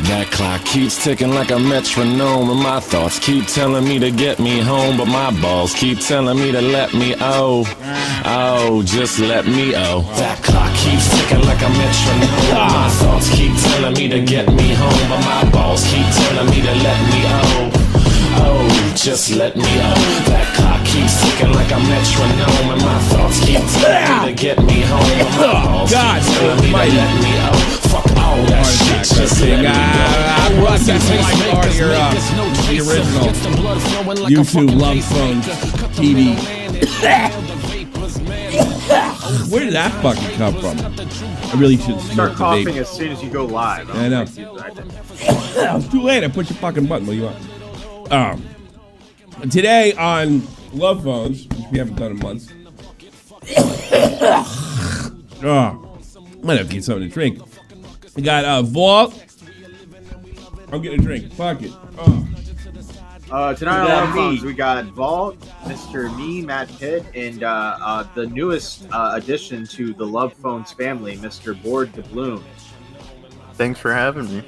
That clock keeps ticking like a metronome, and my thoughts keep telling me to get me home, but my balls keep telling me to let me just let me That clock keeps ticking like a metronome, my thoughts keep telling me to get me home, but my balls keep telling me to let me just let me That clock keeps ticking like a metronome, and my thoughts keep telling me to get me home, but my balls keep telling me to let me Fuck all that shit, just let me the original YouTube Love Phones TV. Where did that fucking come from? I really should start coughing as soon as you go live. I know. It's too late. I pushed your fucking button. What do you want? Today on Love Phones, which we haven't done in months. Might have to get something to drink. We got Vault. I'm getting a drink. Fuck it. Tonight on Love Phones, we got Vault, Mr. Me, Matt Pitt, and the newest addition to the Love Phones family, Mr. Board to Bloom. Thanks for having me.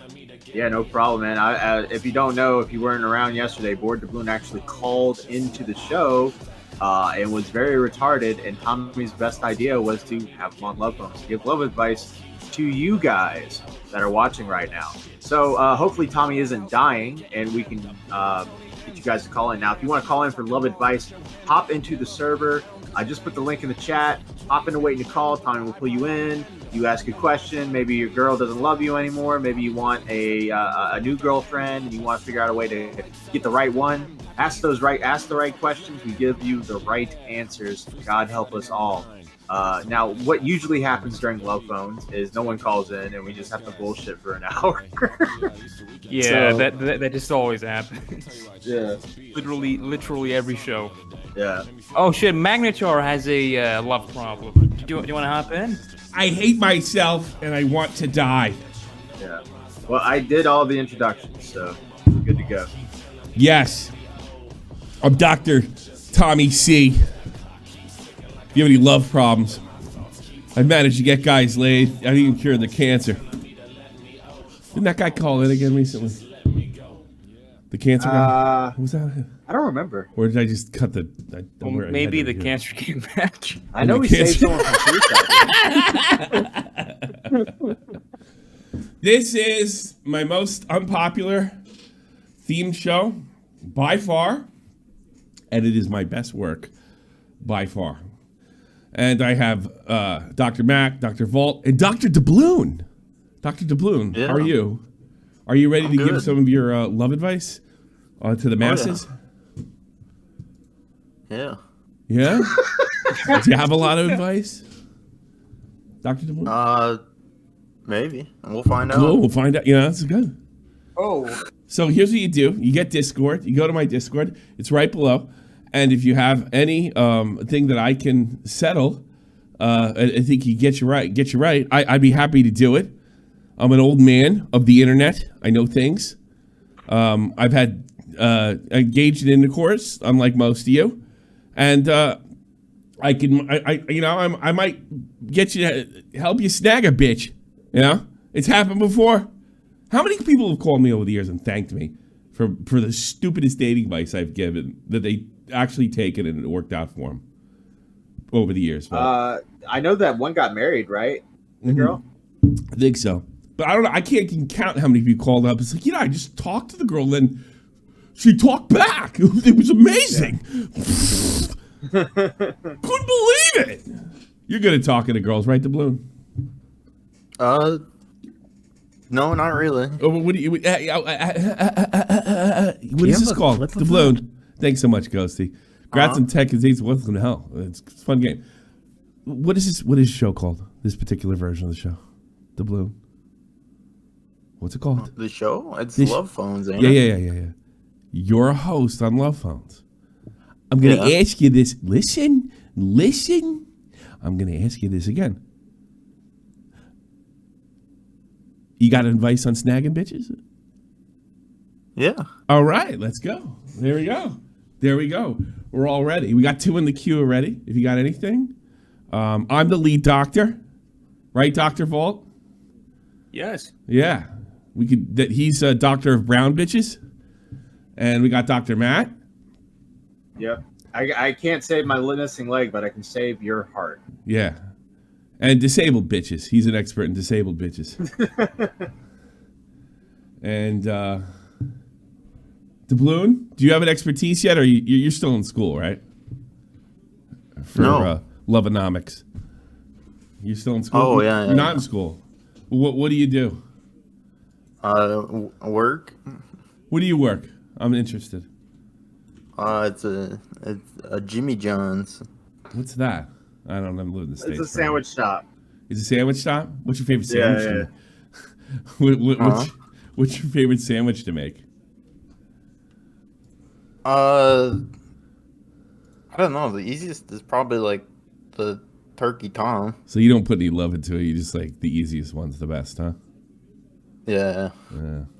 Yeah, no problem, man. If you don't know, if you weren't around yesterday, Board to Bloom actually called into the show and was very retarded, and Tommy's best idea was to have him on Love Phones, to give love advice to you guys that are watching right now. So hopefully Tommy isn't dying, and we can get you guys to call in. Now, if you want to call in for love advice, hop into the server. I just put the link in the chat. Hop into waiting to call. Tommy will pull you in. You ask a question. Maybe your girl doesn't love you anymore. Maybe you want a new girlfriend, and you want to figure out a way to get the right one. Ask the right questions. We give you the right answers. God help us all. Now, what usually happens during Love Phones is no one calls in, and we just have to bullshit for an hour. Yeah, so, that just always happens. Yeah, literally every show. Yeah. Oh shit, Magnetar has a love problem. Do you want to hop in? I hate myself and I want to die. Yeah. Well, I did all the introductions, so we're good to go. Yes. I'm Dr. Tommy C. If you have any love problems, I've managed to get guys laid. I even cured the cancer. Didn't that guy call in again recently? The cancer guy? What was that? I don't remember. Or did I just cut the... maybe the cancer came back. I know we saved someone from suicide. This is my most unpopular themed show by far, and it is my best work by far. And I have Dr. Mac, Dr. Vault, and Dr. Doubloon. Dr. Doubloon, How are you? Are you ready to give some of your love advice to the masses? Yeah. Yeah? Do you have a lot of advice, Dr. Doubloon? Maybe. We'll find out. Cool, we'll find out. Yeah, that's good. Oh. So here's what you do. You get Discord. You go to my Discord. It's right below. And if you have any thing that I can settle, I think you get you right. I'd be happy to do it. I'm an old man of the internet. I know things. I've had engaged in intercourse, unlike most of you, and I might get you to help you snag a bitch. You know, it's happened before. How many people have called me over the years and thanked me for the stupidest dating advice I've given that they actually taken and it worked out for them over the years? I know that one got married, right? The girl? I think so. But I don't know. I can't count how many people called up. It's like, I just talked to the girl and then she talked back. It was amazing. Yeah. Couldn't believe it. You're good at talking to girls, right, Doubloon? No, not really. What is this called? Doubloon. Thanks so much, Ghosty. Grats and Tech is welcome to hell. It's a fun game. What is this? What is the show called? This particular version of the show, Doubloon. What's it called? The show? It's Love Phones, ain't it? Yeah. You're a host on Love Phones. I'm going to ask you this. Listen. I'm going to ask you this again. You got advice on snagging bitches? Yeah. All right, let's go. There we go. We're all ready. We got 2 in the queue already. If you got anything. I'm the lead doctor. Right, Dr. Vault? Yes. Yeah. He's a doctor of brown bitches, and we got Dr. Matt. Yep. I can't save my missing leg, but I can save your heart. Yeah, and disabled bitches. He's an expert in disabled bitches. And Doubloon, do you have an expertise yet, or you're still in school, right? For Loveonomics. You're still in school? Oh, yeah. You're not in school. What do you do? Work. What do you work? I'm interested. It's a Jimmy John's. What's that? I don't know. I'm living in the States. It's a sandwich shop. It's a sandwich shop? What's your favorite sandwich? Yeah. What's your favorite sandwich to make? I don't know. The easiest is probably like the turkey tom. So you don't put any love into it. You just like the easiest one's the best, huh? Yeah.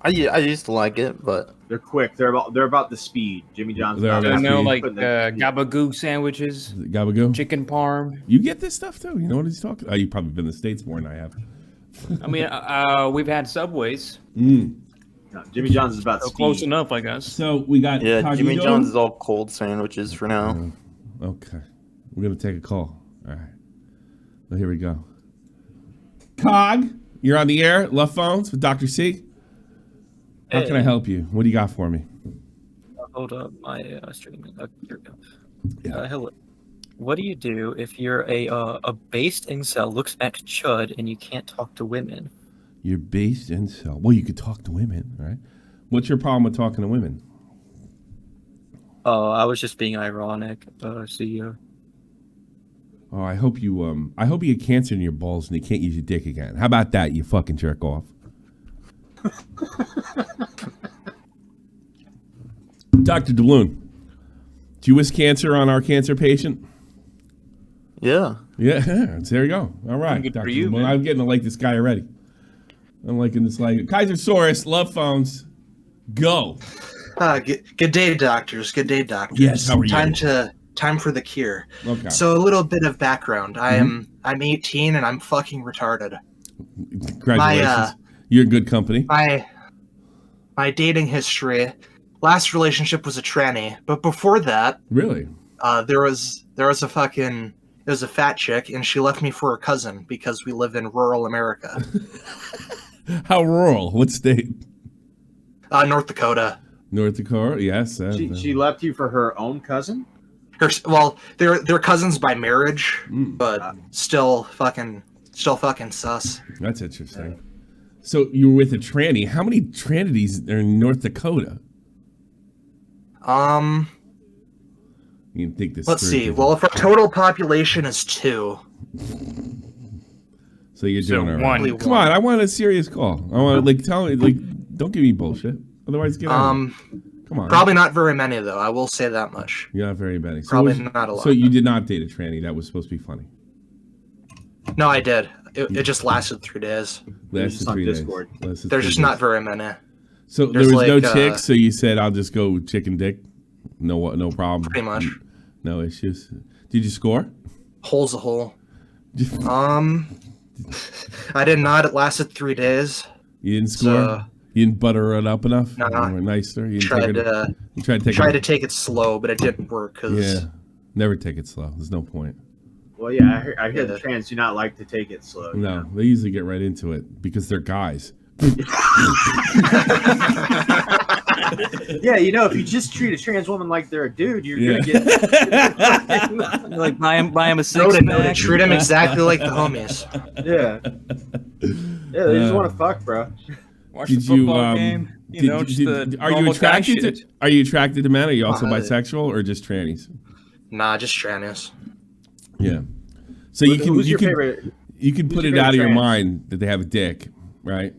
I used to like it, but They're quick. They're about the speed. Jimmy John's. They're not about You that know, speed. like gabagoo sandwiches, Gabagoo? chicken parm. You get this stuff too? You know what he's talking about? Oh, you've probably been in the States more than I have. I mean, we've had Subways. No, Jimmy John's is about So speed. close enough, I guess. So we got Jimmy Cognito. John's is all cold sandwiches for now. Okay. We're going to take a call. All right. Well, here we go. Cog, you're on the air. Love Phones with Dr. C. How can I help you? What do you got for me? Hold up, my streaming. Here we go. Yeah. Hello. What do you do if you're a based incel, looks at chud, and you can't talk to women? You're based in cell. Well, you could talk to women, right? What's your problem with talking to women? Oh, I was just being ironic. CEO. Oh, I hope you get cancer in your balls and you can't use your dick again. How about that, you fucking jerk off? Dr. DeLune, do you wish cancer on our cancer patient? Yeah. Yeah, there you go. All right, Good for Dr. you, DeLune. man. I'm getting to like this guy already. I'm liking this like KaiserSaurus, Love Phones, go. Good day, doctors. Good day, doctors. Yes, how are you? Time for the cure. Okay. So a little bit of background. I'm 18 and I'm fucking retarded. Congratulations. You're in good company. My dating history. Last relationship was a tranny, but before that, Really? there was a fat chick, and she left me for her cousin because we live in rural America, How rural? What state? North Dakota. North Dakota? Yes. She left you for her own cousin? They're cousins by marriage, Mm. but still fucking sus. That's interesting. So you were with a tranny. How many trannities are in North Dakota? You can think this Let's through. see. Well, if our total population is 2, So you're So doing all right. one. Come on, I want a serious call. I want to tell me don't give me bullshit. Otherwise, get out. Come on. probably not very many though. I will say that much. You're not very many. So Probably not a lot. So you did not date a tranny. That was supposed to be funny. No, I did. It just lasted 3 days. Lasted just on 3 days. Discord. Lasted There's 3 just days. not very many. So there there's was no like, chicks. So you said I'll just go chicken dick. No problem. Pretty much. No issues. Did you score? Hole's a hole. I did not. It lasted 3 days. You didn't score. So, You didn't butter it up enough. Nah. You were nicer. You didn't tried take it. to You tried to take tried it. to take it slow, but it didn't work because Yeah. Never take it slow. There's no point. Well, yeah, I hear the Yeah. trans do not like to take it slow. you No, know? they usually get right into it because they're guys. Yeah, if you just treat a trans woman like they're a dude, you're Yeah. gonna get. You're like buy him a six noted. pack. Treat them exactly like the homies. Yeah. Yeah, they just want to fuck, bro. Watch Did the you football game. are you attracted to? Are you attracted to men? Are you also Uh, bisexual or just trannies? Nah, just trannies. Yeah. So you can Who's you your can favorite? you can put your it out of favorite your trans? mind that they have a dick, right?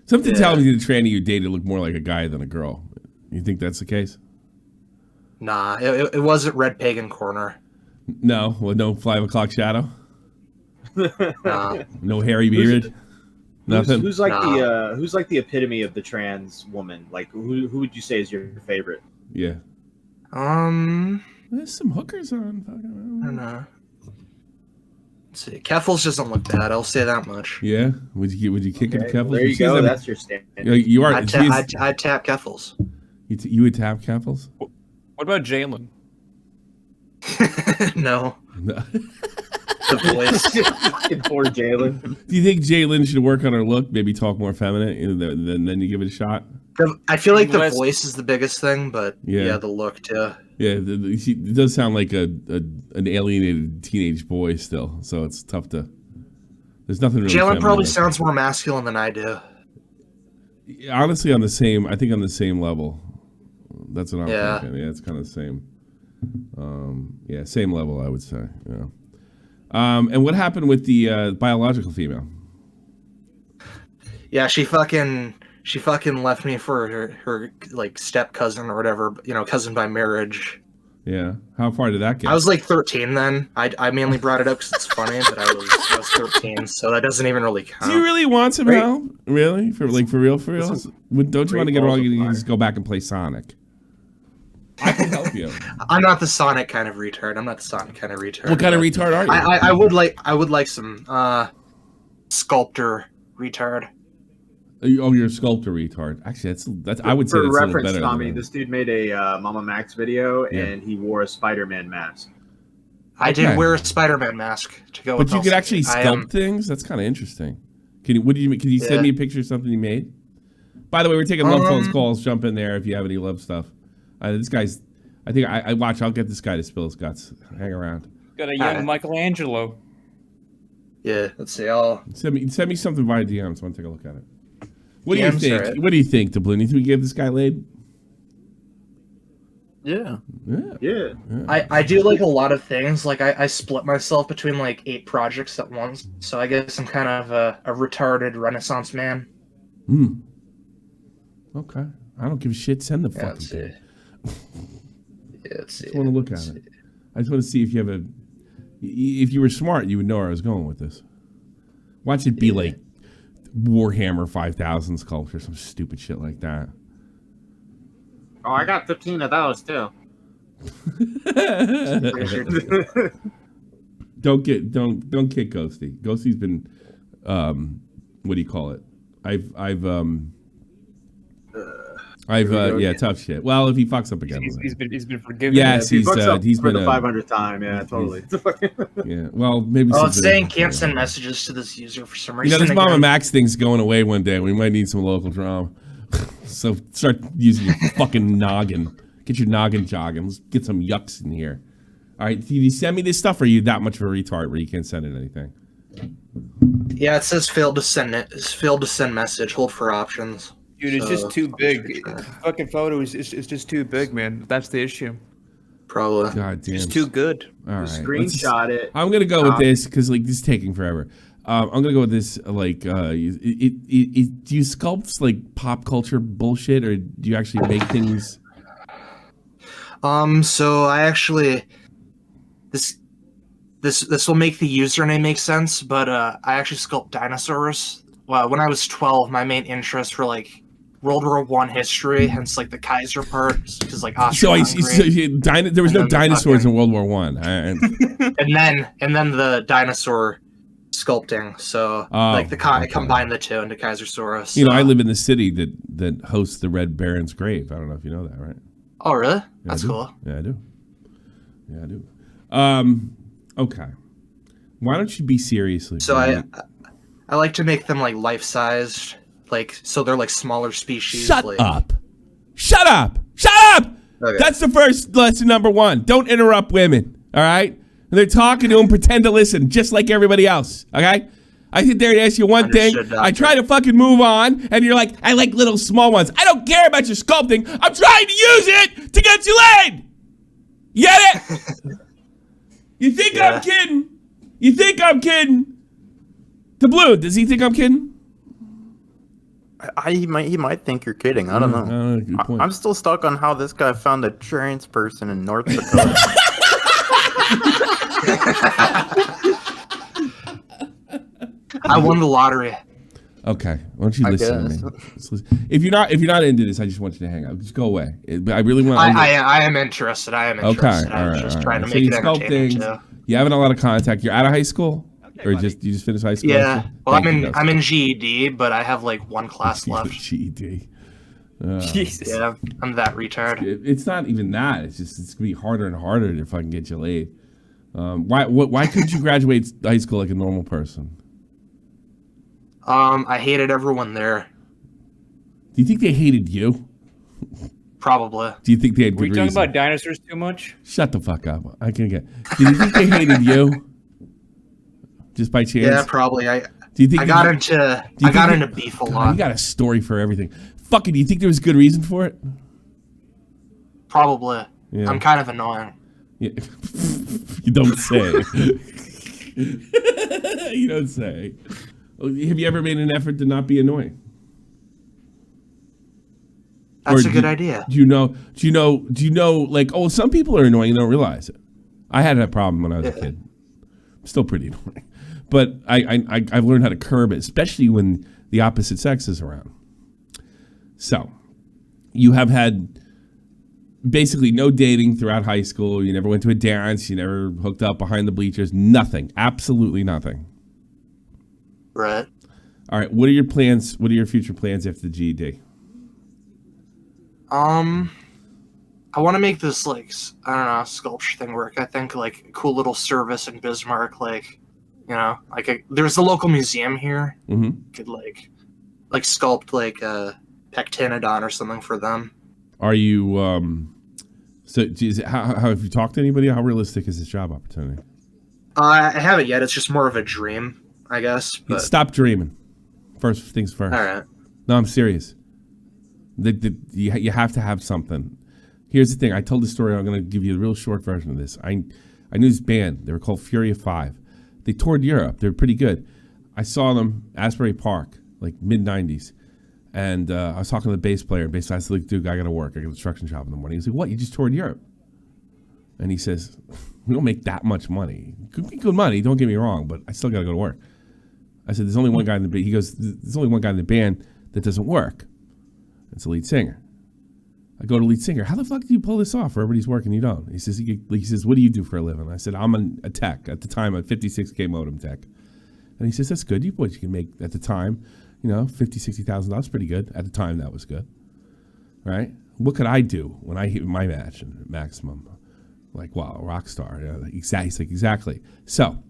Something tells me the tranny you dated looked more like a guy than a girl. You think that's the case? Nah, it wasn't Red Pagan Corner. No. Well, no 5 o'clock shadow. Nah. No hairy beard. Nothing. Who's like Nah. who's like the epitome of the trans woman? Like who would you say is your favorite? Yeah. I There's some hookers on. don't know. See, Keffels doesn't look bad. I'll say that much. Yeah, would you kick it, Keffels? There you She's go. a- That's your stand. You are. I'd tap Keffels. You would tap Keffels? What about Jalen? No. No. The voice. Fucking poor Jalen. Do you think Jalen should work on her look? Maybe talk more feminine, then you give it a shot. I feel like the West- voice is the biggest thing, but Yeah. the look too. Yeah, it does sound like an alienated teenage boy still, so it's tough to. There's nothing really. Jalen feminine probably about sounds more masculine than I do. it. Honestly, on the same level. That's what I'm Yeah. thinking. Yeah, it's kind of the same. Yeah, same level, I would say. Yeah. And what happened with the biological female? Yeah, she fucking left me for her like step cousin or whatever, cousin by marriage. Yeah. How far did that get? I was like 13 then. I mainly brought it up because it's funny, but I was 13, so that doesn't even really count. Do you really want some Right. help? Really? For real? Don't you want to great get all balls you of can fire. just go back and play Sonic? I can help you. I'm not the Sonic kind of retard. What kind of retard are you? I would like some sculptor retard. Oh, you're a sculptor retard. Actually, that's. I would say For that's a little reference, better. Tommy, than this dude made a Mama Max video, Yeah. and he wore a Spider-Man mask. I Okay. did wear a Spider-Man mask to go. But with you could Elsa. actually I, sculpt things. That's kind of interesting. Can you send Yeah. me a picture of something you made? By the way, we're taking love phones calls. Jump in there if you have any love stuff. This guy's. I think I watch. I'll get this guy to spill his guts. Hang around. Got a young Michelangelo. Yeah, let's see. I'll. Send me something via DMs. I want to take a look at it. What do you DMs, think? right. What do you think, Doubloon? You think we give this guy laid? Yeah. Yeah. Yeah. I do like a lot of things. Like I split myself between like 8 projects at once, so I guess I'm kind of a retarded Renaissance man. Okay. I don't give a shit. Send the Yeah, fucking let's thing. see. Yeah, let's see. I want to look at it. I just want to see if you have if you were smart, you would know where I was going with this. Watch it be like Warhammer 5000 sculpture, some stupid shit like that. Oh, I got 15 of those too. Don't kick Ghosty. Ghosty's been what do you call it? Tough shit. Well, if he fucks up again, He's been forgiven. yes, He fucks up he's for been the 500th time. Yeah, totally. yeah. Well, maybe. Oh, it's something- saying can't send messages to this user for some You reason. know, this Mama again. Max thing's going away one day. We might need some local drama. So start using your fucking noggin. Get your noggin jogging. Let's get some yucks in here. All right, did you send me this stuff, or are you that much of a retard where you can't send it anything? Yeah, it says failed to send it. It's failed to send message. Hold for options. Dude, it's So, just too big. Fucking photo is just too big, man. That's the issue. Probably. God damn. It's too good. All right. Screenshot it. I'm gonna go with this because like this is taking forever. I'm gonna go with this. Like, do you sculpt like pop culture bullshit, or do you actually make things? So I actually this will make the username make sense, but I actually sculpt dinosaurs. Well, when I was 12, my main interests were like World War I history, hence like the Kaiser part, because like So there was no dinosaurs in World War One. and then the dinosaur sculpting. So I combine the two into KaiserSaurus. You know, I live in the city that hosts the Red Baron's grave. I don't know if you know that, right? Oh, really? Yeah, That's I do. cool. Yeah, I do. Okay. Why don't you be seriously? So I like to make them like life sized, like so they're like smaller species. Shut like, up! Shut up! Shut up! Okay. That's the first lesson number 1. Don't interrupt women. All right? When they're talking to them, pretend to listen, just like everybody else. Okay? I sit there and ask you one thing. Understood, I doctor. try to fucking move on, and you're like, I like little small ones. I don't care about your sculpting. I'm trying to use it to get you laid. You get it? You think Yeah. I'm kidding? You think I'm kidding? The Blue, does he think I'm kidding? He might think you're kidding. I don't know. Good point. I'm still stuck on how this guy found a trans person in North Dakota. I won the lottery. Okay, why don't you I listen guess. to me? Just listen. If you're not into this, I just want you to hang out. Just go away. I really want. I am interested. I am Okay, interested. all I right. was just all trying right. to make it So you sculpt entertaining things. too. You having a lot of contact. You're out of high school. Or you just finished high school? Yeah. actually? Well, Thank you, I'm in GED, but I have like one class Ghosty. left. GED. Jesus. Yeah, I'm that retard. It's not even that. It's just it's gonna be harder and harder if I can get you laid. Why couldn't you graduate high school like a normal person? I hated everyone there. Do you think they hated you? Probably. Do you think they had good Were you talking reason? about dinosaurs too much? Shut the fuck up. I can't get. Do you think they hated you? Just by chance? Yeah, probably. I Do you think got you- into beef a God, lot. you got a story for everything. Fucking, do you think there was good reason for it? Probably. Yeah. I'm kind of annoying. Yeah. You don't say. You don't say. Have you ever made an effort to not be annoying? That's Or a good idea. Do you know? Like, oh, some people are annoying and don't realize it. I had that problem when I was a kid. I'm still pretty annoying, but I've learned how to curb it, especially when the opposite sex is around. So, you have had basically no dating throughout high school. You never went to a dance. You never hooked up behind the bleachers. Nothing. Absolutely nothing. Right. All right. What are your plans? What are your future plans after the GED? I want to make this like I don't know sculpture thing work. I think like a cool little service in Bismarck, like there's a local museum here. Mm-hmm. Could like sculpt like a pectinodon or something for them. Are you so how have you talked to anybody? How realistic is this job opportunity? I haven't yet. It's just more of a dream, I guess. But Stop dreaming. First things first. all right. No, I'm serious. You have to have something. Here's the thing. I told the story. I'm going to give you a real short version of this. I knew this band. They were called Fury of Five. They toured Europe. They were pretty good. I saw them Asbury Park, like mid-'90s. And I was talking to the bass player. I said, like, dude, I got to work. I got a construction job in the morning. He's like, what? You just toured Europe? And he says, we don't make that much money. Could be good money. Don't get me wrong, but I still got to go to work. I said, there's only one guy in the band. He goes, there's only one guy in the band that doesn't work. It's the lead singer. I go to lead singer. How the fuck do you pull this off? Everybody's working, you don't. He says, what do you do for a living? I said, I'm a tech. At the time, a 56K modem tech. And he says, that's good. You can make, at the time, $50,000, $60,000. Pretty good. At the time, that was good. Right? What could I do when I hit my match and maximum? Like, wow, a rock star. Exactly. He's like, exactly. So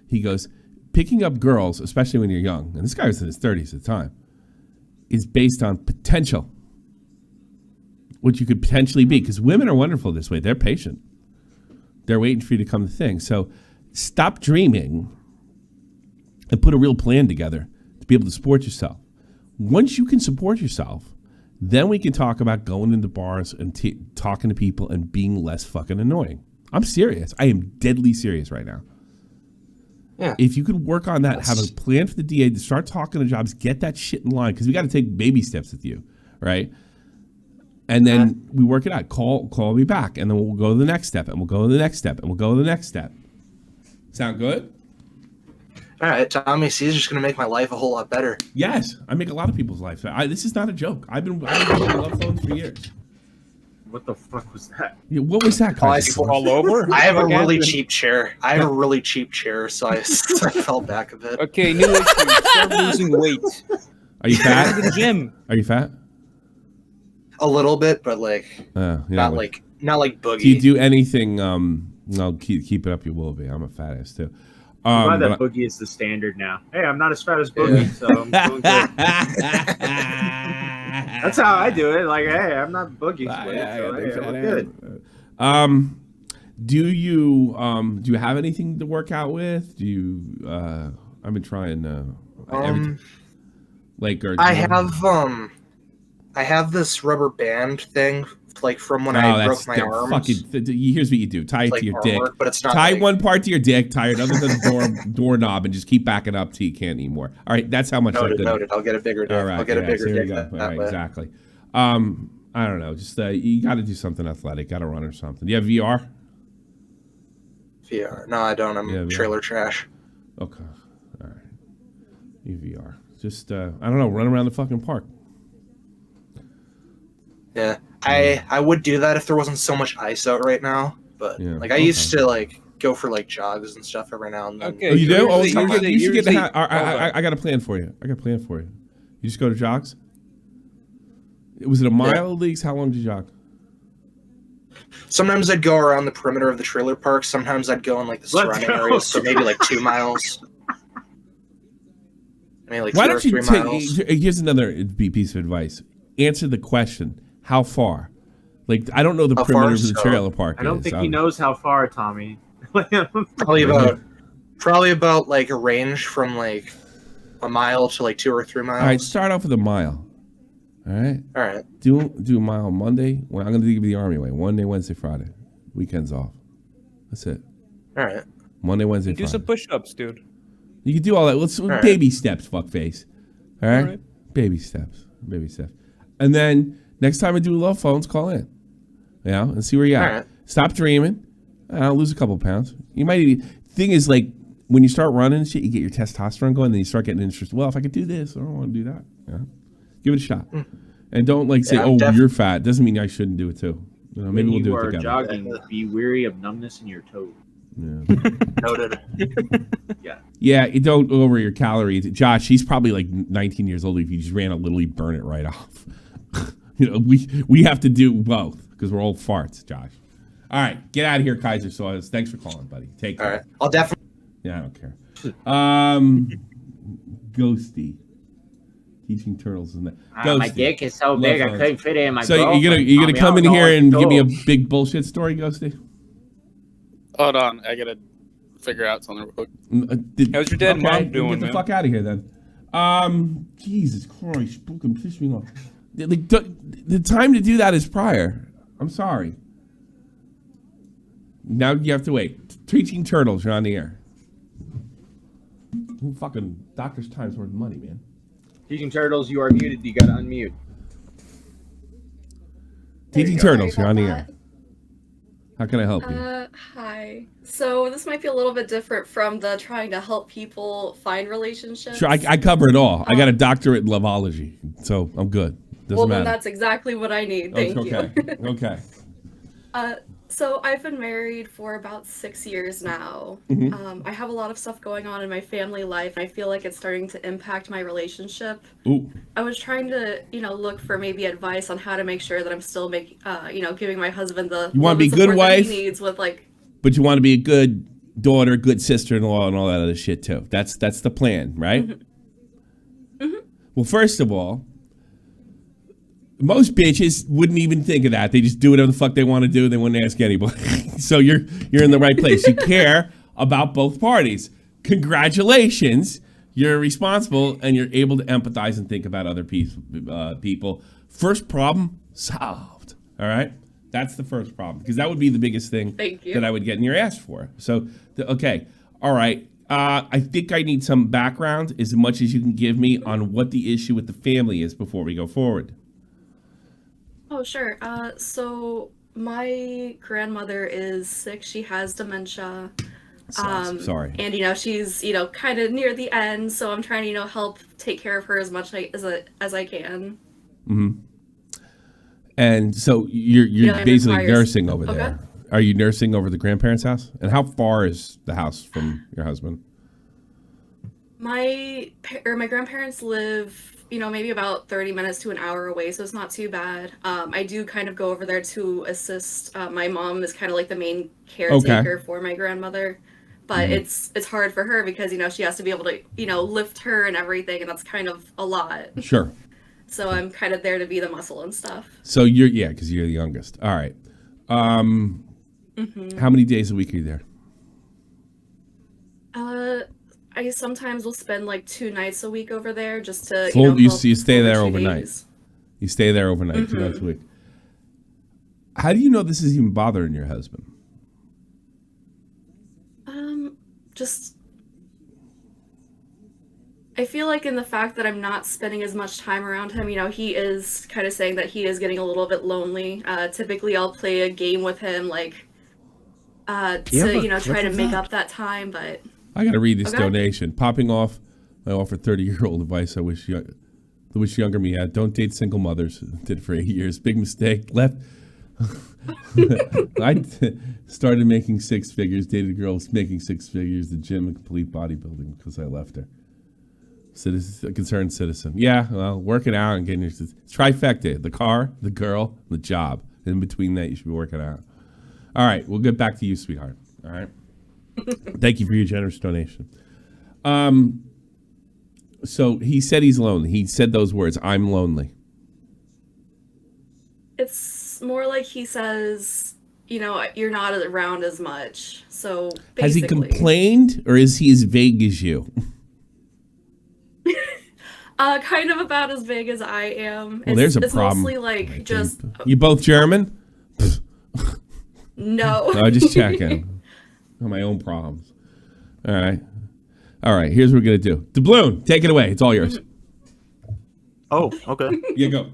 he goes, picking up girls, especially when you're young, and this guy was in his 30s at the time, is based on potential. What you could potentially be. Because women are wonderful this way. They're patient. They're waiting for you to come to the thing. So stop dreaming and put a real plan together to be able to support yourself. Once you can support yourself, then we can talk about going into bars and talking to people and being less fucking annoying. I'm serious. I am deadly serious right now. Yeah. If you could work on that, have a plan for the DA, to start talking to jobs, get that shit in line, because we got to take baby steps with you, right? And then we work it out. Call me back, and then we'll go to the next step, and we'll go to the next step, and we'll go to the next step. Sound good? All right, Tommy C is just going to make my life a whole lot better. Yes, I make a lot of people's lives. This is not a joke. I've been doing love phones for years. What the fuck was that? Yeah, what was that? All over? I have a really cheap chair. So I fell back a bit. Okay, new issue. Start losing weight. Are you Go to fat? the gym. Are you fat? A little bit, but like not like boogie. Do you do anything? No, keep it up. You will be. I'm a fat ass too. I'm glad that Boogie is the standard now. Hey, I'm not as fat as Boogie, so I'm doing good. That's how I do it. Like, hey, I'm not Boogie's weight, so hey, I'm good. Do you have anything to work out with? Do you? I've been trying. I have this rubber band thing, like from when I broke my arms. Here's what you do: tie it to your dick. But it's not tie one part to your dick, tie another to the doorknob, and just keep backing up till you can't anymore. All right, that's how much. Noted. I'll get a bigger dick. All right, I'll get a bigger dick. All right, exactly. I don't know. Just you got to do something athletic. Got to run or something. Do you have VR? VR? No, I don't. I'm trailer trash. Okay. All right. You VR. Just I don't know. Run around the fucking park. Yeah, I would do that if there wasn't so much ice out right now. But I used to like go for like jogs and stuff every now and then. Oh, you do? Oh, usually- you should get the. usually- I got a plan for you. You just go to jogs. Was it a mile, Leaks? How long did you jog? Sometimes I'd go around the perimeter of the trailer park. Sometimes I'd go in like the surrounding areas, so maybe like 2 miles. Maybe like Why 2 or don't you 3 miles. here's another piece of advice. Answer the question. How far? Like, I don't know the How perimeter far? of the So, trailer park. I don't think he knows how far, Tommy. Probably about like a range from like a mile to like 2 or 3 miles. All right, start off with a mile. All right? All right. Do a mile on Monday. Well, I'm going to give you the Army way. Monday, Wednesday, Friday. Weekends off. That's it. All right. Monday, Wednesday, Do Friday. some push-ups, dude. You can do all that. Let's right. baby steps, fuckface. All right? All right. Baby steps. And then next time I do love phones, call in. You know, and see where you're at. All right. Stop dreaming. I'll lose a couple pounds. You might. Thing is, like, when you start running and shit, you get your testosterone going, then you start getting interested. Well, if I could do this, I don't want to do that. You know? Give it a shot. And don't, like, say, you're fat. Doesn't mean I shouldn't do it, too. You know, maybe we'll do it together. Jogging, be weary of numbness in your toes. Yeah. Noted. Yeah, you don't go over your calories. Josh, he's probably like 19 years old. If you just ran a little, he'd burn it right off. You know, we have to do both because we're old farts, Josh. All right, get out of here, KaiserSaurus. Thanks for calling, buddy. Take care. All right. I'll definitely. Yeah, I don't care. Ghosty. Teaching turtles and that. My dick is so big, I couldn't fit it in my So girlfriend. you're gonna come in here and give me a a big bullshit story, Ghosty? Hold on, I gotta figure out something real quick. How's your dead mom doing, Get the man? fuck out of here, then. Jesus Christ, fucking piss me off. The time to do that is prior. I'm sorry. Now you have to wait. Teaching turtles, you're on the air. Fucking doctor's time's worth of money, man. Teaching turtles, you are muted. You gotta unmute. Teaching turtles, you're on the air. How can I help you? Hi. So this might be a little bit different from the trying to help people find relationships. Sure, I cover it all. I got a doctorate in loveology, so I'm good. Doesn't well, matter. then that's exactly what I need. Thank okay. you. Okay. So I've been married for about 6 years now. I have a lot of stuff going on in my family life. I feel like it's starting to impact my relationship. Ooh. I was trying to, look for maybe advice on how to make sure that I'm still giving my husband the You want love to be a and good support that wife, he needs with but you want to be a good daughter, good sister-in-law, and all that other shit too. That's the plan, right? Well, first of all, most bitches wouldn't even think of that. They just do whatever the fuck they want to do. They wouldn't ask anybody. So you're in the right place. You care about both parties. Congratulations. You're responsible and you're able to empathize and think about other people. First problem solved. All right? That's the first problem because that would be the biggest thing that I would get in your ass for. So, okay. All right. I think I need some background as much as you can give me on what the issue with the family is before we go forward. Oh, sure. So my grandmother is sick. She has dementia. Sorry. And, she's, kind of near the end. So I'm trying to, help take care of her as much as I can. Mm-hmm. And so you're basically nursing over there. Are you nursing over the grandparents' house? And how far is the house from your husband? My grandparents live, maybe about 30 minutes to an hour away, so it's not too bad. I do kind of go over there to assist. My mom is kind of like the main caretaker for my grandmother, but it's hard for her because, she has to be able to, lift her and everything, and that's kind of a lot. Sure. So I'm kind of there to be the muscle and stuff. So because you're the youngest. All right. How many days a week are you there? I sometimes will spend like 2 nights a week over there just to you stay there overnight. Days. You stay there overnight 2 nights a week. How do you know this is even bothering your husband? Just I feel like in the fact that I'm not spending as much time around him, he is kind of saying that he is getting a little bit lonely. Typically I'll play a game with him to try to make up that time, but I got to read this donation. Popping off, I offer 30-year-old advice I wish younger me had. Don't date single mothers. Did it for 8 years. Big mistake. Left I started making six figures, dated girls making six figures, the gym and complete bodybuilding because I left her. A concerned citizen. Yeah, well, working out and getting your trifecta: the car, the girl, the job. In between that, you should be working out. All right, we'll get back to you, sweetheart. All right. Thank you for your generous donation. So he said he's lonely. He said those words, "I'm lonely." It's more like he says, you're not around as much. So basically. Has he complained, or is he as vague as you? Kind of about as big as I am. Well, there's a it's problem. Mostly like just. You both German? No. No, just checking. My own problems. All right. Here's what we're gonna do. Doubloon, take it away. It's all yours. Oh, okay. Yeah, go.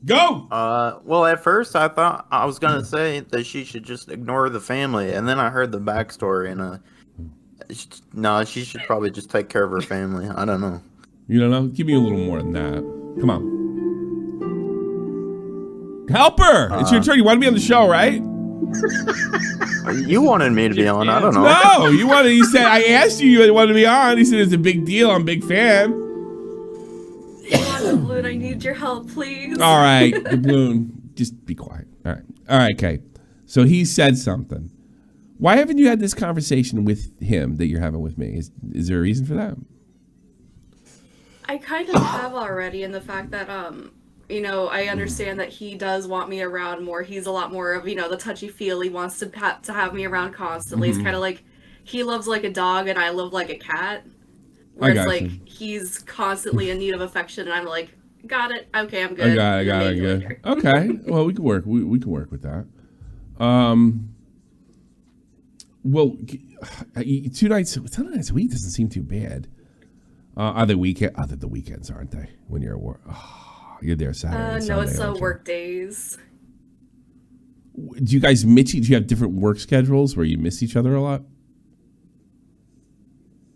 Go. Well, at first I thought I was gonna say that she should just ignore the family, and then I heard the backstory, and no, she should probably just take care of her family. I don't know. You don't know? Give me a little more than that. Come on. Help her! It's your turn. You want to be on the show, right? You wanted me to be on. I don't know. No, you wanted. You said I asked you. You wanted to be on. He said it's a big deal. I'm a big fan. Doubloon, I need your help, please. All right, Doubloon, just be quiet. All right, Kate. So he said something. Why haven't you had this conversation with him that you're having with me? Is there a reason for that? I kind of have already, in the fact that I understand that he does want me around more. He's a lot more of the touchy feel. He wants to have me around constantly. It's kind of like he loves like a dog and I love like a cat. Where it's like he's constantly in need of affection, and I'm like, got it. Okay, I'm good. I got it. Good. Okay. Well, we can work. We can work with that. Well, 2 nights a week doesn't seem too bad. Other the weekends, aren't they? When you're at work, you're there Saturday. And no, Sunday, it's work days. Do you guys miss? Do you have different work schedules where you miss each other a lot?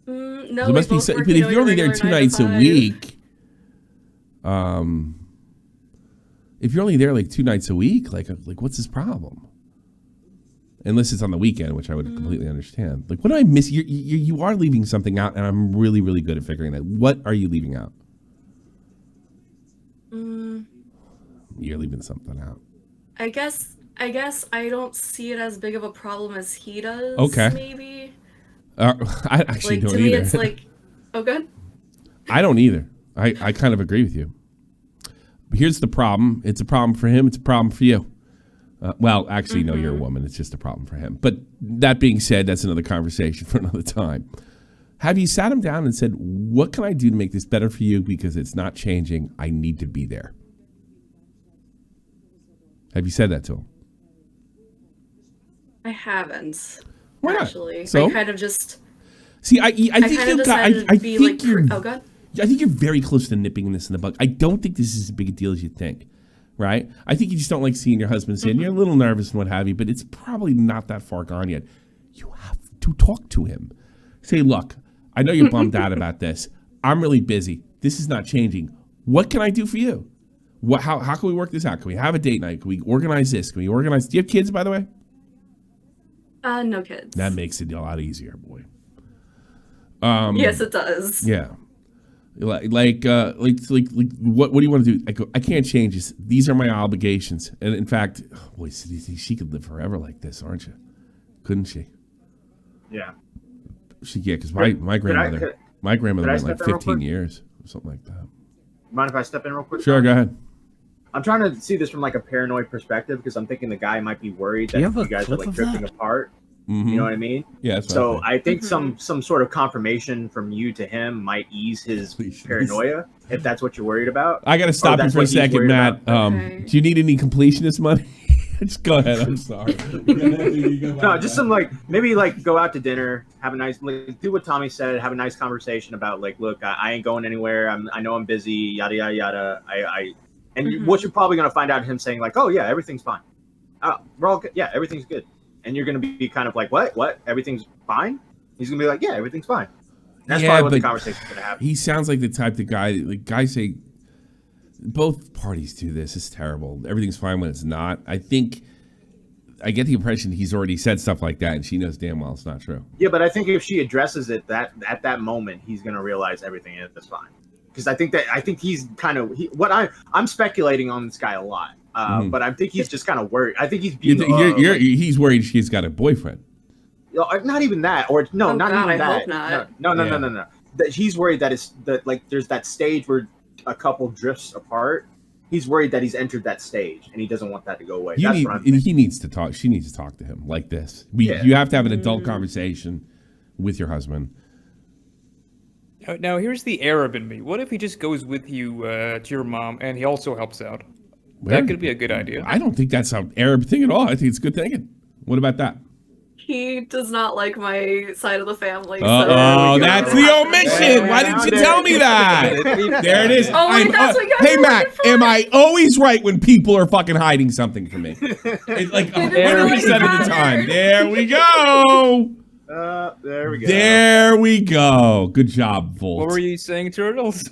No, there must be. But if you're only there 2 nights a week, if you're only there like 2 nights a week, like what's his problem? Unless it's on the weekend, which I would completely understand. Like, what do I miss? You are leaving something out, and I'm really, really good at figuring that. What are you leaving out? You're leaving something out. I guess I don't see it as big of a problem as he does. Okay. Maybe. I actually don't to either. me, it's like, oh, good. I don't either. I kind of agree with you. But here's the problem. It's a problem for him. It's a problem for you. Well, actually, no, you're a woman. It's just a problem for him. But that being said, that's another conversation for another time. Have you sat him down and said, what can I do to make this better for you? Because it's not changing. I need to be there. Have you said that to him? I haven't. Why not? Actually, So? I kind of just. See, I think you've got. I think you're. Oh, God. I think you're very close to nipping this in the bud. I don't think this is as big a deal as you think. Right? I think you just don't like seeing your husband saying you're a little nervous and what have you, but it's probably not that far gone yet. You have to talk to him. Say, look, I know you're bummed out about this. I'm really busy. This is not changing. What can I do for you? How can we work this out? Can we have a date night? Can we organize this? Can we organize? Do you have kids, by the way? No kids. That makes it a lot easier, boy. Yes, it does. Yeah. Like what do you want to do? I go, I can't change this. These are my obligations. And in fact, boy, she could live forever like this, aren't you? Couldn't she? Yeah. Because my grandmother went like 15 years or something like that. Mind if I step in real quick? Sure, go ahead. I'm trying to see this from like a paranoid perspective because I'm thinking the guy might be worried that you guys are like drifting apart. Mm-hmm. You know what I mean? Yeah. So I think some sort of confirmation from you to him might ease his paranoia, if that's what you're worried about. I got to stop you for a second, Matt. Okay. Do you need any completionist money? Just go ahead. I'm sorry. No, just some maybe go out to dinner, have a nice do what Tommy said, have a nice conversation about look, I ain't going anywhere. I know I'm busy, yada yada yada. What you're probably gonna find out him saying oh yeah, everything's fine. We're all good. Yeah, everything's good. And you're gonna be kind of what? Everything's fine? He's gonna be like, yeah, everything's fine. That's probably what the conversation's gonna happen. He sounds like the type of guy. Guys say both parties do this. It's terrible. Everything's fine when it's not. I think I get the impression he's already said stuff like that, and she knows damn well it's not true. Yeah, but I think if she addresses it at that moment, he's gonna realize everything is fine. Because I think he's kind of I'm speculating on this guy a lot, but I think he's just kind of worried. I think he's he's worried she's got a boyfriend. Not even that, or no, not God, even I that. hope not. No. That he's worried that like there's that stage where a couple drifts apart. He's worried that he's entered that stage, and he doesn't want that to go away. He needs to talk. She needs to talk to him like this. You have to have an adult conversation with your husband. Now, here's the Arab in me. What if he just goes with you to your mom, and he also helps out? That could be a good idea. I don't think that's an Arab thing at all. I think it's good thinking. What about that? He does not like my side of the family. Oh, that's the omission. Why didn't you tell me that? There it is. Oh, wait, that's what you guys hey, are Matt, looking for? am I always right when people are fucking hiding something from me? It's like 100% of the time. There we go. There we go. There we go. Good job, Volt. What were you saying, Turtles?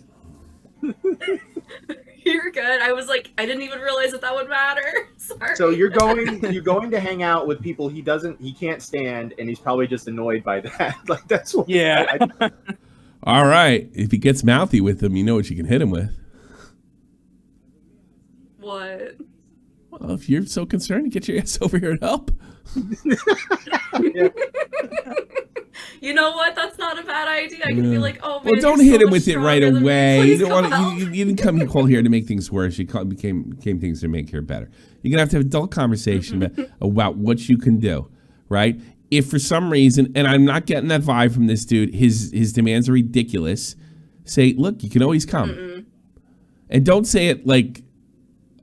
You're good. I was like, I didn't even realize that would matter. Sorry. So you're going to hang out with people he can't stand, and he's probably just annoyed by that. Like that's what. Yeah. All right. If he gets mouthy with him, you know what you can hit him with. What? Well, if you're so concerned, get your ass over here and help. You know what? That's not a bad idea. I can be like, oh man. Well, don't you're hit so him much with it right stronger than me. away. Please You don't come want. help. You didn't come call here to make things worse. You became things to make here better. You're gonna have to have adult conversation about what you can do, right? If for some reason, and I'm not getting that vibe from this dude, his demands are ridiculous. Say, look, you can always come, and don't say it like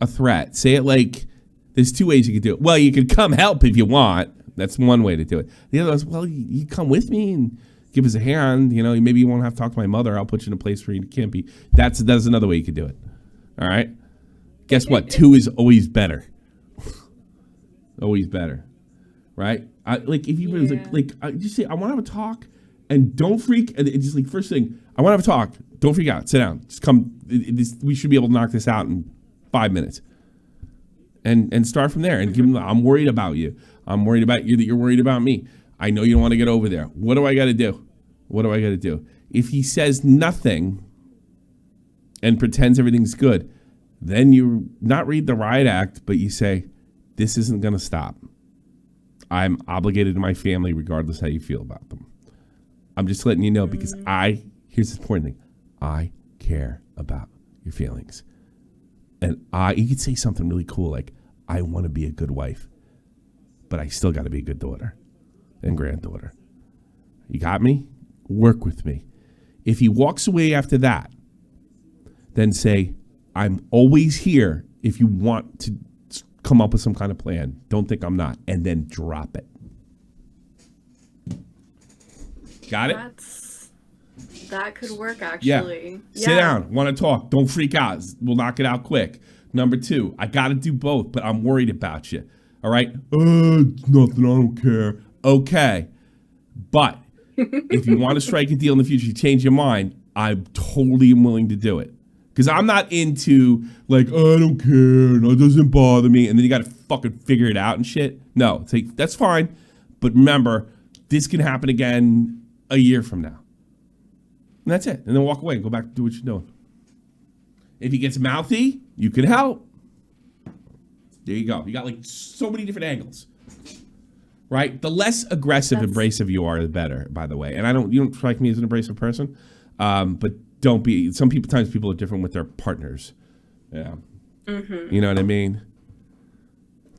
a threat. Say it like there's two ways you could do it. Well, you could come help if you want. That's one way to do it. The other is, well, you come with me and give us a hand. You know, maybe you won't have to talk to my mother. I'll put you in a place where you can't be. That's another way you could do it. All right. Guess what? 2 is always better. Always better. Right? Like if you just say, I want to have a talk, and don't freak. And it's just like first thing, I want to have a talk. Don't freak out. Sit down. Just come. We should be able to knock this out in 5 minutes. And start from there and give him. I'm worried about you. I'm worried about you that you're worried about me. I know you don't want to get over there. What do I got to do? What do I got to do? If he says nothing and pretends everything's good, then you not read the riot act, but you say, this isn't going to stop. I'm obligated to my family regardless how you feel about them. I'm just letting you know because here's the important thing. I care about your feelings. And you could say something really cool like, I want to be a good wife, but I still got to be a good daughter and granddaughter. You got me? Work with me. If he walks away after that, then say, I'm always here if you want to come up with some kind of plan. Don't think I'm not. And then drop it. Got it? That could work, actually. Yeah. Sit down. Want to talk. Don't freak out. We'll knock it out quick. Number 2, I got to do both, but I'm worried about you. All right? It's nothing. I don't care. Okay. But if you want to strike a deal in the future, you change your mind, I totally am willing to do it. Because I'm not into, like, oh, I don't care. No, it doesn't bother me. And then you got to fucking figure it out and shit. No. It's like, that's fine. But remember, this can happen again a year from now. And that's it. And then walk away and go back to do what you're doing. If he gets mouthy, you can help. There you go. You got like so many different angles. Right? The less aggressive, abrasive you are, the better, by the way. And you don't strike me as an abrasive person. But don't be. Sometimes people are different with their partners. Yeah. Mm-hmm. You know what I mean?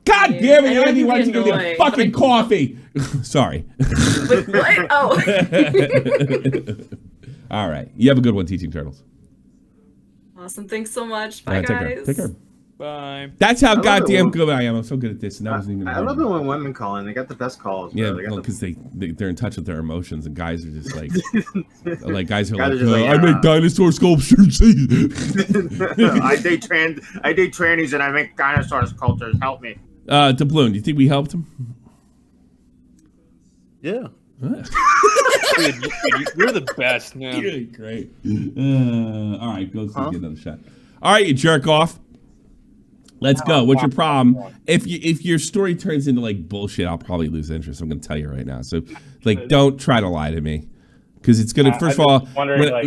God damn it, Andy, why don't you go get a fucking coffee? Sorry. Wait, what? Oh. All right. You have a good one, Teaching Turtles. Awesome. Thanks so much. Bye, guys. Take care. Bye. That's how goddamn good I am. I'm so good at this. And that wasn't even I love it when women call in. They got the best calls. Yeah, because they're in touch with their emotions, and guys are just like, guys are like, I make dinosaur sculptures. I date trannies and I make dinosaur sculptures. Help me. Doubloon, do you think we helped him? Yeah. You're the best, man. You're great. All right, Ghosty, get another shot. All right, you jerk off. Let's go. What's your problem? If your story turns into like bullshit, I'll probably lose interest. I'm gonna tell you right now. So, like, don't try to lie to me, because it's gonna. First of all,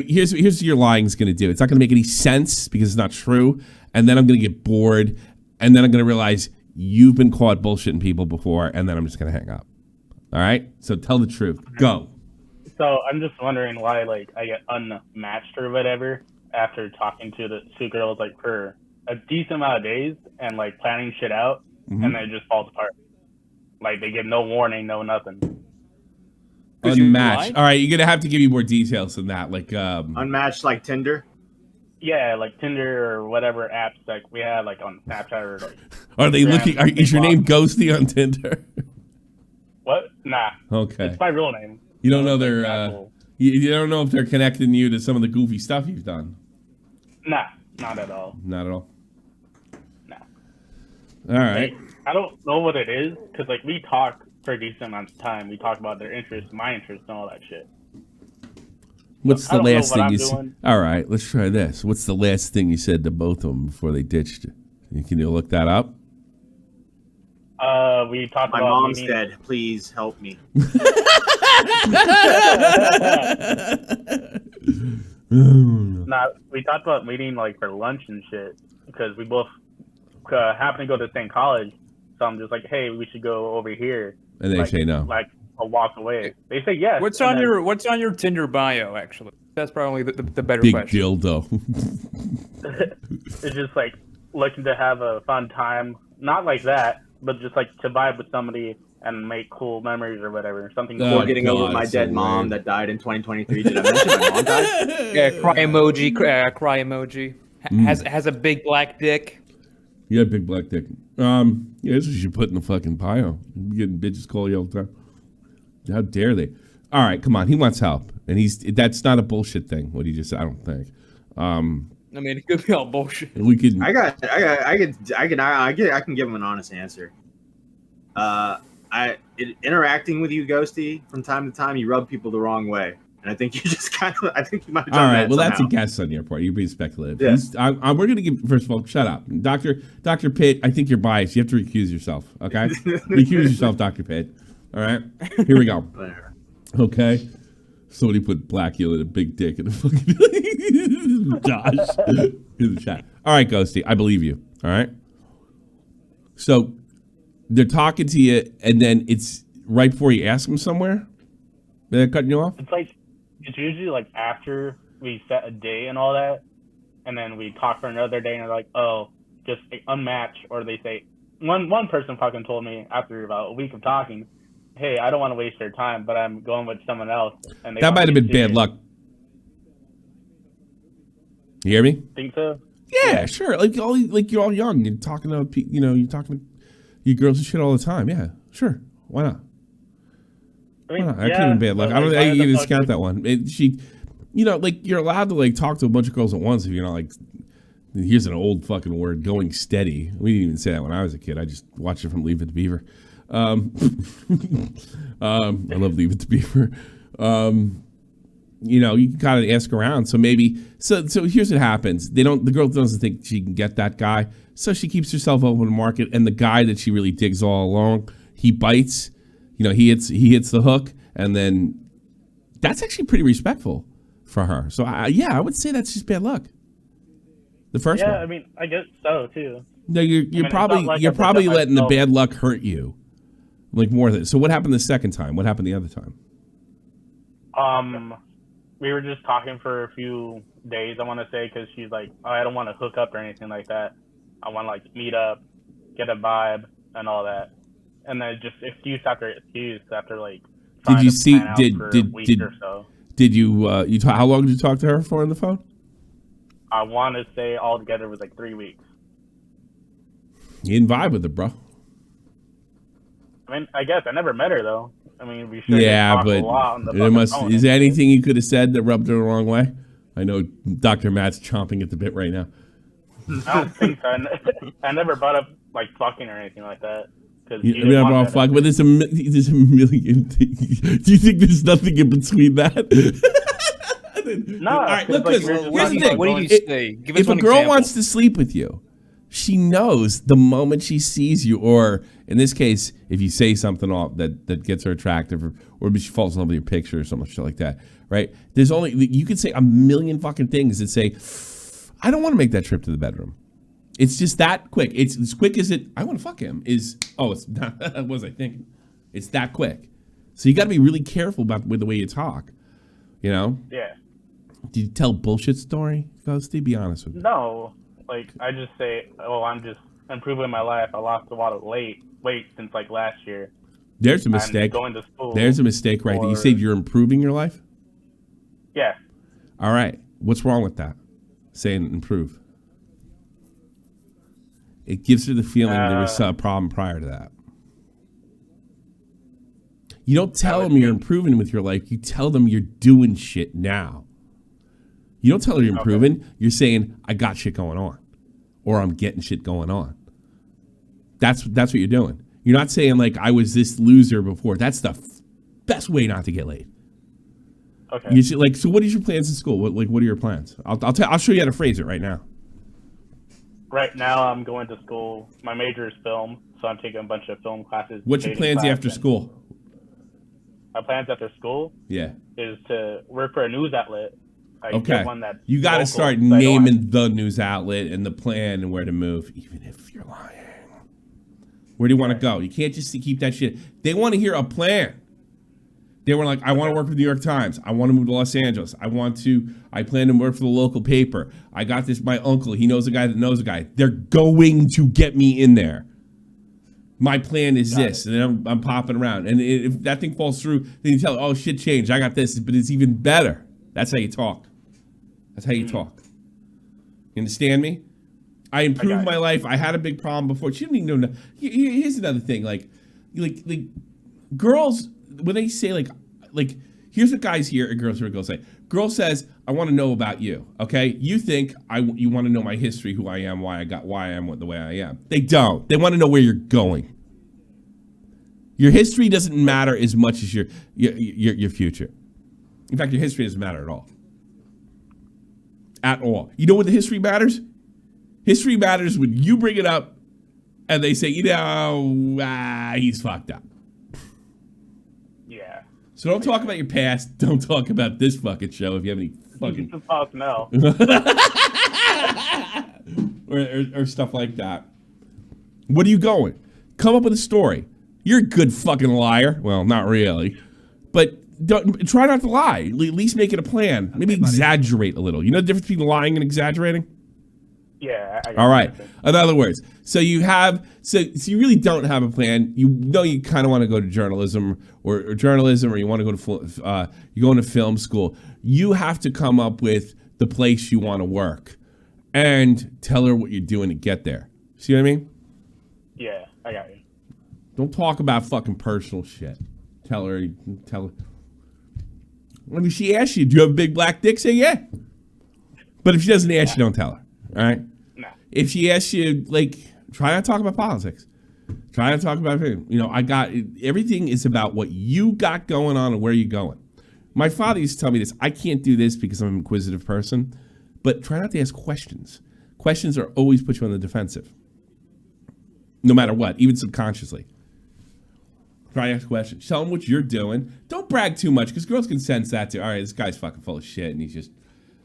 here's what your lying's gonna do. It's not gonna make any sense because it's not true, and then I'm gonna get bored, and then I'm gonna realize you've been caught bullshitting people before, and then I'm just gonna hang up. All right. So tell the truth. Go. So I'm just wondering why, like, I get unmatched or whatever after talking to the two girls like for a decent amount of days and like planning shit out, and then it just falls apart. Like they give no warning, no nothing. Unmatched. All right, you're gonna have to give me more details than that. Like unmatched, like Tinder. Yeah, like Tinder or whatever apps like we have, like on Snapchat or like. Are they looking? Is your name Ghosty on Tinder? What? Nah. Okay. It's my real name. You don't know their. You don't know if they're connecting you to some of the goofy stuff you've done. Nah, not at all. Not at all. Nah. All right. Like, I don't know what it is because like we talk for a decent amount of time. We talk about their interests, my interests, and all that shit. What's the last thing you said? All right, let's try this. What's the last thing you said to both of them before they ditched you? Can you look that up? We talked My about mom's dead. Please help me. Nah, we talked about meeting like for lunch and shit because we both happen to go to the same college. So I'm just like, hey, we should go over here. And they like, say no. Like a walk away. They say yes. What's on your Tinder bio? Actually, that's probably the better big question. Dildo. It's just like looking to have a fun time, not like that, but just like to vibe with somebody and make cool memories or whatever. Something Before getting over my dead mom that died in 2023. Did I mention my mom died? Yeah, cry emoji. Cry emoji. Has a big black dick. Yeah, big black dick. Yeah, this is what you put in the fucking bio. You're getting bitches call you all the time. How dare they? All right, come on. He wants help, and that's not a bullshit thing. What he just said, I don't think. I mean, it could be all bullshit. We could. I can give him an honest answer. Interacting with you, Ghosty, from time to time, you rub people the wrong way, and I think you just kind of. I think you might have done all right. that Well, somehow. that's a guess on your part. You're being speculative. Yeah. We're gonna give. First of all, shut up, Dr. Pitt. I think you're biased. You have to recuse yourself. Okay, recuse yourself, Dr. Pitt. All right. Here we go. Okay. Somebody put Blackula and a big dick in the fucking Josh in the chat. All right, Ghosty, I believe you. All right. So they're talking to you, and then it's right before you ask them somewhere. They're cutting you off. It's usually like after we set a day and all that, and then we talk for another day, and they're like, "Oh, just unmatch," or they say, one person fucking told me after about a week of talking, hey, I don't want to waste their time, but I'm going with someone else. And that might have been bad luck. You hear me? Think so? Yeah, sure. Like you're all young. You're talking to you're talking to you girls and shit all the time. Yeah, sure. Why not? I mean, that could have been bad luck. I don't think you can discount that one. You're allowed to like talk to a bunch of girls at once if you're not like. Here's an old fucking word, going steady. We didn't even say that when I was a kid. I just watched it from Leave It to Beaver. I love Leave It to Beaver. You can kind of ask around. So maybe, so here's what happens. The girl doesn't think she can get that guy. So she keeps herself open to market. And the guy that she really digs all along, he bites, he hits the hook. And then that's actually pretty respectful for her. So I would say that's just bad luck. The first one. Yeah, I mean, I guess so too. No, you're probably letting the bad luck hurt you. Like more than so. What happened the second time? What happened the other time? We were just talking for a few days. I want to say because she's like, oh, I don't want to hook up or anything like that. I want to like meet up, get a vibe, and all that. And then just excuse after like. Did you see? Did so. Did you? How long did you talk to her for on the phone? I want to say altogether it was like 3 weeks. You didn't vibe with her, bro. I mean, I guess I never met her though. I mean, we sure but a lot on the phone. Is there anything you could have said that rubbed her the wrong way? I know Dr. Matt's chomping at the bit right now. I don't think so. I never brought up like fucking or anything like that. But there's a million things. Do you think there's nothing in between that? No, All right, look, like, because you're just here's the talking thing. about What did going- you say? Give us If a one girl example. wants to sleep with you, she knows the moment she sees you, or in this case, if you say something that gets her attractive, or she falls in love with your picture or something shit like that, right? There's only, you could say a million fucking things that say, I don't want to make that trip to the bedroom. It's just that quick. It's as quick as it, I want to fuck him, is, it's not, what was I thinking? It's that quick. So you got to be really careful with the way you talk, you know? Yeah. Do you tell bullshit story, Ghosty? Be honest with me. No, like I just say, I'm just improving my life. I lost a lot of weight since like last year. There's a I'm mistake. going to school. There's a mistake right there. You said you're improving your life? Yeah. All right. What's wrong with that? Saying improve. It gives her the feeling there was a problem prior to that. You don't tell them you're improving with your life. You tell them you're doing shit now. You don't tell her you're improving. Okay. You're saying, I got shit going on. Or I'm getting shit going on. That's what you're doing. You're not saying, like, I was this loser before. That's the best way not to get laid. Okay. You see, like, so what is your plans in school? What are your plans? I'll show you how to phrase it right now. Right now, I'm going to school. My major is film, so I'm taking a bunch of film classes. What's your plans after school? My plans after school? Yeah. Is to work for a news outlet. Okay. One that's you got to start naming the news outlet and the plan and where to move, even if you're lying. Where do you want to go? You can't just keep that shit. They want to hear a plan. They were like, I want to work for the New York Times. I want to move to Los Angeles. I plan to work for the local paper. I got this, my uncle. He knows a guy that knows a guy. They're going to get me in there. My plan is this. And then I'm popping around. And if that thing falls through, then you tell, oh, shit changed. I got this, but it's even better. That's how you talk. That's how you talk. You understand me? I improved my life. I had a big problem before. She didn't even know. Here's another thing. Like girls, when they say like, here's what guys hear and girls hear girls say. Girl says, I want to know about you. Okay, you think you want to know my history, who I am, why I am the way I am. They don't. They want to know where you're going. Your history doesn't matter as much as your future. In fact, your history doesn't matter at all. At all. You know what the history matters? History matters when you bring it up and they say, he's fucked up. Yeah. So don't talk about your past. Don't talk about this fucking show if you have any fucking... Fuck no. or stuff like that. What are you going? Come up with a story. You're a good fucking liar. Well, not really. But try not to lie. At least make it a plan. Maybe exaggerate a little. You know the difference between lying and exaggerating? Yeah. All right. In other words, so you really don't have a plan. You know you kind of want to go to journalism or you want to go to you go into film school. You have to come up with the place you want to work and tell her what you're doing to get there. See what I mean? Yeah, I got you. Don't talk about fucking personal shit. Tell her. When she asks you, do you have a big black dick? Say yeah. But if she doesn't ask you, don't tell her. All right? No. If she asks you, try not to talk about politics. Try not to talk about, everything is about what you got going on and where you're going. My father used to tell me this. I can't do this because I'm an inquisitive person, but try not to ask questions. Questions are always put you on the defensive. No matter what, even subconsciously. Try to ask questions. Tell them what you're doing. Don't brag too much because girls can sense that too. All right, this guy's fucking full of shit and he's just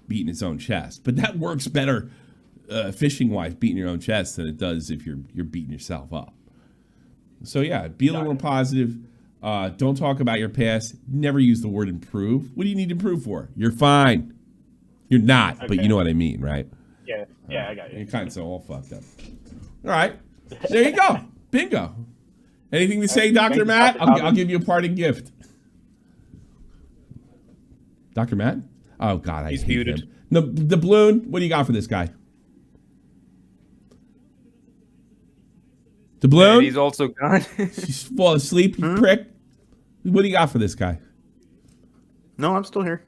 beating his own chest. But that works better fishing-wise, beating your own chest, than it does if you're beating yourself up. So yeah, be a little more positive. Don't talk about your past. Never use the word improve. What do you need to improve for? You're fine. You're not, but you know what I mean, right? Yeah, I got you. You're kind of all fucked up. All right, there you go. Bingo. Anything to say, Dr. Matt? I'll give you a parting gift. Dr. Matt? Oh, God, I hate him. The balloon, what do you got for this guy? The balloon? And he's also gone. She's fall asleep, you prick. What do you got for this guy? No, I'm still here.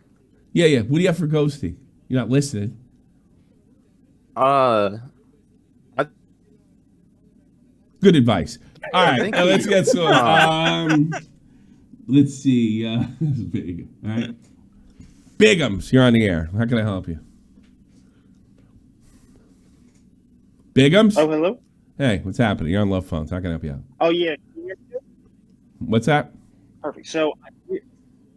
Yeah. What do you have for Ghosty? You're not listening. Good advice. All right, let's get started. Let's see. This is big. All right. Bigums, you're on the air. How can I help you? Bigums? Oh, hello? Hey, what's happening? You're on Love Phones. How can I help you out? Oh, yeah. What's that? Perfect. So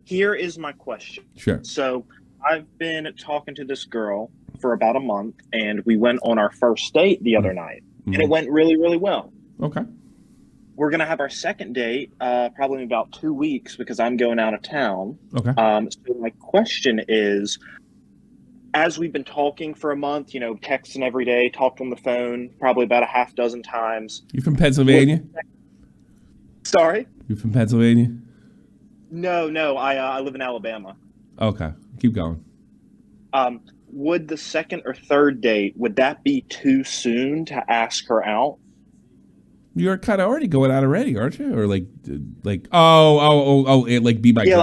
here is my question. Sure. So I've been talking to this girl for about a month, and we went on our first date the other night, and it went really, really well. Okay. We're going to have our second date probably in about 2 weeks because I'm going out of town. Okay. So my question is, as we've been talking for a month, texting every day, talked on the phone probably about a half dozen times. You from Pennsylvania? Sorry? You from Pennsylvania? No, I live in Alabama. Okay. Keep going. Would the second or third date, would that be too soon to ask her out? You're kind of already going out already, aren't you? Or like be my girlfriend. Be my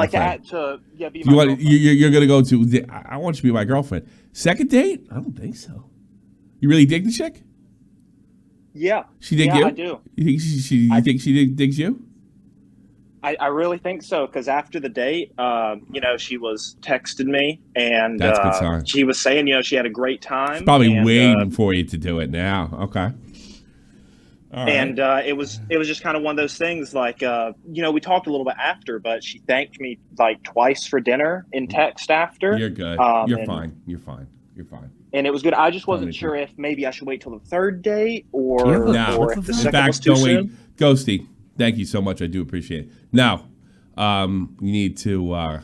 girlfriend. You're gonna go to. I want you to be my girlfriend. Second date? I don't think so. You really dig the chick? Yeah. She dig you? I do. You think she digs you? I really think so, because after the date, she was texting me, and That's a good sign. she was saying, she had a great time. She's probably waiting for you to do it now. Okay. All right. And it was just kind of one of those things, like, we talked a little bit after, but she thanked me like twice for dinner in text after. You're good. You're fine. You're fine. And it was good. I just wasn't sure if maybe I should wait till the third date or if the second was too soon. Ghosty, thank you so much. I do appreciate it. Now, you need to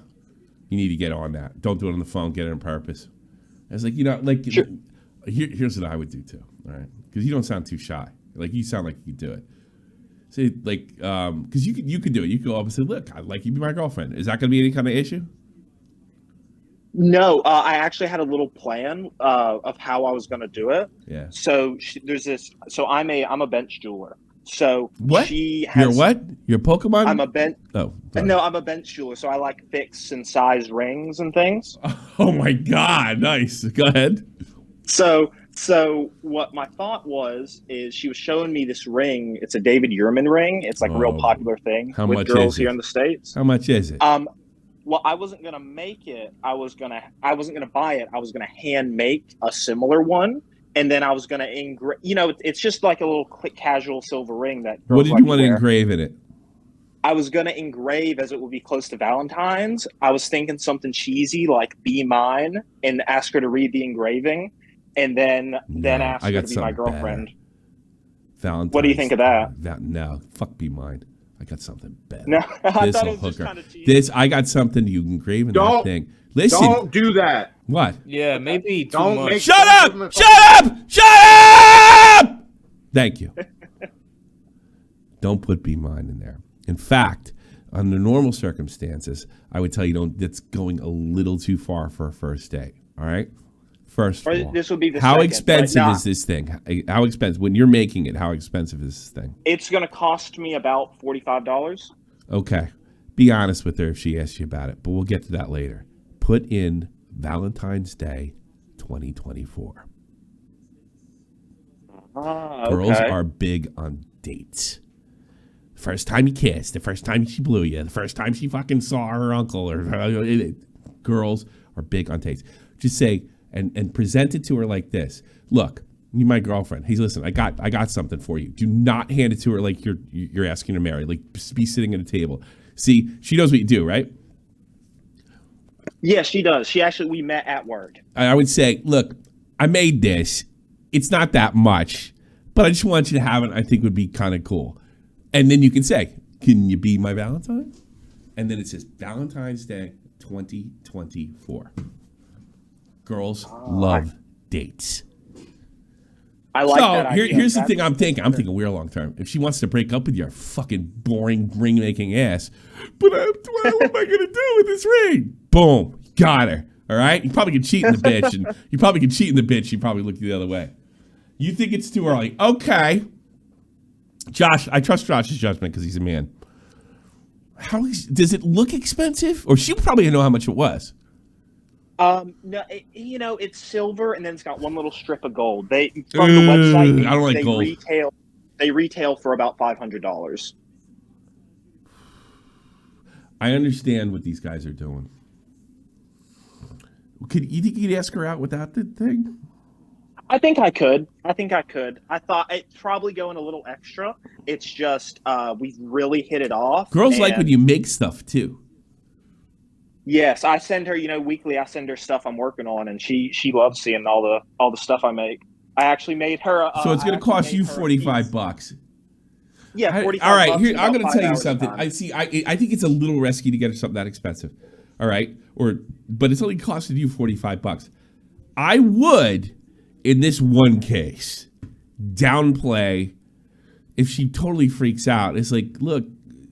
get on that. Don't do it on the phone. Get it on purpose. I was like, Sure. Here's what I would do too. All right, because you don't sound too shy. Like you sound like you could do it. Say because you could do it. You could go up and say, "Look, I'd like you to be my girlfriend." Is that going to be any kind of issue? No, I actually had a little plan of how I was going to do it. Yeah. So there's this. So I'm a bench jeweler. So what? She has. You're what? You're Pokemon? I'm a bench. Oh. No, I'm a bench jeweler. So I like fixed and size rings and things. Oh my God! Nice. Go ahead. So what my thought is she was showing me this ring. It's a David Yurman ring. It's like a real popular thing with girls here in the States. How much is it? Well, I wasn't gonna make it. I wasn't gonna buy it. I was gonna hand make a similar one, and then I was gonna engrave. It's just like a little quick casual silver ring that. What did you want to engrave in it? I was gonna engrave, as it would be close to Valentine's. I was thinking something cheesy like "Be Mine" and ask her to read the engraving. And then ask her to be my girlfriend. Valentine's. What do you think of that? No, fuck Be Mine. I got something better. No, I thought This'll it was just hook her. kind of cheesy. I got something you can engrave in that thing. Listen. Don't do that. What? Yeah, maybe too Don't much. make- Shut up! Shut up! Thank you. Don't put Be Mine in there. In fact, under normal circumstances, I would tell you that's going a little too far for a first date. All right? First of all, this would be the how second, expensive is this thing? How expensive? When you're making it, how expensive is this thing? It's going to cost me about $45. Okay. Be honest with her if she asks you about it, but we'll get to that later. Put in Valentine's Day 2024. Girls are big on dates. The first time you kissed, the first time she blew you, the first time she fucking saw her uncle, girls are big on dates. Just say, and present it to her like this. Look, you're my girlfriend. Hey, listen, I got something for you. Do not hand it to her like you're asking her to marry. Like, be sitting at a table. See, she knows what you do, right? Yeah, she does. We met at work. I would say, look, I made this. It's not that much, but I just want you to have it. I think would be kind of cool. And then you can say, can you be my Valentine? And then it says Valentine's Day 2024. Girls love dates. I like that idea. Here's the thing I'm thinking. I'm thinking we're long term. If she wants to break up with your fucking boring ring making ass, but what am I gonna do with this ring? Boom, got her. All right. You probably can cheat in the bitch, and She probably looked the other way. You think it's too early? Okay. Josh, I trust Josh's judgment because he's a man. Does it look expensive? Or she probably know how much it was. No, it's silver, and then it's got one little strip of gold. From the website, I don't like gold. They retail for about $500. I understand what these guys are doing. you think you could ask her out without the thing? I think I could. I thought it's probably going a little extra. It's just we really hit it off. Girls like when you make stuff too. Yes, I send her, weekly. I send her stuff I'm working on, and she loves seeing all the stuff I make. I actually made her. So it's going to cost you $45. Yeah, 45. All right, here I'm going to tell you something. I think it's a little risky to get her something that expensive. All right, but it's only costing you $45. I would, in this one case, downplay if she totally freaks out. It's like, look,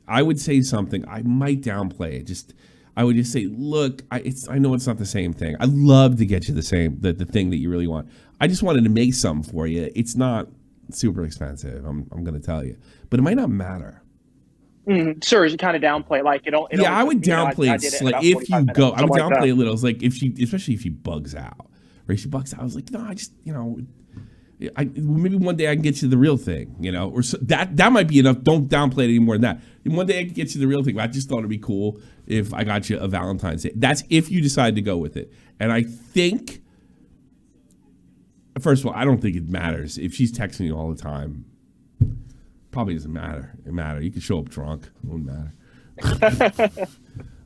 I would say something. I might downplay it. I would just say, look, I know it's not the same thing. I'd love to get you the thing that you really want. I just wanted to make something for you. It's not super expensive. I'm going to tell you, but it might not matter. Sure, you kind of downplay like it. Yeah, I would downplay it. Like if you go, I would downplay it a little. It's like especially if she bugs out, or if she bugs out, I was like, no, I just maybe one day I can get you the real thing, or so, that might be enough. Don't downplay it any more than that. And one day I can get you the real thing. But I just thought it'd be cool if I got you a Valentine's Day. That's if you decide to go with it. And I think, first of all, I don't think it matters if she's texting you all the time. Probably doesn't matter. You can show up drunk. It won't matter.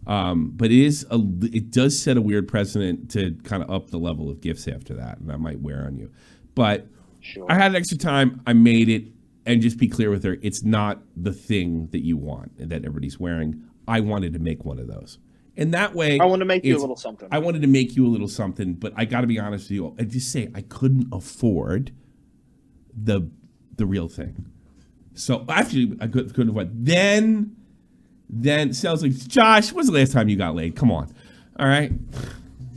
But it does set a weird precedent to kind of up the level of gifts after that, and that might wear on you. But sure. I had extra time. I made it, and just be clear with her. It's not the thing that you want and that everybody's wearing. I wanted to make one of those, and that way, I want to make you a little something. I wanted to make you a little something, but I got to be honest with you. I just say I couldn't afford the real thing. So actually, I couldn't afford. Then sounds like, Josh, when's the last time you got laid? Come on, all right.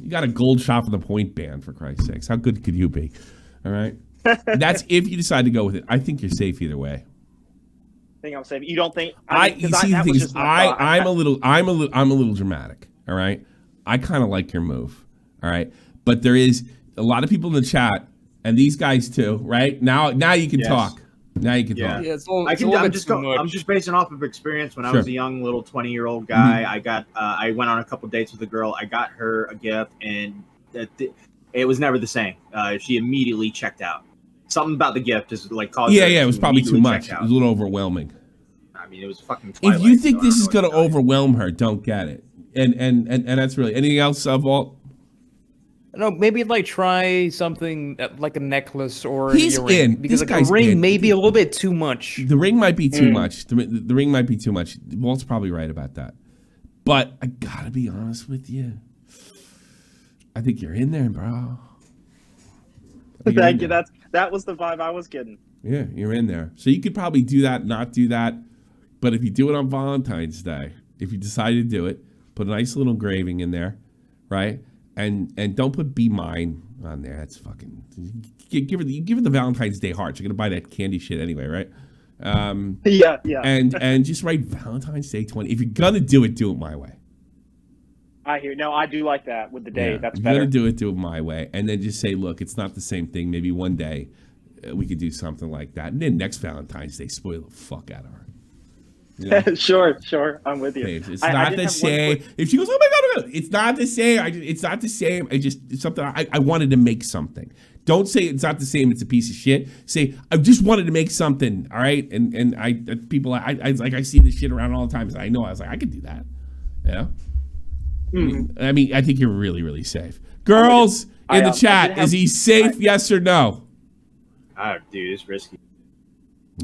You got a gold shop in the Point Band, for Christ's sakes. How good could you be? All right. That's if you decide to go with it. I think you're safe either way. I think I'm safe. You don't think? I'm a little dramatic. All right. I kind of like your move. All right. But there is a lot of people in the chat, and these guys too. Right now you can talk. Now you can talk. Yeah, I'm just basing off of experience. When I was a young little 20-year-old guy, I went on a couple dates with a girl. I got her a gift, and it was never the same. She immediately checked out. Something about the gift is like caused. Yeah, it was probably too much. It was a little overwhelming. I mean, it was fucking Twilight. If you think this is going to overwhelm her, don't get it. And that's really anything else, Vault? No, maybe like try something like a necklace or He's an earring. In. Because this like a ring may be a little bit too much. The ring might be too much. The ring might be too much. Walt's probably right about that. But I gotta be honest with you. I think you're in there, bro. Thank you. That was the vibe I was getting. Yeah, you're in there. So you could probably do that, not do that. But if you do it on Valentine's Day, if you decide to do it, put a nice little engraving in there, right? And don't put "Be Mine" on there. That's fucking. Give her the Valentine's Day hearts. You're gonna buy that candy shit anyway, right? Yeah. And just write Valentine's Day 20. If you're gonna do it my way. I hear. No, I do like that with the day. Yeah, That's if better. You're gonna do it my way, and then just say, look, it's not the same thing. Maybe one day we could do something like that, and then next Valentine's Day, spoil the fuck out of her. You know? Sure, I'm with you. It's not the same. If she goes, oh my god, it's not the same. It's not the same. It's something I wanted to make something. Don't say it's not the same. It's a piece of shit. Say I just wanted to make something. All right, and I see this shit around all the time. So I know I was like I could do that. Yeah. I mean, I think you're really, really safe. Girls in the chat, is he safe? Yes or no? Dude, it's risky.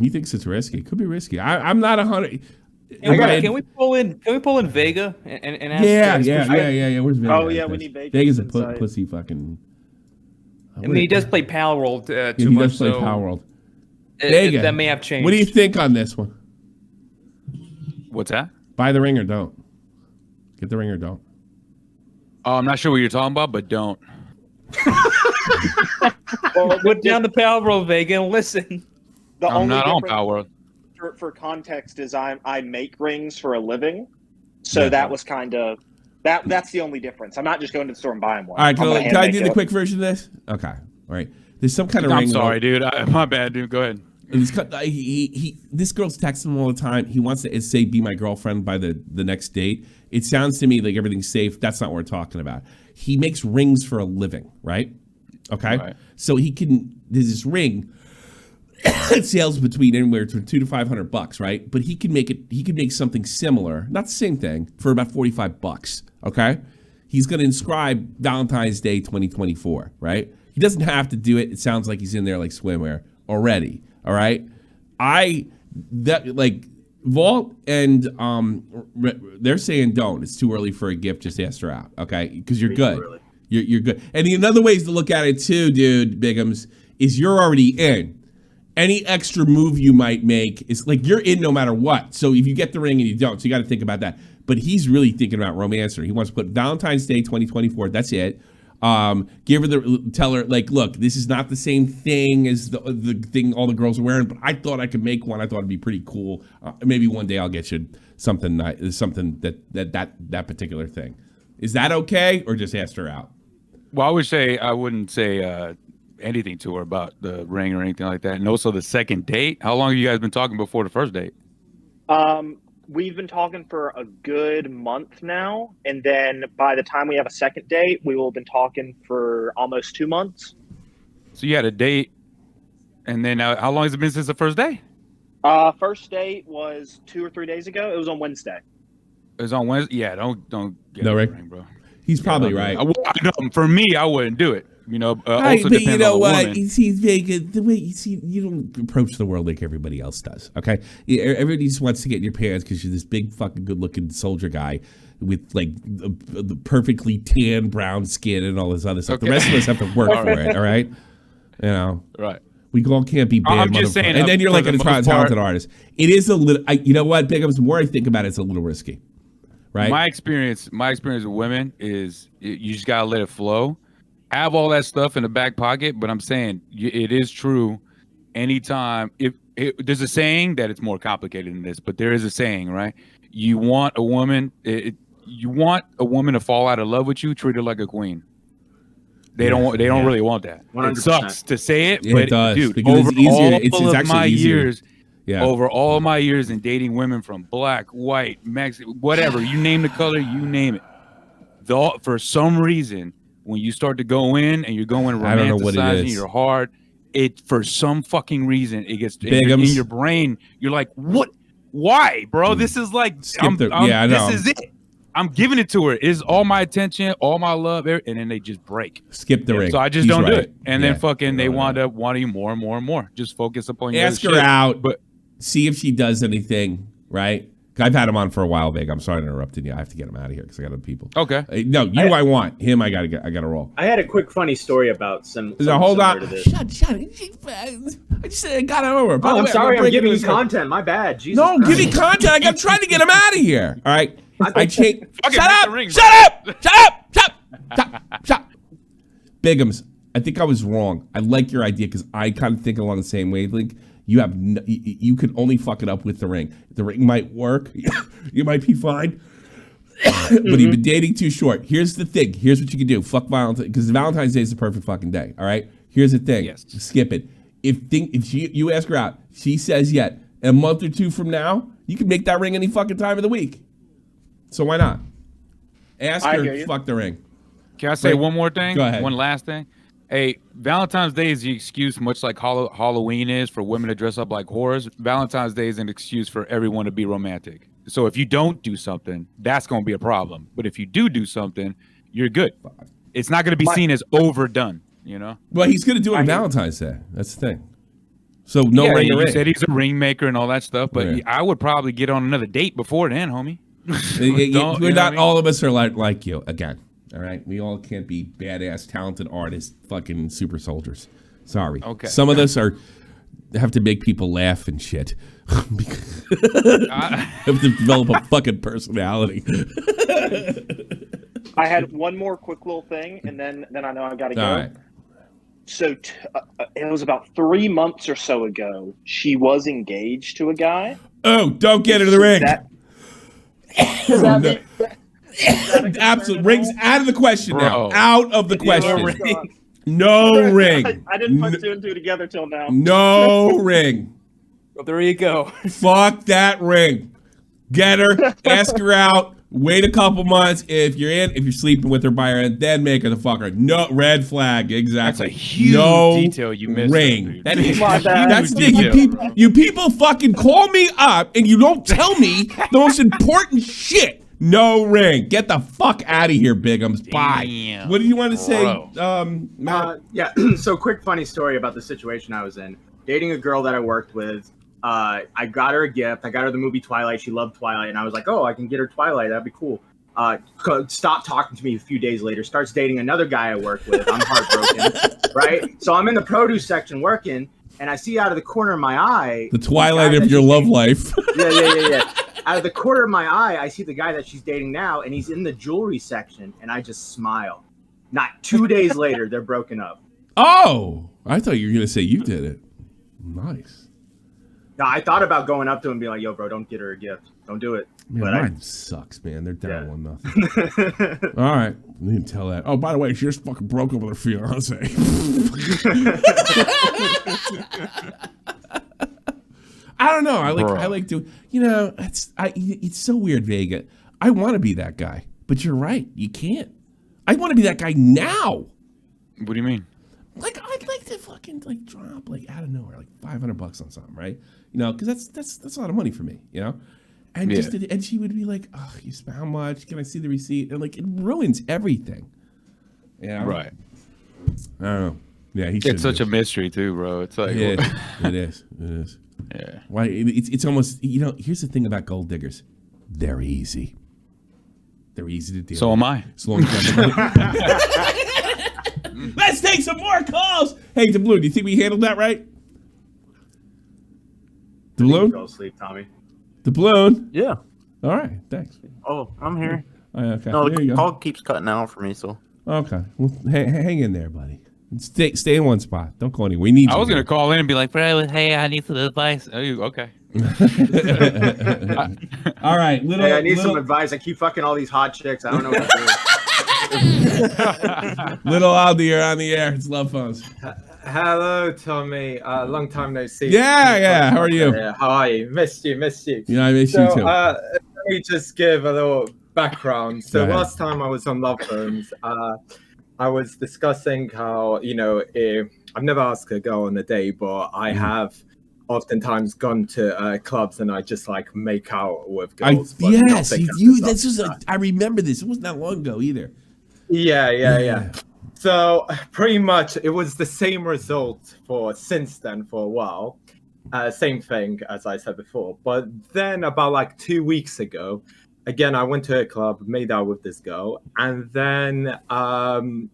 He thinks it's risky. It could be risky. I'm not 100. Can we pull in Vega and ask? Yeah. Where's Vega? Oh yeah, we need Vega. Vega's a pussy fucking. I mean, he does play Pal World too much. He does play Pal World. Vega, that may have changed. What do you think on this one? What's that? Buy the ring or don't. Get the ring or don't. Oh, I'm not sure what you're talking about, but don't. Well, put down the Pal World, Vega, and listen. I'm not on Pal World. For context, is I make rings for a living, so that was kind of that's the only difference. I'm not just going to the store and buying one. All right, can I do the quick version of this? Okay, all right. There's some kind of ring. I'm sorry, dude. My bad, dude. Go ahead. This girl's texting him all the time. He wants to say, be my girlfriend by the next date. It sounds to me like everything's safe. That's not what we're talking about. He makes rings for a living, right? Okay. Right. So there's this ring. It sells between anywhere to $200 to $500, right? But he can make something similar, not the same thing, for about $45. Okay. He's going to inscribe Valentine's Day 2024, right? He doesn't have to do it. It sounds like he's in there like swimwear already. All right. Vault and they're saying don't. It's too early for a gift. Just ask her out, okay? Because you're good. You're good. And another ways to look at it too, dude, Bigums, is you're already in. Any extra move you might make is like you're in no matter what. So if you get the ring and you don't, so you got to think about that. But he's really thinking about romance. He wants to put Valentine's Day 2024. That's it. Tell her like, look, this is not the same thing as the thing all the girls are wearing, but I thought I could make one. I thought it'd be pretty cool. Maybe one day I'll get you something that particular thing. Is that okay, or just ask her out? Well, I wouldn't say anything to her about the ring or anything like that. And also the second date. How long have you guys been talking before the first date? We've been talking for a good month now, and then by the time we have a second date, we will have been talking for almost 2 months. So you had a date, and then how long has it been since the first day? First date was 2 or 3 days ago. It was on Wednesday. It was on Wednesday. Yeah, don't get no, right, ring, bro. He's probably right. For me, I wouldn't do it. You know, right, also but you know what? The way you don't approach the world like everybody else does. Okay, everybody just wants to get in your pants because you're this big fucking good-looking soldier guy with like the perfectly tan brown skin and all this other stuff. Okay. The rest of us have to work for it. All right, you know. Right. We all can't be bad. I'm just saying, and then you're like a talented artist. It is a little. You know what, Bigums? The more I think about it, it's a little risky. Right. My experience with women is you just gotta let it flow. Have all that stuff in the back pocket, but I'm saying it is true. Anytime, there's a saying that it's more complicated than this, but there is a saying, right? You want a woman, to fall out of love with you, treat her like a queen. They don't really want that. 100%. It sucks to say it, but it does, dude, because over it's easier. all It's of my easier. years. Yeah. Over all my years in dating women from black, white, Mexican, whatever, you name the color, you name it. For some reason, when you start to go in and you're going romanticizing, you're hard. For some fucking reason, it gets in your brain. You're like, what? Why, bro? This is like, I know. This is it. I'm giving it to her. It is all my attention, all my love, and then they just break. Skip the ring. So I just don't do it. And then fucking they wind up wanting more and more and more. Just focus upon your ask her out, but see if she does anything, right? I've had him on for a while, Big. I'm sorry to interrupt you. I have to get him out of here because I got other people. Okay. I want him. I gotta roll. I had a quick funny story about some. Hold on. To this. Shut. I just got him over. Oh, I'm sorry. I'm giving you content. My bad. Jesus no, Christ. give me content. I got trying to get him out of here. All right. Shut up. Bigums. I think I was wrong. I like your idea because I kind of think along the same wavelength. You could only fuck it up with the ring. The ring might work. You might be fine. But you've been dating too short. Here's the thing. Here's what you can do. Fuck Valentine's, because Valentine's Day is the perfect fucking day. All right. Here's the thing. Yes. Skip it. If you ask her out, she says yes. A month or two from now, you can make that ring any fucking time of the week. So why not? Ask her. Fuck the ring. Can I say one more thing? Go ahead. One last thing. Hey, Valentine's Day is the excuse, much like Halloween is for women to dress up like whores. Valentine's Day is an excuse for everyone to be romantic. So if you don't do something, that's going to be a problem. But if you do something, you're good. It's not going to be seen as overdone, you know? Well, he's going to do it on Valentine's Day. That's the thing. So no ring. You said he's a ring maker and all that stuff, but I would probably get on another date before then, homie. We're not all of us are like you again. All right, we all can't be badass, talented artists, fucking super soldiers. Sorry. Okay. Some of us have to make people laugh and shit. Have to develop a fucking personality. I had one more quick little thing, and then I know I got to go. All right. So it was about 3 months or so ago. She was engaged to a guy. Oh, don't get her to the ring. Absolutely. Rings out of the question now. Out of the question. No ring. I didn't put two and two together till now. No ring. Well, there you go. Fuck that ring. Get her, ask her out, wait a couple months. If you're sleeping with her by her end, then make her the fucker. No, red flag, exactly. That's a huge detail you missed. Ring. That is that's the thing. You people fucking call me up and you don't tell me the most important shit. No ring. Get the fuck out of here, Bigums. Bye. What do you want to say, Matt? Yeah. So quick funny story about the situation I was in. Dating a girl that I worked with. I got her a gift. I got her the movie Twilight. She loved Twilight, and I was like, "Oh, I can get her Twilight. That'd be cool." Stopped talking to me a few days later. Starts dating another guy I work with. I'm heartbroken, right? So I'm in the produce section working, and I see out of the corner of my eye the Twilight of your love life. Yeah. Out of the corner of my eye, I see the guy that she's dating now, and he's in the jewelry section, and I just smile. Not 2 days later, they're broken up. Oh, I thought you were gonna say you did it. Nice. No, I thought about going up to him and being like, "Yo, bro, don't get her a gift. Don't do it." Man, but mine sucks, man. They're down 1-0. All right, you didn't tell that. Oh, by the way, she just fucking broke up with her fiance. I don't know. I like to. You know, it's so weird, Vega. I want to be that guy, but you're right. You can't. I want to be that guy now. What do you mean? Like, I'd like to fucking like drop like out of nowhere like $500 on something, right? You know, because that's a lot of money for me, you know. And and she would be like, "Oh, you spent how much? Can I see the receipt?" And like, it ruins everything. Yeah, right. I don't know. Yeah, it's such a mystery too, bro. It's like it is. Yeah. Why? It's almost, you know. Here's the thing about gold diggers: they're easy. They're easy to deal. So with. am I. As long as you have Let's take some more calls. Hey, DeBloon, do you think we handled that right? DeBloon? Go sleep, Tommy. DeBloon? Yeah. All right, thanks. Oh, I'm here. Okay. No, there you the go. call keeps cutting out for me, so. Okay. Well, hang in there, buddy. Stay in one spot. Don't go anywhere. We need you. I was here. going to call in and be like, hey, I need some advice. Oh, okay. All right. I need some advice. I keep fucking all these hot chicks. I don't know what to do. Little Aldi, you're on the air. It's Love Phones. Hello, Tommy. Long time no see. Yeah. How are you? How are you? Missed you. Yeah, I missed you too. Let me just give a little background. So last time I was on Love Phones, I was discussing how, you know, I've never asked a girl on a date, but I have oftentimes gone to clubs and I just like make out with girls. I remember this. It wasn't that long ago either. Yeah. So pretty much it was the same result since then for a while. Same thing as I said before. But then about like 2 weeks ago, again, I went to a club, made out with this girl, and then and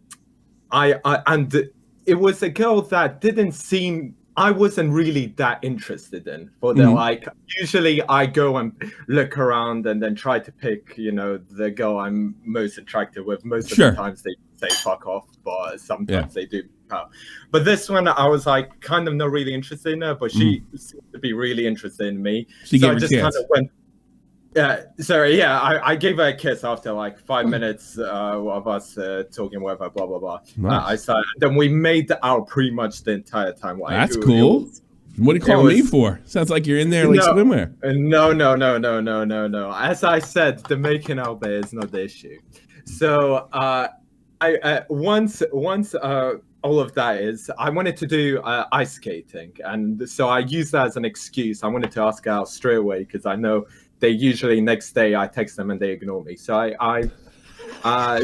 it was a girl that didn't seem, I wasn't really that interested in. But then, like, usually I go and look around and then try to pick, you know, the girl I'm most attracted with. Most of the times they say fuck off, but sometimes they do. But this one, I was like kind of not really interested in her, but she seemed to be really interested in me. So I just kind of went. I gave her a kiss after like 5 minutes of us talking with her, blah blah blah. Nice. Then we made out pretty much the entire time. Like, that's cool. What are you calling me for? Sounds like you're in there like swimwear. No. As I said, the making out there is not the issue. So once all of that is, I wanted to do ice skating, and so I used that as an excuse. I wanted to ask her out straight away because I know they usually next day I text them and they ignore me. So I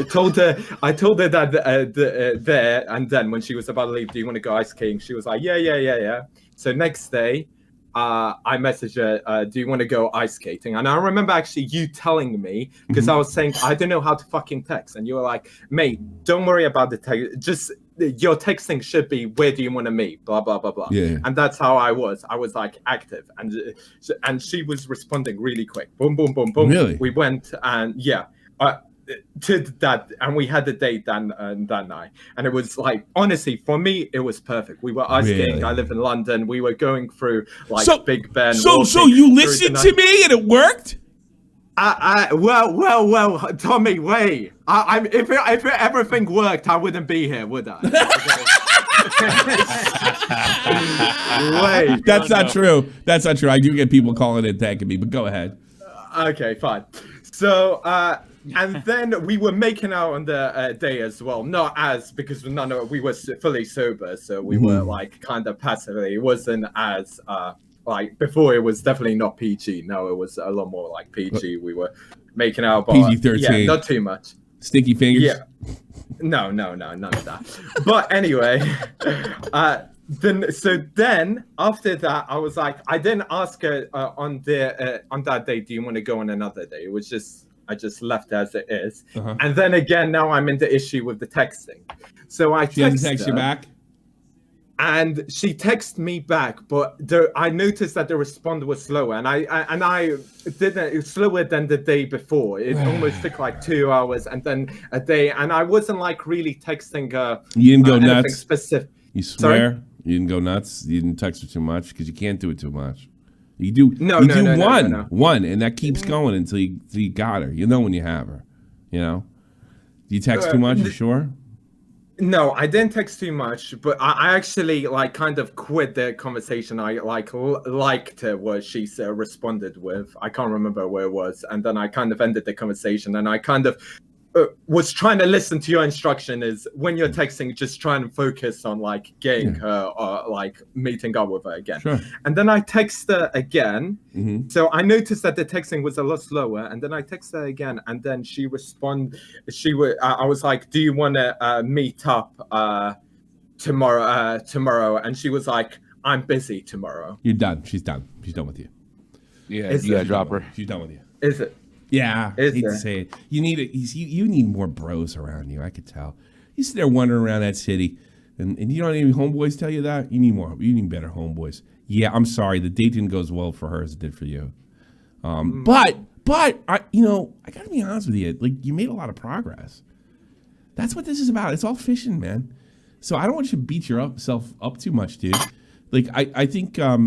told her that there, and then when she was about to leave, do you want to go ice skating? She was like, yeah. So next day, I messaged her, do you want to go ice skating? And I remember actually you telling me, because I was saying, I don't know how to fucking text. And you were like, mate, don't worry about the text. Just your texting should be, where do you want to meet? Blah, blah, blah, blah. Yeah. And that's how I was. I was like active. And she was responding really quick. Boom, boom, boom, boom. Really? We went and to that, and we had a date that night, and it was like, honestly, for me it was perfect. We were ice skating. I live in London. We were going through like Big Ben. So you listened to me and it worked? Well, Tommy, wait. If everything worked, I wouldn't be here, would I? Wait. That's not true. That's not true. I do get people calling and attacking me, but go ahead. Okay, fine. So, and then we were making out on the day as well. Not as, because we were fully sober, so we were like kind of passively. It wasn't as like before. It was definitely not PG. No, it was a lot more like PG. We were making out, but PG-13. yeah, not too much. Stinky fingers. Yeah. No, none of that. But anyway, then after that, I was like, I didn't ask her on that day, do you want to go on another day? It was just, I just left as it is. And then again, now I'm in the issue with the texting. So I text you back. And she texted me back, but I noticed that the response was slower, and I didn't. It was slower than the day before. It almost took like 2 hours, and then a day, and I wasn't like really texting her. You didn't go nuts. Specific. You swear? Sorry? You didn't go nuts. You didn't text her too much because you can't do it too much. You do. One, and that keeps going until you got her. You know when you have her. You know. Do you text too much? You sure? No, I didn't text too much, but I actually like kind of quit the conversation. I liked what she responded with. I can't remember where it was, and then I kind of ended the conversation. And I kind of was trying to listen to your instruction. Is when you're texting, just try and focus on like getting her or like meeting up with her again. Sure. And then I text her again. So I noticed that the texting was a lot slower, and then I text her again, and then she responded. I was like, "Do you want to meet up tomorrow?" And she was like, "I'm busy tomorrow." You're done. She's done. She's done with you. Yeah, you gotta drop her. She's done with you. Is it? Yeah, I hate to say it. You need you need more bros around you. I could tell. You sit there wandering around that city, and you don't have any homeboys tell you that. You need more. You need better homeboys. Yeah, I'm sorry. The date didn't go as well for her as it did for you. But I gotta be honest with you. Like, you made a lot of progress. That's what this is about. It's all fishing, man. So I don't want you to beat yourself up too much, dude. Like, I think I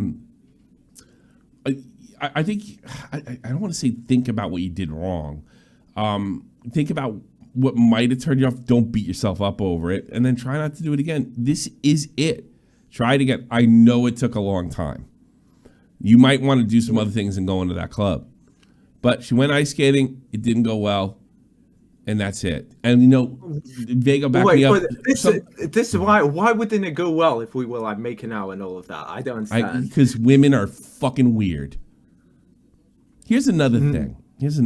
don't want to say think about what you did wrong. Think about what might have turned you off. Don't beat yourself up over it, and then try not to do it again. This is it. Try it again. I know it took a long time. You might want to do some other things and go into that club. But she went ice skating. It didn't go well, and that's it. And Vega backed me up. This is why wouldn't it go well if we were like making out and all of that? I don't understand. Because women are fucking weird. Here's another thing. This is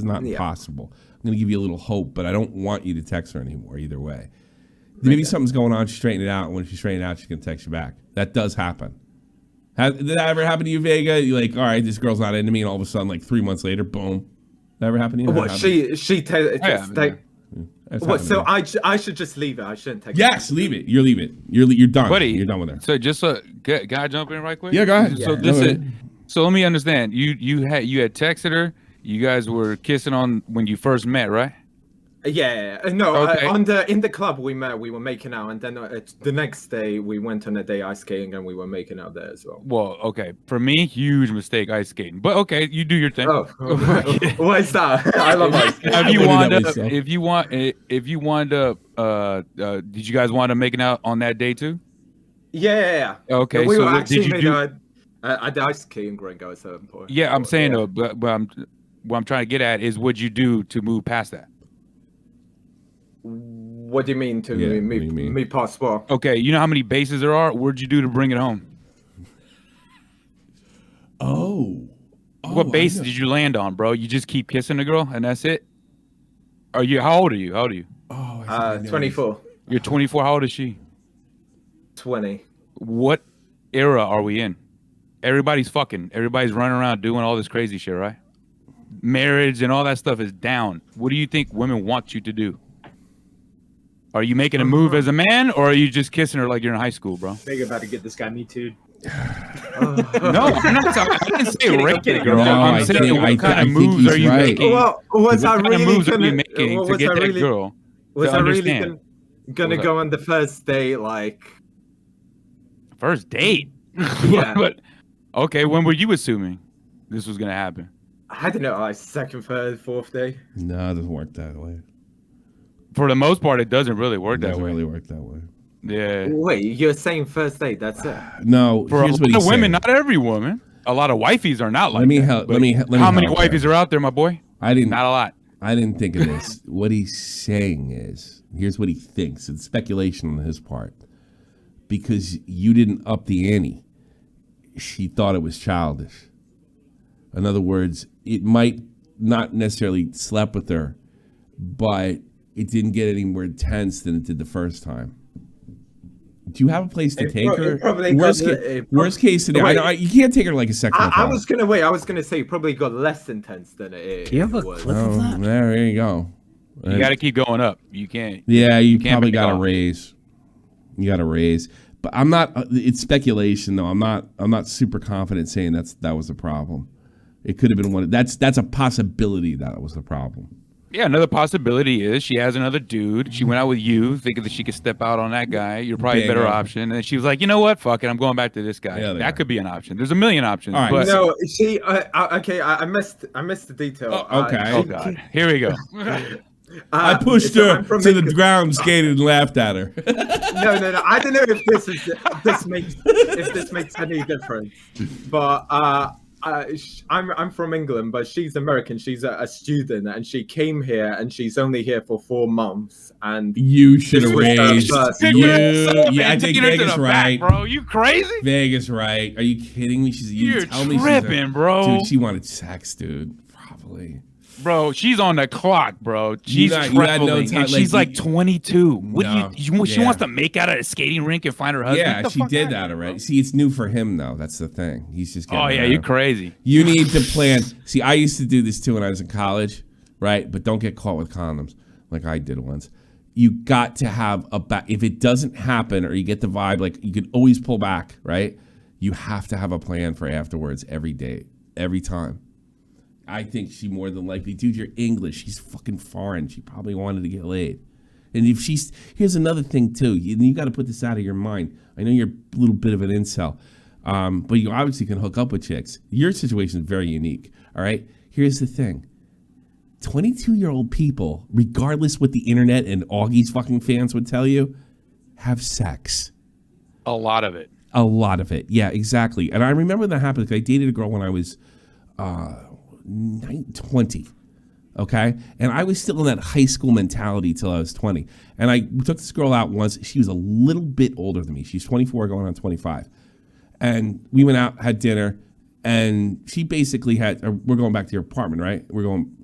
not impossible. I'm going to give you a little hope, but I don't want you to text her anymore either way. Maybe something's going on, she straighten it out, and when she straighten it out, she can text you back. That does happen. Did that ever happen to you, Vega? You're like, all right, this girl's not into me, and all of a sudden, like 3 months later, boom. That ever happened to you? What, so I should just leave it. I shouldn't text. Yes, leave it. You're done. Buddy, you're done with her. So just can I jump in right quick? Yeah, go ahead. So let me understand. You had texted her. You guys were kissing on when you first met, right? Yeah. No. Okay. In the club we met. We were making out, and then the next day we went on a day ice skating, and we were making out there as well. Well, okay. For me, huge mistake ice skating. But okay, you do your thing. Oh, what is that? I love ice skating. If you wind up, did you guys wind up making out on that day too? Yeah. Okay. We so were did you do? I did ice skating Gringo at a certain point. Yeah, I'm saying though, but what I'm trying to get at is what'd you do to move past that? What do you mean to me past what? Okay, you know how many bases there are? What'd you do to bring it home? What base did you land on, bro? You just keep kissing the girl and that's it? How old are you? 24. You're 24. How old is she? 20. What era are we in? Everybody's fucking. Everybody's running around doing all this crazy shit, right? Marriage and all that stuff is down. What do you think women want you to do? Are you making a move as a man, or are you just kissing her like you're in high school, bro? Think about to get this guy Me Too. No, I'm not talking. I didn't say rape the girl. No, I'm saying what kind of moves are you making? Well, was I really gonna to get that girl? Was I really gonna go on the first date? Like first date? Yeah. But okay, when were you assuming this was gonna happen? I don't know, like second, third, fourth day. No, it doesn't work that way. For the most part, it doesn't really work that way. It doesn't really work that way. Yeah. Wait, you're saying first date? That's it? No, For here's a what lot he's of women, saying. not every woman. A lot of wifeys are not like Let me that. help. But Let me how many help wifeys there. are out there, my boy? I didn't. Not a lot. I didn't think of this. What he's saying is, here's what he thinks. It's speculation on his part. Because you didn't up the ante, she thought it was childish. In other words, it might not necessarily slept with her, but it didn't get any more intense than it did the first time. Do you have a place to take her? Worst case scenario. You can't take her like a second. I was gonna say probably got less intense than it. Do you have a was. clip of that? There you go. You got to keep going up. You can't. Yeah, you can't probably back got to off. raise. You got to raise. But I'm not. It's speculation, though. I'm not super confident saying that was the problem. It could have been one. That's a possibility that was the problem. Yeah, another possibility is she has another dude. She went out with you, thinking that she could step out on that guy. You're probably a better Bingo. option. And then she was like, you know what? Fuck it. I'm going back to this guy. Yeah, that could be an option. There's a million options. All right. But No, see, okay, I missed the detail. Okay. oh god, here we go. I pushed so her I'm from to the England. ground, skated, and laughed at her. No. I don't know if this makes any difference, but I'm from England, but she's American. She's a student, and she came here, and she's only here for 4 months. And You should have This was her raised. first- Yeah, I think Taking her to Vegas the right. back, bro. You crazy? Vegas right. Are you kidding me? You're tell me tripping, bro. Dude, she wanted sex, dude. Probably. Bro, she's on the clock, bro. She's you had no traveling, time, and she's like, like 22. What No, do you? She yeah. wants to make out at a skating rink and find her husband. Yeah, Get the she fuck did outta that here, already. bro. See, it's new for him though. That's the thing. He's just getting Oh yeah, around. you're crazy. You need to plan. See, I used to do this too when I was in college, right? But don't get caught with condoms like I did once. You got to have if it doesn't happen or you get the vibe, like you could always pull back, right? You have to have a plan for afterwards every day, every time. I think she more than likely, dude, you're English. She's fucking foreign. She probably wanted to get laid. And if here's another thing too. You got to put this out of your mind. I know you're a little bit of an incel, but you obviously can hook up with chicks. Your situation is very unique. All right. Here's the thing. 22-year-old people, regardless what the internet and Augie's fucking fans would tell you, have sex. A lot of it. A lot of it. Yeah, exactly. And I remember that happened because I dated a girl when I was 20. Okay. And I was still in that high school mentality till I was 20. And I took this girl out once. She was a little bit older than me. She's 24 going on 25. And we went out, had dinner, and she basically we're going back to your apartment, right? We're going,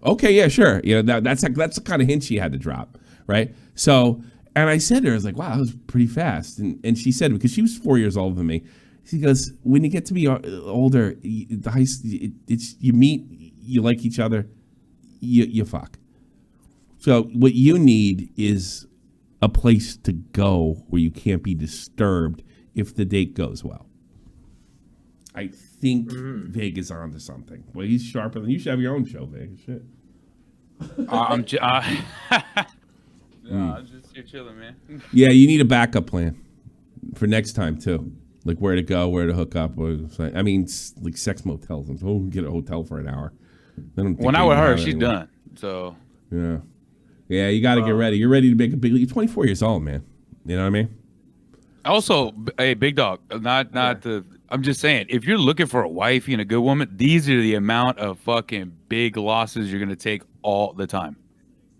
okay, yeah, sure. You know, that's the kind of hint she had to drop, right? So, and I said to her, I was like, wow, that was pretty fast. And she said, because she was 4 years older than me, she goes, when you get to be older, you meet, you like each other, you fuck. So what you need is a place to go where you can't be disturbed if the date goes well. I think Vegas onto something. Well, he's sharper than you. Should have your own show, Vegas. Shit. I'm just you're chilling, man. Yeah, you need a backup plan for next time too. Like where to go, where to hook up. I mean, like sex motels. Oh, get a hotel for an hour. Well, not with her. She's done. So yeah, you got to get ready. You're ready to make a big. You're 24 years old, man. You know what I mean? Also, hey, big dog. I'm just saying, if you're looking for a wifey and a good woman, these are the amount of fucking big losses you're gonna take all the time.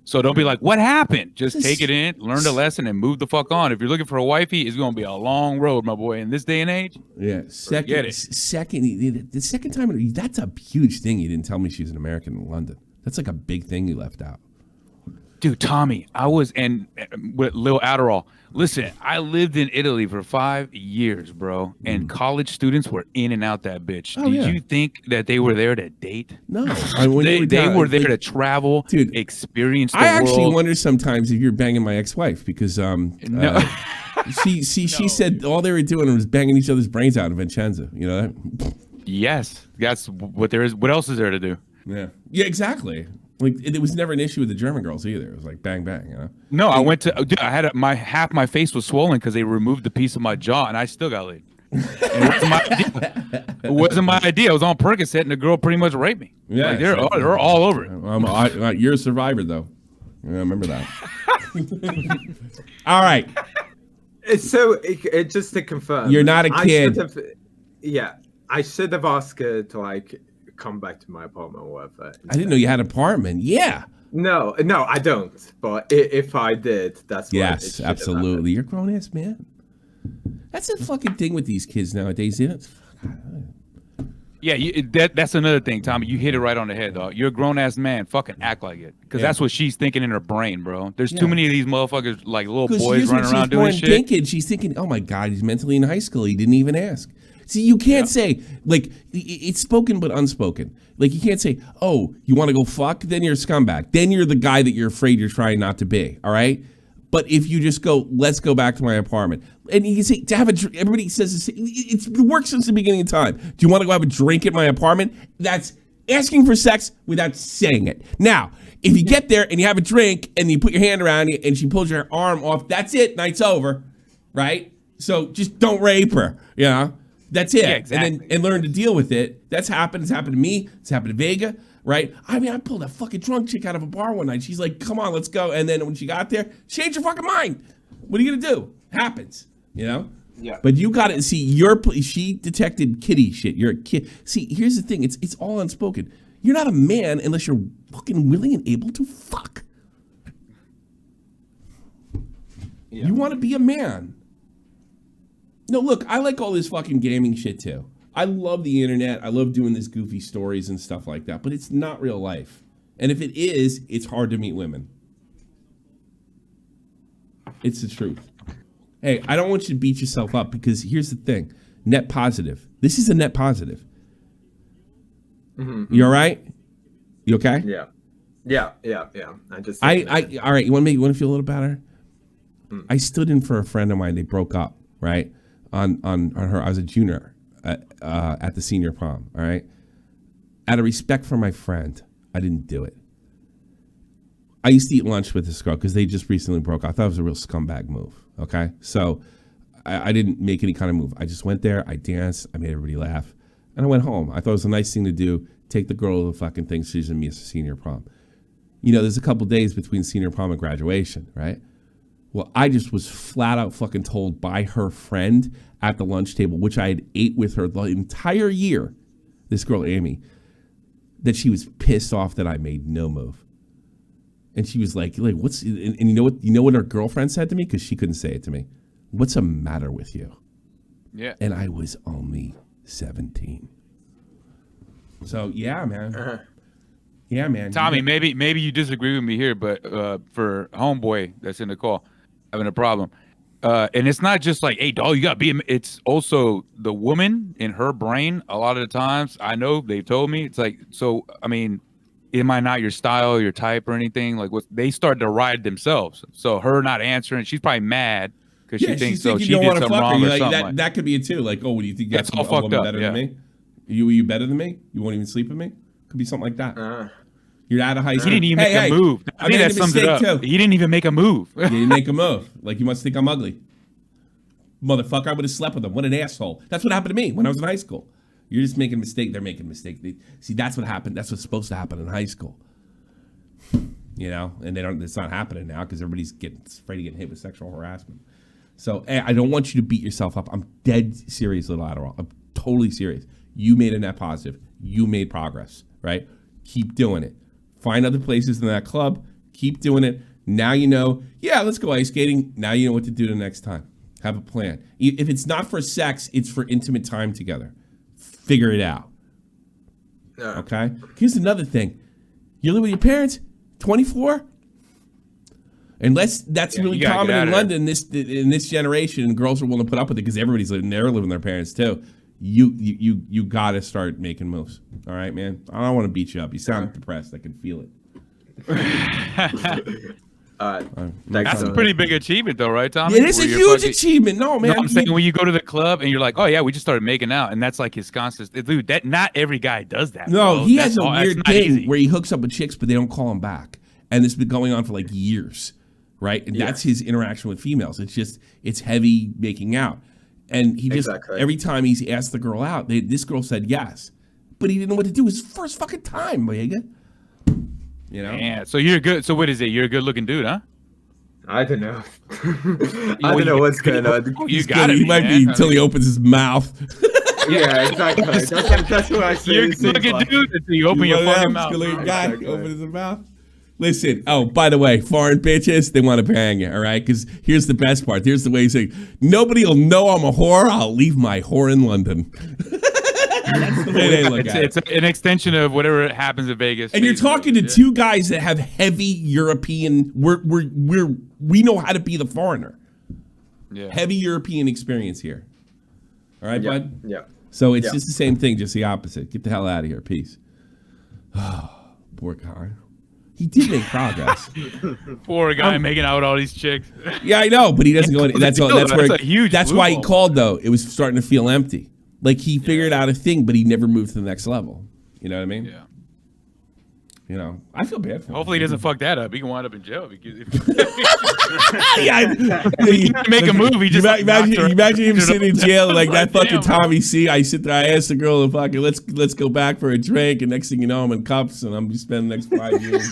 So don't be like, what happened? Just take it in, learn the lesson, and move the fuck on. If you're looking for a wifey, it's gonna be a long road, my boy. In this day and age. Yeah. The second time, that's a huge thing. You didn't tell me she's an American in London. That's like a big thing you left out. Dude, Tommy, I was with LittleAdderall. Listen, I lived in Italy for 5 years, bro, and college students were in and out that bitch. Did you think that they were there to date? No, they were there to travel, dude, experience the world. I actually wonder sometimes if you're banging my ex-wife because she said all they were doing was banging each other's brains out in Vincenzo. You know that? Yes, that's what there is. What else is there to do? Yeah, exactly. Like it was never an issue with the German girls either. It was like bang bang, you know. No, I went to. Dude, I had half my face was swollen because they removed the piece of my jaw, and I still got laid. It wasn't my idea. It was on Percocet, and the girl pretty much raped me. Yeah, like, they're all over it. You're a survivor, though. I remember that. All right. So, just to confirm, you're not a kid. I should have asked her to like come back to my apartment or whatever. I didn't know you had an apartment. Yeah. No, I don't. But if I did, that's what yes, absolutely. You're a grown ass man. That's the fucking thing with these kids nowadays, isn't it? Yeah, that's another thing, Tommy. You hit it right on the head, dog. You're a grown ass man. Fucking act like it, because that's what she's thinking in her brain, bro. There's too many of these motherfuckers, like little boys running around doing shit. Thinking, she's thinking, oh my god, he's mentally in high school. He didn't even ask. See, you can't say like it's spoken but unspoken. Like you can't say, oh, you want to go fuck? Then you're a scumbag. Then you're the guy that you're afraid you're trying not to be. All right. But if you just go, let's go back to my apartment, and you can say to have a drink. Everybody says it works since the beginning of time. Do you want to go have a drink at my apartment? That's asking for sex without saying it. Now, if you get there and you have a drink and you put your hand around you and she pulls your arm off, that's it. Night's over, right? So just don't rape her. You know, that's it. Yeah, exactly. And learn to deal with it. That's happened. It's happened to me. It's happened to Vega. Right? I mean, I pulled a fucking drunk chick out of a bar one night. She's like, come on, let's go. And then when she got there, change your fucking mind. What are you going to do? Happens, you know? Yeah. But you got to see, she detected kitty shit. You're a kid. See, here's the thing. It's all unspoken. You're not a man unless you're fucking willing and able to fuck. Yeah. You want to be a man. No, look, I like all this fucking gaming shit too. I love the internet. I love doing this goofy stories and stuff like that, but it's not real life. And if it is, it's hard to meet women. It's the truth. Hey, I don't want you to beat yourself up because here's the thing. Net positive. This is a net positive. Mm-hmm. You all right? You okay? Yeah. All right. You want to feel a little better? I stood in for a friend of mine. They broke up, right? On her. I was a junior. At the senior prom, all right? Out of respect for my friend, I didn't do it. I used to eat lunch with this girl because they just recently broke up. I thought it was a real scumbag move, okay? So I didn't make any kind of move. I just went there, I danced, I made everybody laugh, and I went home. I thought it was a nice thing to do, take the girl to the fucking thing she's in me as a senior prom. You know, there's a couple days between senior prom and graduation, right? Well, I just was flat out fucking told by her friend at the lunch table, which I had ate with her the entire year, this girl Amy, that she was pissed off that I made no move. And she was like what's, and you know what her girlfriend said to me? Because she couldn't say it to me. What's the matter with you? Yeah. And I was only 17. So, yeah, man. Uh-huh. Yeah, man. Tommy, maybe you disagree with me here, but for homeboy that's in the call having a problem, and it's not just like, hey, dog, you got to be. It's also the woman in her brain. A lot of the times, I know they've told me it's like, so I mean, am I not your style, your type, or anything? Like, what they start to ride themselves. So her not answering, she's probably mad because she thinks so. She did something wrong or something. That could be it too. Like, oh, do you think that's all fucked up? Better than me? You better than me? You won't even sleep with me? Could be something like that. You're out of high school. He didn't even make a move. I think that sums it up. Too. He didn't even make a move. He didn't make a move. Like, you must think I'm ugly. Motherfucker, I would have slept with him. What an asshole. That's what happened to me when I was in high school. You're just making a mistake. They're making a mistake. See, that's what happened. That's what's supposed to happen in high school. You know? And it's not happening now because everybody's afraid of getting hit with sexual harassment. So, hey, I don't want you to beat yourself up. I'm dead serious, LittleAdderall. I'm totally serious. You made a net positive. You made progress, right? Keep doing it. Find other places in that club. Keep doing it. Now you know, yeah, let's go ice skating. Now you know what to do the next time. Have a plan. If it's not for sex, it's for intimate time together. Figure it out. Okay? Here's another thing. You live with your parents, 24? Unless that's really common in London in this generation, and girls are willing to put up with it because everybody's living with their parents too. You got to start making moves. All right, man. I don't want to beat you up. You sound depressed. I can feel it. That's a pretty big achievement, though, right, Tommy? It is a huge achievement. No, man. No, I'm saying when you go to the club and you're like, oh yeah, we just started making out, and that's like his constant. Dude, that not every guy does that. No, bro. He has a weird thing where he hooks up with chicks, but they don't call him back, and this has been going on for like years, right? And that's his interaction with females. It's heavy making out. And he just, every time he's asked the girl out, this girl said yes. But he didn't know what to do his first fucking time, Vega. You know? Yeah, so you're good. So what is it? You're a good looking dude, huh? I don't know. I don't know what's going on. He might be until he opens his mouth. Yeah, exactly. That's what I say. You're a good looking dude until you open your fucking mouth. Guy opens his mouth. Listen, by the way, foreign bitches, they want to bang you, all right? Because here's the best part. Here's the way he's saying, nobody will know I'm a whore. I'll leave my whore in London. That's the way they look at it. It's an extension of whatever happens in Vegas. And you're talking to two guys that have heavy European. We know how to be the foreigner. Yeah. Heavy European experience here. All right, bud? Yeah. So it's just the same thing, just the opposite. Get the hell out of here. Peace. Oh, poor guy. He did make progress. Poor guy making out with all these chicks. Yeah, I know, but he doesn't go. That's why he called, though. It was starting to feel empty. Like he figured out a thing, but he never moved to the next level. You know what I mean? Yeah. You know, I feel bad for him. Hopefully he doesn't fuck that up. He can wind up in jail. Make a movie. Just imagine him sitting in jail like that fucking Tommy C. I sit there, I asked the girl, fucking, let's go back for a drink, and next thing you know, I'm in cuffs, and I'm spending the next 5 years.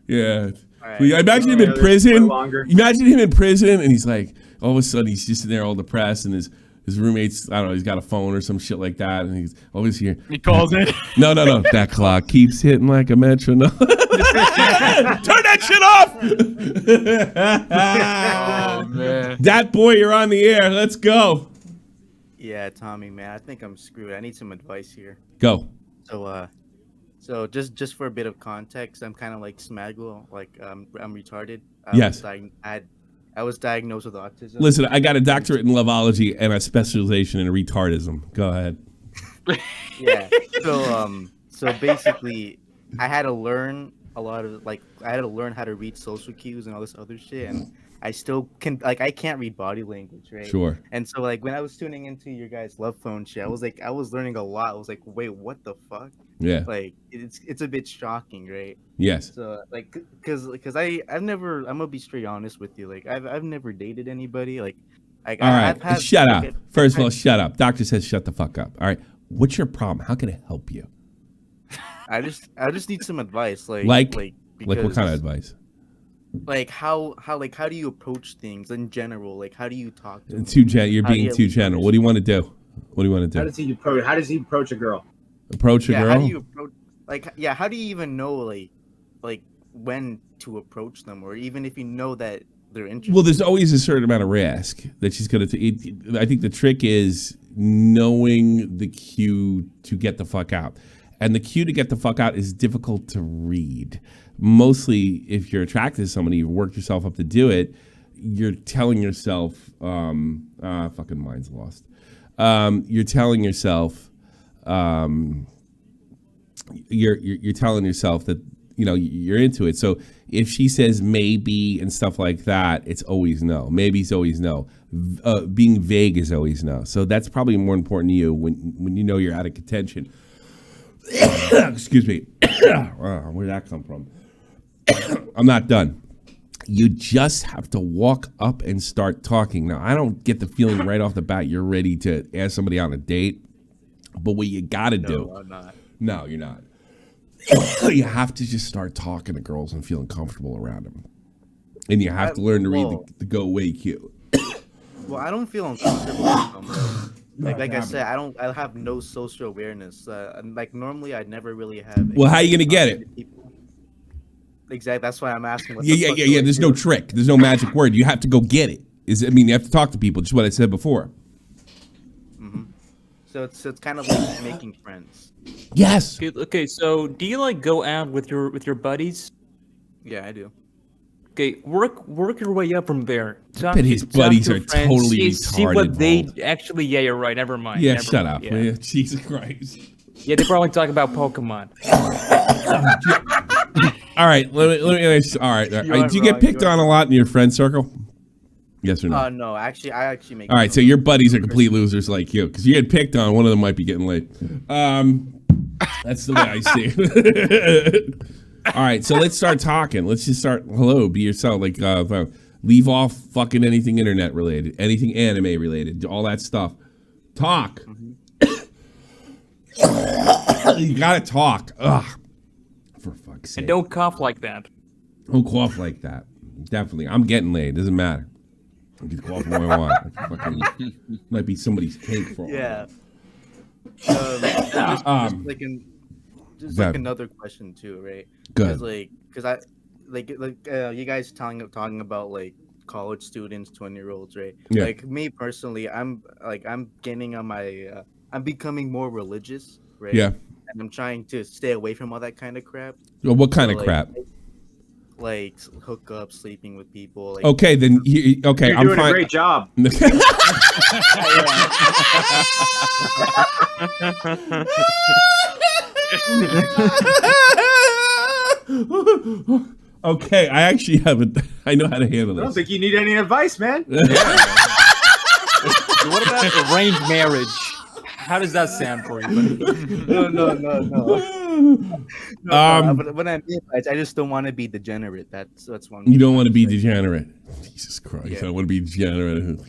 Yeah. Right. Imagine him in prison. Imagine him in prison, and he's like, all of a sudden, he's just sitting there all depressed, and his roommate's, I don't know, he's got a phone or some shit like that, and he's always here. He calls it. No. That clock keeps hitting like a metronome. Turn that shit off! Oh, man. That boy, you're on the air. Let's go. Yeah, Tommy, man, I think I'm screwed. I need some advice here. Go. So just for a bit of context, I'm kind of like Smaggle, like I'm retarded. Yes. I was diagnosed with autism. Listen, I got a doctorate in loveology and a specialization in retardism. Go ahead. Yeah. So basically, I had to learn a lot of I had to learn how to read social cues and all this other shit, and I still can I can't read body language, right? Sure. And so when I was tuning into your guys' love phone shit, I was learning a lot. I was like, wait, what the fuck? Yeah. Like it's a bit shocking, right? Yes. So because I've never, I'm gonna be straight honest with you. Like I've never dated anybody. All right. Shut up. First of all, shut up. Doctor says shut the fuck up. All right. What's your problem? How can I help you? I just need some advice. Like what kind of advice? Like how do you approach things in general? Like how do you talk to them? You're being too general. What do you want to do? How does he approach a girl? Approach a girl? How do you approach how do you even know like when to approach them, or even if you know that they're interested? Well, there's always a certain amount of risk that she's gonna I think the trick is knowing the cue to get the fuck out. And the cue to get the fuck out is difficult to read. Mostly if you're attracted to somebody, you've worked yourself up to do it, you're telling yourself, fucking mind's lost. You're telling yourself, you're telling yourself that, you know, you're into it. So if she says maybe and stuff like that, it's always no. Maybe's always no. Being vague is always no. So that's probably more important to you when you know you're out of contention. Excuse me. Where'd that come from? I'm not done. You just have to walk up and start talking. Now, I don't get the feeling right off the bat you're ready to ask somebody on a date. But what you got to do. No, I'm not. No, you're not. You have to just start talking to girls and feeling comfortable around them. And you have to learn to read the go-away cue. Well, I don't feel uncomfortable with them. Like I said, I have no social awareness. Normally I'd never really have. Well, how are you gonna get it? Exactly. That's why I'm asking. Yeah. There's no trick. There's no magic word. You have to go get it. You have to talk to people. Just what I said before. Mm-hmm. So it's kind of like making friends. Yes. Okay. So do you go out with your buddies? Yeah, I do. Okay, work your way up from there. But his buddies are totally retarded. See what they actually. Yeah, you're right. Never mind. Yeah, shut up. Yeah. Jesus Christ. Yeah, they probably talk about Pokemon. All right, let me. All right. Do you get picked on a lot in your friend circle? Yes or no? No, I actually make. All right, so your buddies are complete losers like you, because you get picked on. One of them might be getting laid. That's the way I see it. All right, so let's start talking. Let's just start. Hello, be yourself. Leave off fucking anything internet related, anything anime related, all that stuff. Talk. You gotta talk. Ugh. For fuck's sake. And don't cough like that. Don't cough like that. Definitely. I'm getting laid. Doesn't matter. I can cough when I want. I can fucking, might be somebody's cake for all Yeah. Just like another question too, right? Good. Because you guys talking about like college students, 20-year-olds, right? Yeah. Like me personally, I'm getting on my I'm becoming more religious, right? Yeah. And I'm trying to stay away from all that kind of crap. Well, what kind of crap? Like hookup, sleeping with people. Like, Okay, then. Okay, You're I'm doing fine. a great job. Okay, I actually have it. I know how to handle I don't this. think you need any advice, man. What about arranged marriage? How does that sound for you? No, but when I mean advice, I just don't want to be degenerate. That's one. You don't want to be degenerate. Jesus Christ, I don't want to be degenerate.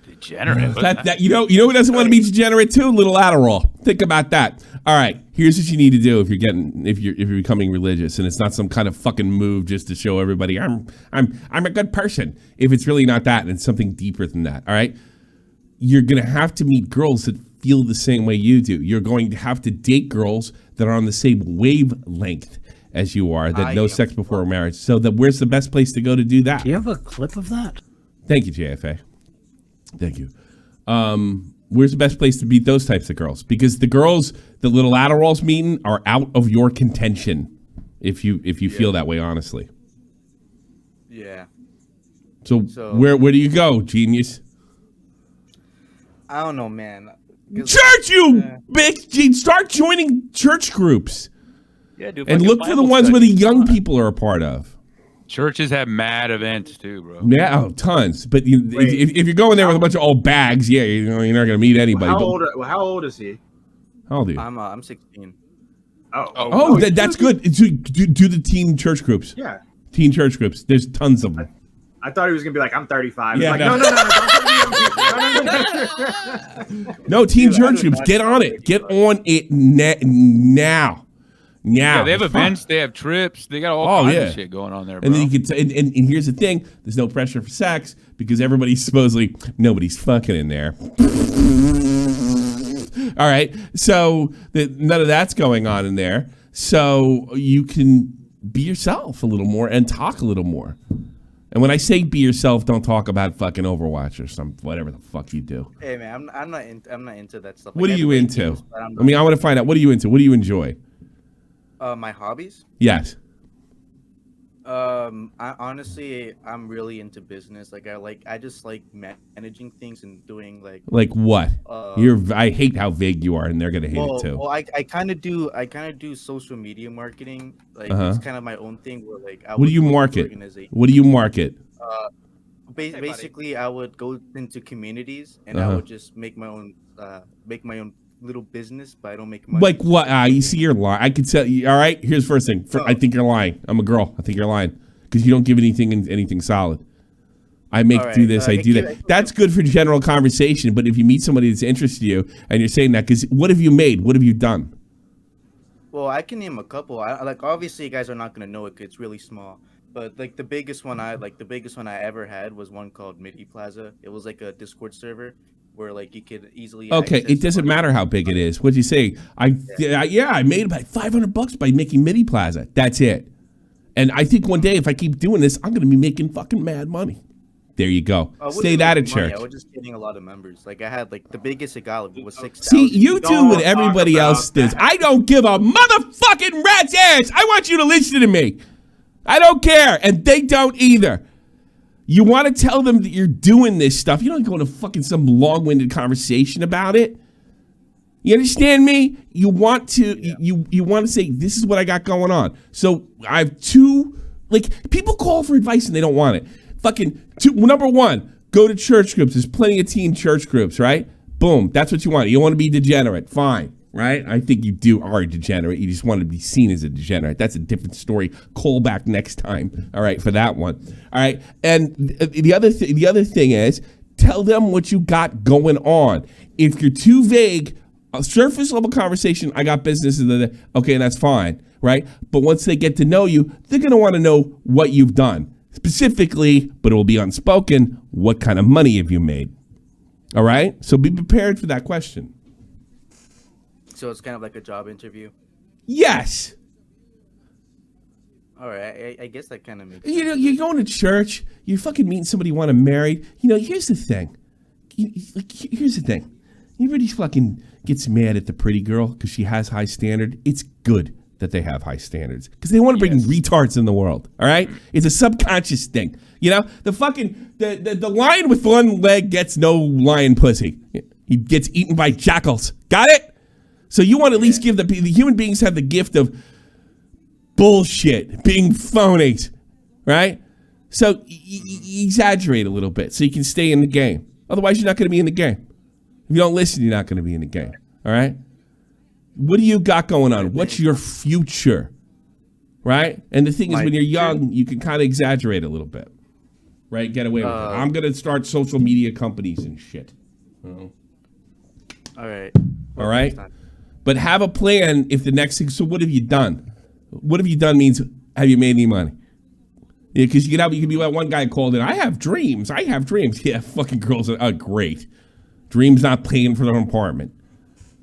Degenerate. You know who doesn't want to be degenerate too? LittleAdderall. Think about that. All right, here's what you need to do if you're becoming religious, and it's not some kind of fucking move just to show everybody I'm a good person. If it's really not that, and it's something deeper than that. All right, you're gonna have to meet girls that feel the same way you do. You're going to have to date girls that are on the same wavelength as you are, that know sex before marriage. So where's the best place to go to do that? Do you have a clip of that? Thank you, JFA. Thank you. Where's the best place to meet those types of girls? Because the girls that LittleAdderall's meeting are out of your contention, if you feel that way, honestly. Yeah. So where do you go, genius? I don't know, man. Church, bitch! Start joining church groups. Yeah, do and look for the ones where the young people are a part of. Churches have mad events too, bro. Yeah, tons. But if you're going there with a bunch of old bags, yeah, you're not going to meet anybody. How old is he? How old are you? I'm 16. That's good. Do the teen church groups. Yeah. Teen church groups. There's tons of them. I thought he was gonna be like, I'm 35. Yeah, Like, no. no, don't No, teen church groups. Get on it. Get on it now. Yeah, they have events. They have trips. They got all kinds of shit going on there, bro. And then you can. And here's the thing: there's no pressure for sex because everybody's supposedly nobody's fucking in there. All right, so none of that's going on in there. So you can be yourself a little more and talk a little more. And when I say be yourself, don't talk about fucking Overwatch or whatever the fuck you do. Hey man, I'm not into that stuff. What are you into? I want to find out. What are you into? What do you enjoy? My hobbies? Yes. I'm really into business. I just like managing things and doing like what? I hate how vague you are, and they're gonna hate it too. Well, I kind of do social media marketing. It's kind of my own thing. Where what do you market? What do you market? Basically, I would go into communities and I would just make my own little business, but I don't make money. Like what? You see, you're lying. I can tell you. All right, here's the first thing. I think you're lying. I'm a girl. I think you're lying because you don't give anything solid. I do this. I do that. That's good for general conversation. But if you meet somebody that's interested in you and you're saying that, because what have you made? What have you done? Well, I can name a couple. Obviously, you guys are not gonna know it. 'Cause it's really small. But the biggest one I ever had was one called MIDI Plaza. It was like a Discord server where you could easily. Okay, it doesn't matter how big it is. What'd you say? I made about $500 by making MIDI Plaza. That's it. And I think one day if I keep doing this, I'm gonna be making fucking mad money. There you go. Say that at church. I was just getting a lot of members. I had the biggest it got was 6,000. See, you do what everybody else does. I don't give a motherfucking rat's ass. I want you to listen to me. I don't care, and they don't either. You want to tell them that you're doing this stuff. You don't go into fucking some long-winded conversation about it. You understand me? You want to you want to say, this is what I got going on. So I have two, people call for advice and they don't want it. Number one, go to church groups. There's plenty of teen church groups, right? Boom. That's what you want. You want to be degenerate. Fine. right? I think you are a degenerate. You just want to be seen as a degenerate. That's a different story. Call back next time, all right, for that one. All right, and the other thing is, tell them what you got going on. If you're too vague, a surface level conversation, I got business, okay, that's fine, right? But once they get to know you, they're going to want to know what you've done. Specifically, but it will be unspoken, what kind of money have you made? All right? So be prepared for that question. So it's kind of like a job interview? Yes. All right, I guess that kind of makes sense. You're going to church, you're fucking meeting somebody you want to marry. Here's the thing. Everybody fucking gets mad at the pretty girl because she has high standard. It's good that they have high standards because they want to bring retards in the world. All right, it's a subconscious thing. The lion with one leg gets no lion pussy. He gets eaten by jackals. Got it? So you want to at least give the human beings have the gift of bullshit, being phonies, right? So exaggerate a little bit so you can stay in the game. Otherwise, you're not going to be in the game. If you don't listen, you're not going to be in the game. All right? What do you got going on? What's your future? Right? And the thing is, when you're young, you can kind of exaggerate a little bit. Right? Get away with it. I'm going to start social media companies and shit. All right. All right? But have a plan if the next thing. So what have you done? What have you done means, have you made any money? Yeah, because you can be like one guy called in, I have dreams. Yeah, fucking girls are great. Dreams not paying for their apartment.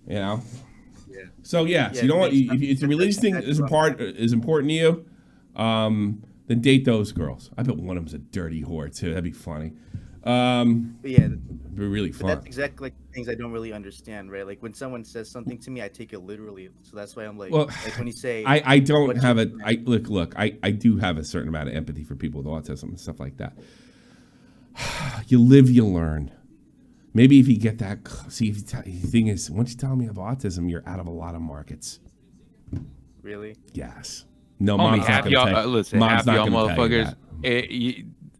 Yeah. So so you don't want if the religious thing is important to you, then date those girls. I bet one of them's a dirty whore too. That'd be funny. It'd be really fun. That's exactly like things I don't really understand, right? Like when someone says something to me, I take it literally. So that's why I'm like when you say I don't have it. Look. I do have a certain amount of empathy for people with autism and stuff like that. You live, you learn. Maybe if you get that, the thing is, once you tell me I have autism, you're out of a lot of markets. Really? Yes. No, mom's not going to tell you. Listen, half y'all motherfuckers,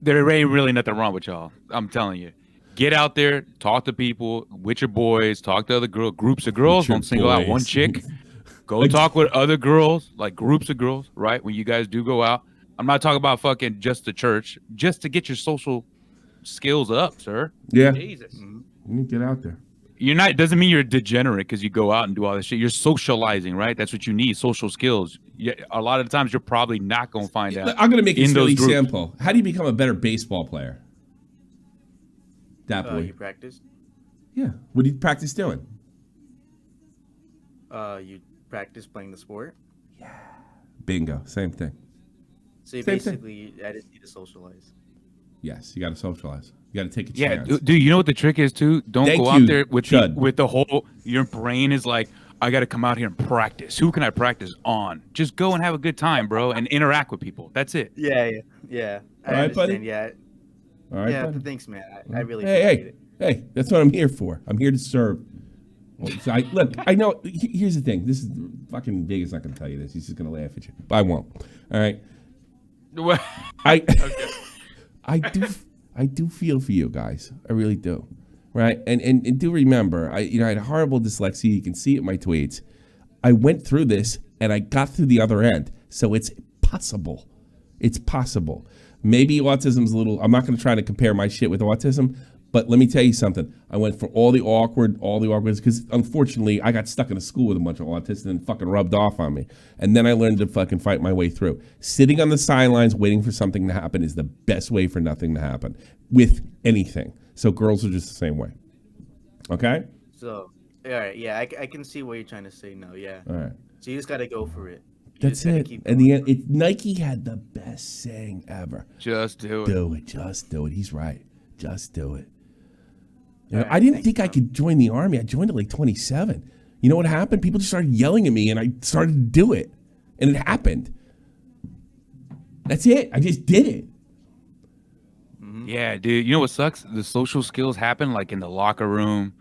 there ain't really nothing wrong with y'all. I'm telling you. Get out there, talk to people with your boys, talk to other groups of girls. Don't single out one chick. Go talk with other girls, like groups of girls, right? When you guys do go out. I'm not talking about fucking just the church, just to get your social skills up, sir. Yeah. Jesus. You get out there. You're not. Doesn't mean you're a degenerate because you go out and do all this shit. You're socializing, right? That's what you need. Social skills. Yeah. A lot of the times you're probably not going to find out. I'm going to make it really simple. How do you become a better baseball player? That boy. You practice. Yeah. What do you practice doing? You practice playing the sport. Yeah. Bingo. Same thing. So you basically, I just need to socialize. Yes, you got to socialize. You got to take a chance. Yeah, dude, you know what the trick is too? Don't go out there with the whole, your brain is like, I got to come out here and practice. Who can I practice on? Just go and have a good time, bro, and interact with people. That's it. Yeah. All right, buddy? Yeah. All right, yeah, buddy? Thanks, man. I really appreciate it. Hey, that's what I'm here for. I'm here to serve. So look, I know, here's the thing. This is, fucking Vegas not going to tell you this. He's just going to laugh at you. But I won't. All right? I do feel for you guys. I really do. Right? And do remember, I had horrible dyslexia. You can see it in my tweets. I went through this and I got through the other end. So it's possible. It's possible. Maybe autism's a little, I'm not going to try to compare my shit with autism, but let me tell you something. I went for all the awkwards, because unfortunately I got stuck in a school with a bunch of autists and fucking rubbed off on me. And then I learned to fucking fight my way through. Sitting on the sidelines waiting for something to happen is the best way for nothing to happen with anything. So girls are just the same way. Okay? So, all right, yeah, I can see what you're trying to say now, yeah. All right. So you just got to go for it. That's it. In the end, Nike had the best saying ever. Just do it. Do it. Just do it. He's right. Just do it. You know, I didn't think I could join the army. I joined at like 27. You know what happened? People just started yelling at me, and I started to do it. And it happened. That's it. I just did it. Yeah, dude. You know what sucks? The social skills happen like in the locker room,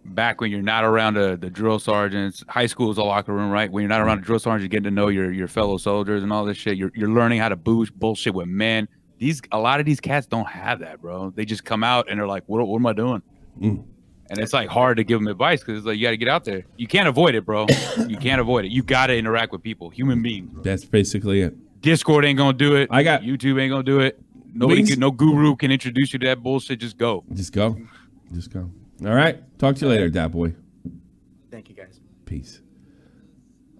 back when you're not around the drill sergeants. High school is a locker room, right? When you're not around the drill sergeants, you're getting to know your fellow soldiers and all this shit. You're learning how to bullshit with men. A lot of these cats don't have that, bro. They just come out and they're like, what am I doing? And it's like hard to give them advice because it's like you got to get out there. You can't avoid it, bro. You can't avoid it. You got to interact with people, human beings. Bro. That's basically it. Discord ain't gonna do it. I got YouTube ain't gonna do it. No guru can introduce you to that bullshit. Just go. Just go. Just go. All right. Talk to you later, Dat Boy. Thank you, guys. Peace.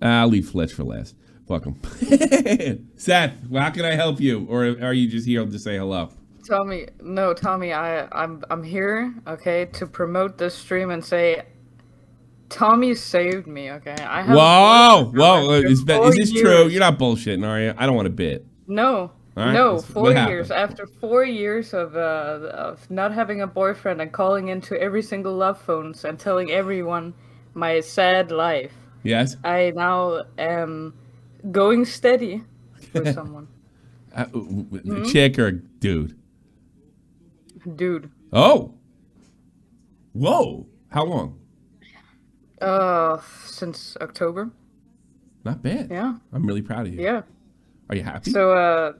I'll leave Fletch for last. Fuck him. Seth, how can I help you? Or are you just here to say hello? Tommy, I'm here, okay, to promote this stream and say, Tommy saved me, okay? I have Whoa! Is this true? You're not bullshitting, are you? I don't want to bit. No, right. No, 4 years. After 4 years of not having a boyfriend and calling into every single love phones and telling everyone my sad life. Yes. I now am going steady with someone. Chick or dude? Dude. Oh. Whoa. How long? Since October. Not bad. Yeah. I'm really proud of you. Yeah. Are you happy? So,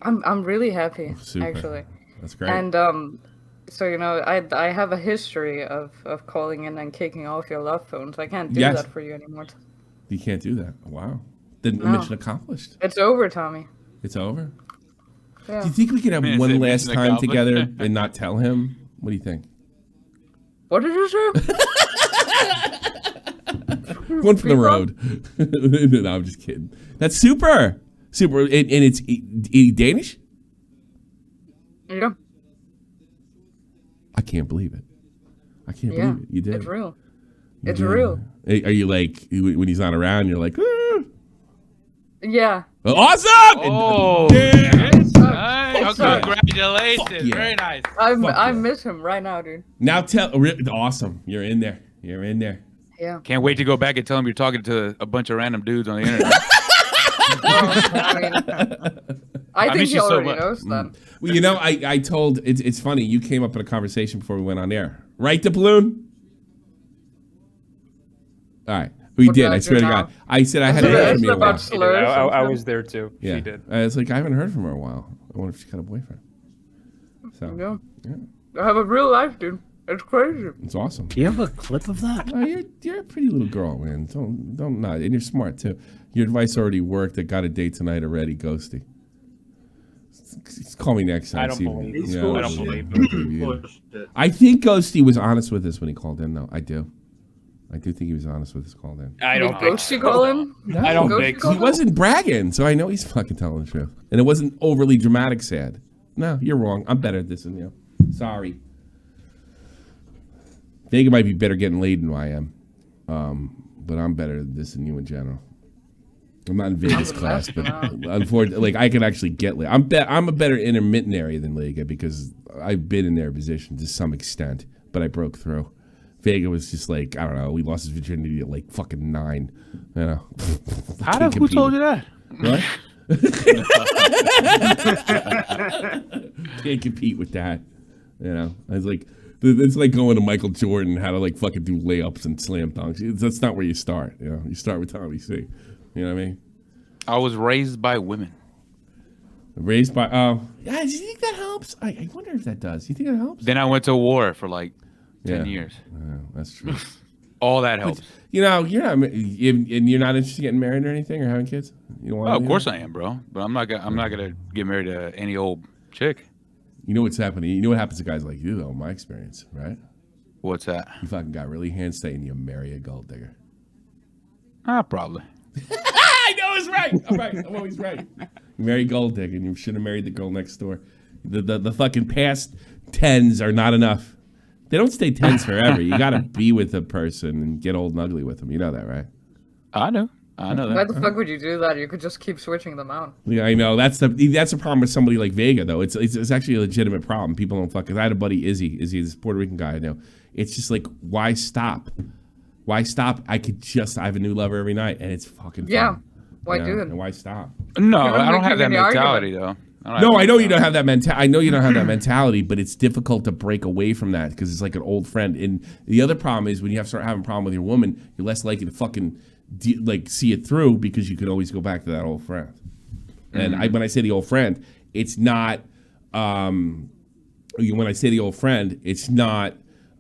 I'm really happy, actually. That's great. And so I have a history of calling in and kicking off your love phones. I can't do that for you anymore. You can't do that. Wow. Then No. mission accomplished. It's over, Tommy. It's over. Yeah. Do you think we could have one last time together and not tell him? What do you think? What did you say? One for the road. No, I'm just kidding. That's super. Super. And it's Danish? Yeah. I can't believe it. I can't believe it. You did. It's real. It's real. Are you like, when he's not around, you're like, Yeah. Awesome! Oh, yes. Congratulations. Yeah. Very nice. I miss him right now, dude. Now awesome. You're in there. You're in there. Yeah. Can't wait to go back and tell him you're talking to a bunch of random dudes on the internet. I think he already much. knows that. Well, I told, it's funny, you came up in a conversation before we went on air. Right, the balloon? All right. We What did, did I I swear do to now? God. I said I hadn't heard from you in a while. I was there too. Yeah. She did. It's like, I haven't heard from her in a while. I wonder if she's got a boyfriend. So, Yeah. yeah. I have a real life, dude. It's crazy. It's awesome. Do you have a clip of that? Oh, you're a pretty little girl, man. Don't not, and you're smart too. Your advice already worked. I got a date tonight already, Ghosty. Call me next time. I don't believe it. Yeah, I don't believe you. I think Ghosty was honest with us when he called in, though. I do think he was honest with his call in. I don't think Ghosty call him? No, I don't think he wasn't bragging, so I know he's fucking telling the truth. And it wasn't overly dramatic sad. No, you're wrong. I'm better at this than you. Sorry. Vega might be better getting laid than I am. But I'm better at this than you in general. I'm not in Vega's class, but unfortunately, like I can actually get laid. I'm a better intermittent than Vega because I've been in their position to some extent, but I broke through. Vega was just like, I don't know, we lost his virginity at like fucking 9. You know. Who told you that? What? Can't compete with that. You know, I was like, it's like going to Michael Jordan, how to like fucking do layups and slam dunks. That's not where you start. You know, you start with Tommy C. You know what I mean? I was raised by women. Raised by yeah. Do you think that helps? I wonder if that does. Do you think it helps? Then I went to war for like 10 years. Yeah, that's true. All that helps. But, you know, you're not interested in getting married or anything or having kids. You don't want. Oh, of course I am, bro. But I'm not gonna get married to any old chick. You know what's happening? You know what happens to guys like you, though, in my experience, right? What's that? You fucking got really handstay and you marry a gold digger. Probably. I know it's right. I'm right. I'm always right. You marry gold digger and you should have married the girl next door. The fucking past 10s are not enough. They don't stay 10s forever. You got to be with a person and get old and ugly with them. You know that, right? I know that. Why the fuck would you do that? You could just keep switching them out. Yeah, I know. That's the problem with somebody like Vega, though. It's actually a legitimate problem. People don't fuck. Cause I had a buddy, Izzy, this Puerto Rican guy I know. It's just like, why stop? Why stop? I have a new lover every night, and it's fucking fun. Yeah. Why do it? And why stop? No, I don't have that mentality, though. No, I know you don't have that mentality. I know you don't have that mentality, but it's difficult to break away from that because it's like an old friend. And the other problem is when you start having a problem with your woman, you're less likely to fucking see it through because you could always go back to that old friend. And when I say the old friend, it's not. When I say the old friend, it's not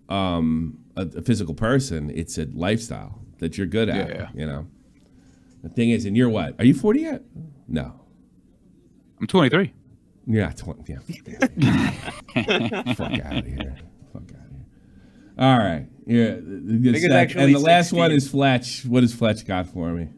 a physical person. It's a lifestyle that you're good at. You know. The thing is, and you're what? Are you 40 yet? No. I'm 23. Yeah, 20. Yeah. Fuck out of here. All right. Yeah. And the last 16. One is Fletch. What has Fletch got for me?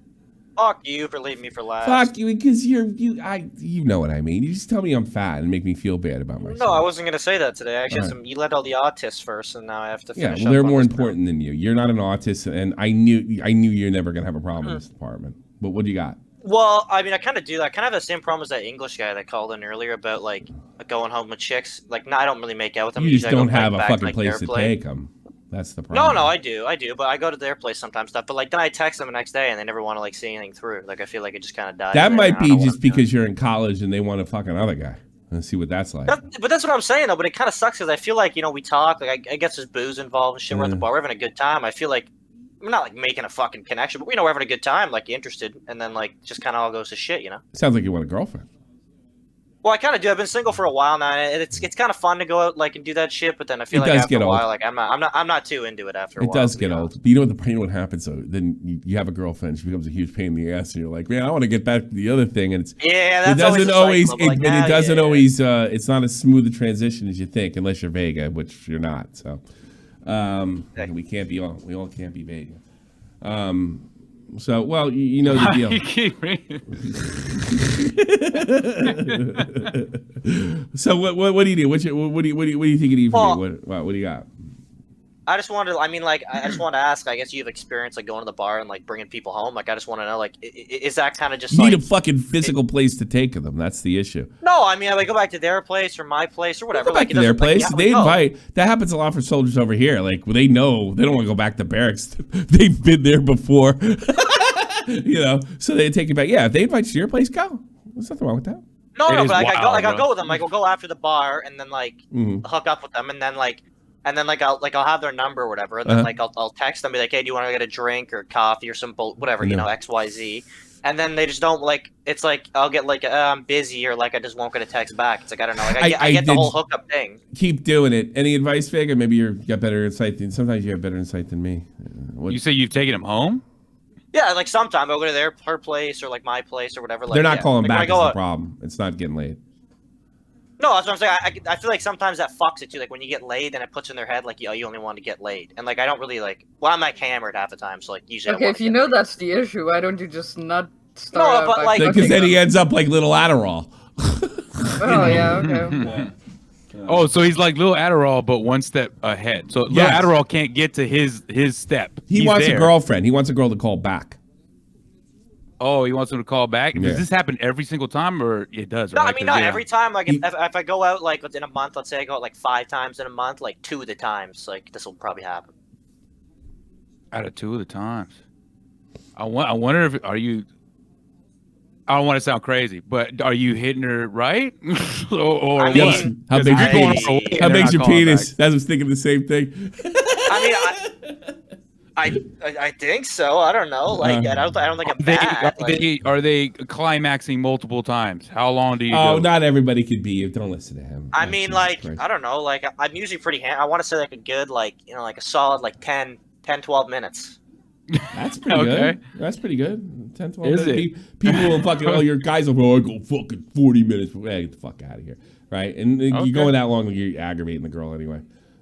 Fuck you for leaving me for last. Fuck you, because you know what I mean. You just tell me I'm fat and make me feel bad about myself. No, I wasn't gonna say that today. Actually, you let all the autists first, and now I have to finish. Yeah, well, they're more important than you. You're not an autist, and I knew you're never gonna have a problem in this department. But what do you got? Well, I mean, I kind of do that. I kind of have the same problem as that English guy that called in earlier about like going home with chicks. Like, no, I don't really make out with them. You just don't have a fucking place to take them. That's the problem. No, I do, but I go to their place sometimes. But like then I text them the next day and they never want to like see anything through. Like I feel like it just kind of dies. That might be just because you're in college and they want to fuck another guy. Let's see what that's like. But that's what I'm saying though. But it kind of sucks because I feel like we talk. Like I guess there's booze involved and shit. We're at the bar, we're having a good time. I feel like we're not like making a fucking connection, but we're having a good time. Like interested, and then like just kind of all goes to shit. Sounds like you want a girlfriend. Well, I kind of do. I've been single for a while now, and it's kind of fun to go out like and do that shit. But then I feel like after a while, like I'm not too into it after a while. It does get old. But you know what happens though? Then you have a girlfriend, she becomes a huge pain in the ass, and you're like, man, I want to get back to the other thing, and it's that's it doesn't always. It doesn't always. It's not as smooth a transition as you think, unless you're Vega, which you're not. So we can't be all. We all can't be Vega. So, well, you know the deal. So, what do you do? What do you think you need from me? What do you got? I just wanted to. I mean, like, I just want to ask. I guess you have experience like going to the bar and like bringing people home. Like, I just want to know, like, is that kind of just you need a fucking physical place to take them? That's the issue. No, I mean, I go back to their place or my place or whatever. Go back to their place. They invite. That happens a lot for soldiers over here. Like, they know they don't want to go back to barracks. They've been there before. So they take you back. Yeah, if they invite you to your place, go. There's nothing wrong with that. No, but I'll go with them. Like, I'll go after the bar and then like hook up with them and then I'll have their number or whatever, and then like I'll text them, be like, hey, do you want to get a drink or coffee or some whatever, XYZ, and then they just don't like. It's like I'll get like I'm busy or like I just won't get a text back. It's like I don't know. Like I get the whole hookup thing. Keep doing it. Any advice, Vega? Maybe you got better insight than sometimes you have better insight than me. You say you've taken them home? Yeah, like sometime I'll go to her place or like my place or whatever. Like, they're not calling back. Is the problem? It's not getting laid. No, that's what I'm saying. I feel like sometimes that fucks it too. Like when you get laid, and it puts in their head like, you only want to get laid, and like I don't really like. Well, I'm like hammered half the time, so like usually. Okay, if you know that's the issue, why don't you just not start? No, but like because then he ends up like LittleAdderall. Oh yeah, okay. Oh, so he's like LittleAdderall, but one step ahead. So LittleAdderall can't get to his step. He wants a girlfriend. He wants a girl to call back. Oh, he wants him to call back? Yeah. Does this happen every single time, or it does? No, right? I mean, not every time. Like, if I go out, like, within a month, let's say I go out, like, 5 times in a month, like, 2 of the times, like, this will probably happen. Out of 2 of the times. I wonder if, are you... I don't want to sound crazy, but are you hitting her right? or I mean, how big's your penis? I was thinking the same thing. I think so. I don't know. Like I don't think I'm bad. Are they climaxing multiple times? How long do you? Oh, not everybody could be. Don't listen to him. I mean, like Christ. I don't know. Like I'm usually pretty. I want to say like a good, like like a solid like 10, 12 minutes. That's pretty good. That's pretty good. 10, 12 minutes. People will fucking. Your guys will go. I go fucking 40 minutes. Hey, get the fuck out of here, right? And you going that long, you're aggravating the girl anyway.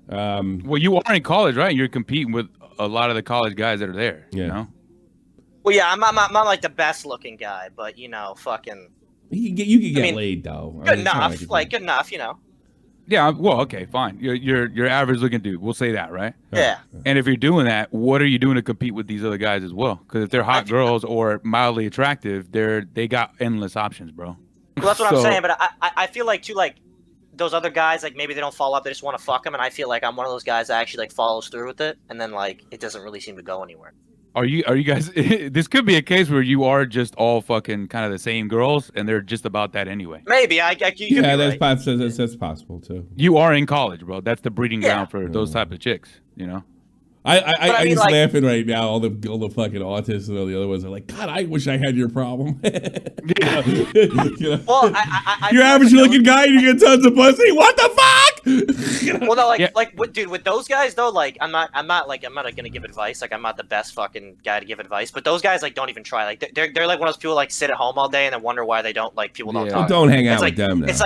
Well, you are in college, right? You're competing with a lot of the college guys that are there. Yeah. You know? Well, yeah, I'm not like the best looking guy, but fucking. You can get laid though. Good enough, good enough, Yeah. Well, okay, fine. You're average looking dude. We'll say that, right? Yeah. And if you're doing that, what are you doing to compete with these other guys as well? Because if they're hot girls or mildly attractive, they got endless options, bro. Well, that's what I'm saying. But I feel like too, like those other guys, like maybe they don't follow up, they just want to fuck them, and I feel like I'm one of those guys that actually like follows through with it, and then like it doesn't really seem to go anywhere. Are you guys? This could be a case where you are just all fucking kind of the same girls, and they're just about that anyway. Maybe that's possible too. You are in college, bro. That's the breeding ground for those type of chicks, you know. I'm just laughing right now. All the fucking autists and all the other ones are like, God, I wish I had your problem. Well, you're average looking guy and you get tons of pussy. What the fuck? Well, no, dude, with those guys though, like, I'm not gonna give advice. Like, I'm not the best fucking guy to give advice. But those guys, like, don't even try. Like, they're like one of those people like sit at home all day and then wonder why they don't like people don't talk. Well, don't hang out with them. Now. It's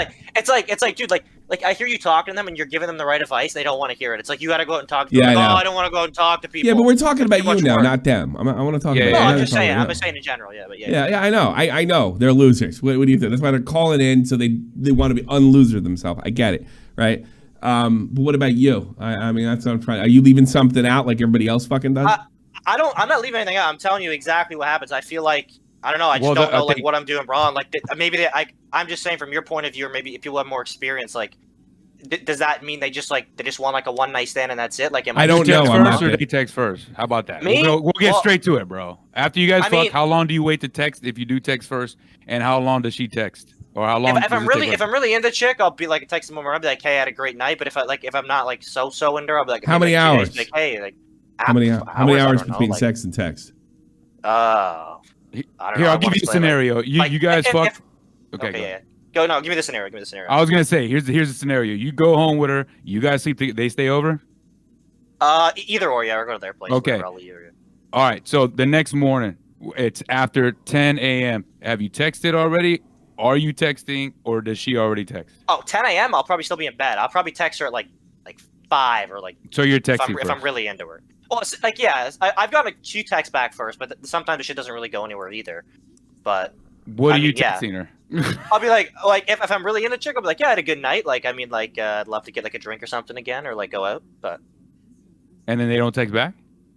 like, dude, like I hear you talking to them and you're giving them the right advice. They don't want to hear it. It's like you got to go out and talk to them. Yeah, I don't want to go out and talk to people. Yeah, but we're talking about you now, not them. I want to talk about. No, I'm just saying. I'm just saying in general. Yeah, but yeah. I know. I know. They're losers. What do you think? That's why they're calling in, so they want to be unloser themselves. I get it, right? But what about you? I mean, that's what I'm trying. Are you leaving something out like everybody else fucking does? I'm not leaving anything out. I'm telling you exactly what happens. I feel like I don't know. I just don't know like what I'm doing wrong. Like I'm just saying from your point of view, or maybe if people have more experience, like. Does that mean they just want like a one night stand and that's it? Like, I don't know. First or they text first? How about that? Me? We'll get straight to it, bro. After you guys fuck, how long do you wait to text if you do text first? And how long does she text? Or how long? If I'm really into chick, I'll be like text them over. I'll be like, hey, I had a great night. But if I'm not like so into her, I'll be like, how many hours? Like, hey, like how many hours between sex and text? I don't know. Here, I'll give you a scenario. You guys fuck. Okay, yeah. Go, no, give me the scenario. I was gonna say, here's the scenario. You go home with her. You guys sleep. They stay over. Either or, yeah, or go to their place. Okay. All right. So the next morning, it's after 10 a.m. Have you texted already? Are you texting, or does she already text? Oh, 10 a.m. I'll probably still be in bed. I'll probably text her at like 5 or like. So you're texting if I'm really into her. Well, it's like yeah, I've got a few texts back first, but sometimes the shit doesn't really go anywhere either. But. What are you texting her? I'll be like if I'm really into chick, I'll be like, yeah, I had a good night. Like, I mean, like, I'd love to get like a drink or something again, or like go out. But and then they don't text back.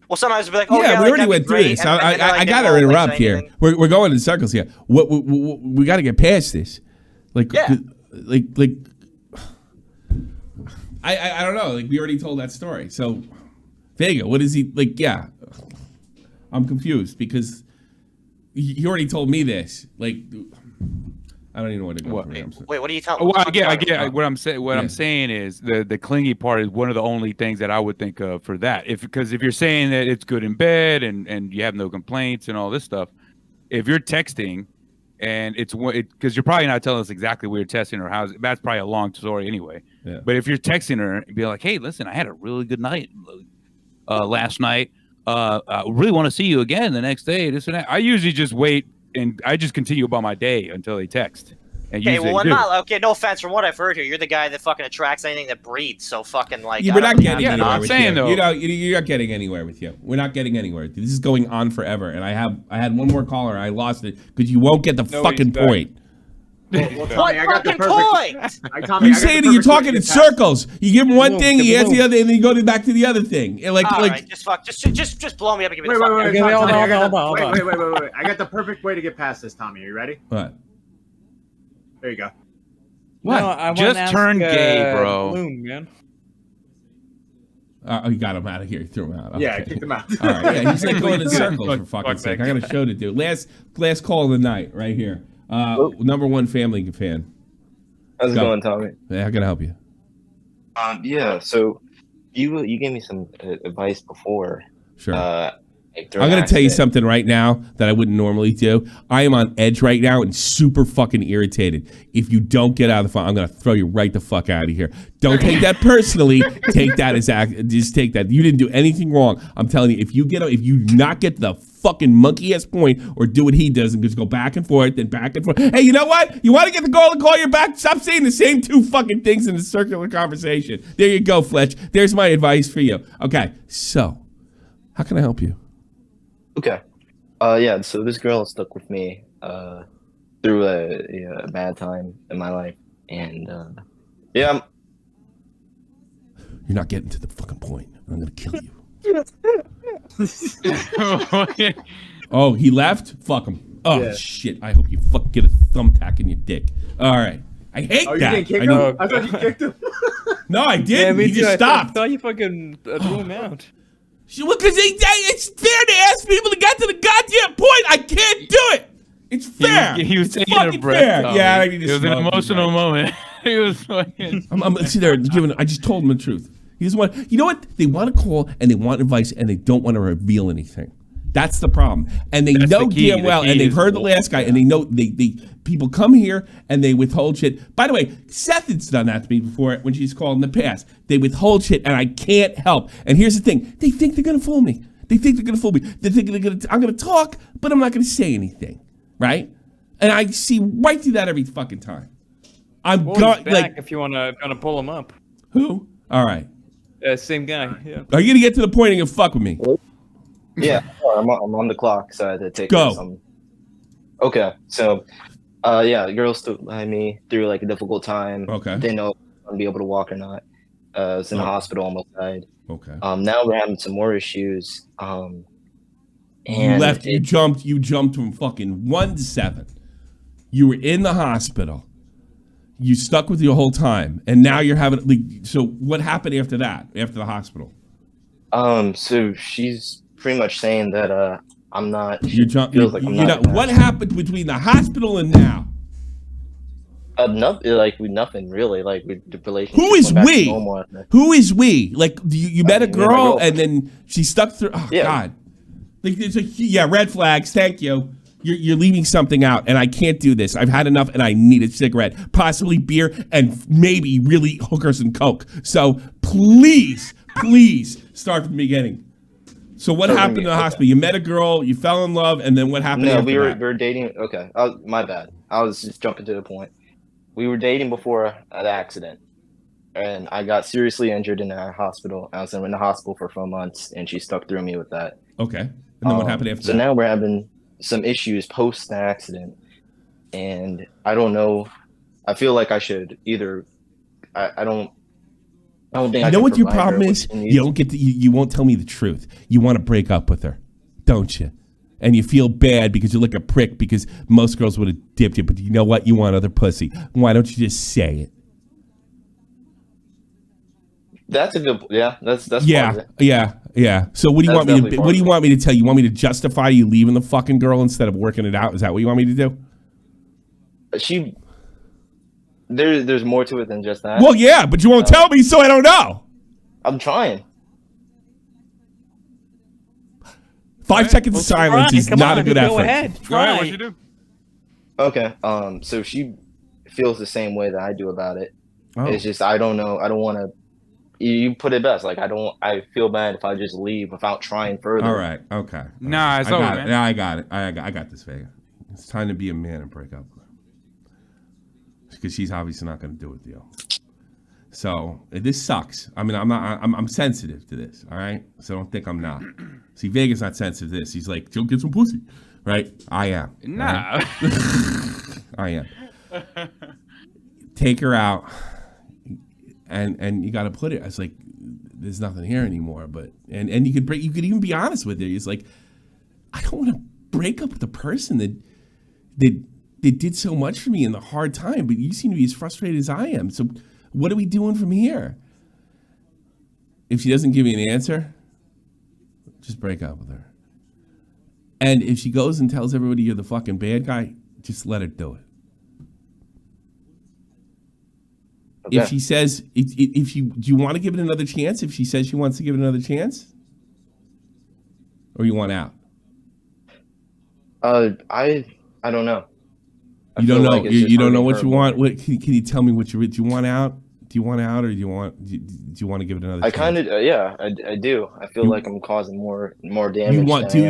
Well, sometimes I'll be like, oh yeah, we already went through this. I got to interrupt here. We're going in circles here. What we got to get past this. Like, I don't know. Like, we already told that story. So, Vega, what is he like? Yeah, I'm confused because. He already told me this. Like, I don't even know where to go. Wait, what are you telling me? Well, I get what I'm saying. What I'm saying is the clingy part is one of the only things that I would think of for that. Because if you're saying that it's good in bed and you have no complaints and all this stuff, if you're texting and because you're probably not telling us exactly where you're texting or how, that's probably a long story anyway. Yeah. But if you're texting her and be like, hey, listen, I had a really good night last night. I really want to see you again the next day. This and that. I usually just wait and I just continue about my day until they text. And okay, well, I'm not okay. No offense from what I've heard here. You're the guy that fucking attracts anything that breathes. So fucking like. Yeah, we're not getting anywhere. I'm saying though, you're not getting anywhere with you. We're not getting anywhere. This is going on forever. And I had one more caller. I lost it because you won't get the fucking point. Well, Tommy, I got the perfect. Tommy, you're saying that you're talking in circles. You give him one thing, he answers the other, and then you go back to the other thing. Like, right, just blow me up and give me wait, the wait. I got the perfect way to get past this, Tommy. Are you ready? What? There you go. What? No, just turn gay, bro. Bloom, man. You got him out of here. You threw him out. Okay. Yeah, I kicked him out. All right, yeah, he's like going in circles for fucking sake. I got a show to do. Last call of the night, right here. Number one family fan. How's it going, Tommy? Yeah, how can I help you? Yeah. So you gave me some advice before. Sure. I'm going to tell you something right now that I wouldn't normally do. I am on edge right now and super fucking irritated. If you don't get out of the phone, I'm going to throw you right the fuck out of here. Don't take that personally. Take that as just take that. You didn't do anything wrong. I'm telling you, if you not get the fucking monkey ass point or do what he does and just go back and forth and back and forth. Hey, you know what? You want to get the girl to call you back? Stop saying the same two fucking things in a circular conversation. There you go, Fletch. There's my advice for you. Okay, so how can I help you? Okay. Yeah, so this girl stuck with me through a bad time in my life. And yeah. You're not getting to the fucking point. I'm going to kill you. Oh, he left? Fuck him. Oh, yeah. Shit. I hope you fucking get a thumbtack in your dick. All right. I hate that. You didn't kick him? I thought you kicked him. No, I didn't. Yeah, he just stopped. I thought you fucking threw him out. Well, because it's fair to ask people to get to the goddamn point. I can't do it. It's fair. He was taking a breath. Fair. Yeah, I need to it was an emotional moment. He was fucking. I'm sitting there giving. I just told him the truth. He doesn't want. You know what? They want to call and they want advice and they don't want to reveal anything. That's the problem. And they know damn well, and they've heard the last guy, and they know they people come here and they withhold shit. By the way, Seth has done that to me before when she's called in the past. They withhold shit, and I can't help. And here's the thing: they think they're gonna fool me. They think they're gonna fool me. They think I'm gonna talk, but I'm not gonna say anything, right? And I see right through that every fucking time. I'm back like if you wanna pull him up. Who? All right. Same guy. Yeah. Are you gonna get to the point and you fuck with me? Yeah, I'm on the clock, so I had to take Go. some. Okay, so, yeah, the girl stood behind me through like a difficult time. Okay. Didn't know if I'm gonna be able to walk or not. I was in the hospital, almost died. Okay. Now we're having some more issues. And you jumped from fucking 1 to 7. You were in the hospital. You stuck with you the whole time, and now you're having. So what happened after that? After the hospital? So she's pretty much saying that I'm not. What happened between the hospital and now? Nothing really. Like the relationship. Who is we? Who is we? Like you met a girl and then she stuck through. Oh yeah. God. Like, red flags. Thank you. You're leaving something out, and I can't do this. I've had enough, and I need a cigarette, possibly beer, and maybe really hookers and coke. So please start from the beginning. So what happened in the hospital? You met a girl, you fell in love, and then what happened? No, after we that? were dating. Okay, my bad. I was just jumping to the point. We were dating before the accident, and I got seriously injured in the hospital. I was in the hospital for 4 months, and she stuck through me with that. Okay, and then what happened after that? So now we're having some issues post the accident, and I don't know. I feel like I should either. I don't think. You know what your problem is? You don't get. You won't tell me the truth. You want to break up with her, don't you? And you feel bad because you look a prick because most girls would have dipped you, but you know what? You want other pussy. Why don't you just say it? That's a good. Yeah, that's yeah, part of it. yeah. So what do you want me to? What do you want me to tell you? You want me to justify you leaving the fucking girl instead of working it out? Is that what you want me to do? There's more to it than just that. Well, yeah, but you won't tell me, so I don't know. I'm trying. 5 seconds of silence is not a good effort. Go ahead. Go ahead. What you do? Okay. So she feels the same way that I do about it. Oh. It's just I don't know. I don't want to. You put it best. Like I feel bad if I just leave without trying further. All right. Okay. Nah, it's over, man. Yeah, I got it. I got this, Vega. It's time to be a man and break up. Because she's obviously not going to do it with you. So this sucks. I mean, I'm sensitive to this. All right. So don't think I'm not. See, Vega's not sensitive to this. He's like, "Go get some pussy," right? I am. Nah. Right? I am. Take her out, and you got to put it. It's like there's nothing here anymore. But and you could even be honest with her. It's like I don't want to break up with the person that did so much for me in the hard time. But you seem to be as frustrated as I am. So what are we doing from here? If she doesn't give me an answer, just break up with her. And if she goes and tells everybody you're the fucking bad guy, just let her do it. Okay. If she says, do you want to give it another chance? If she says she wants to give it another chance, or you want out? I don't know. You don't know. Like you don't know what you want. What can you tell me? Do you want out? Do you want out, or do you want to give it another? I kind of I do. I feel like I'm causing more damage.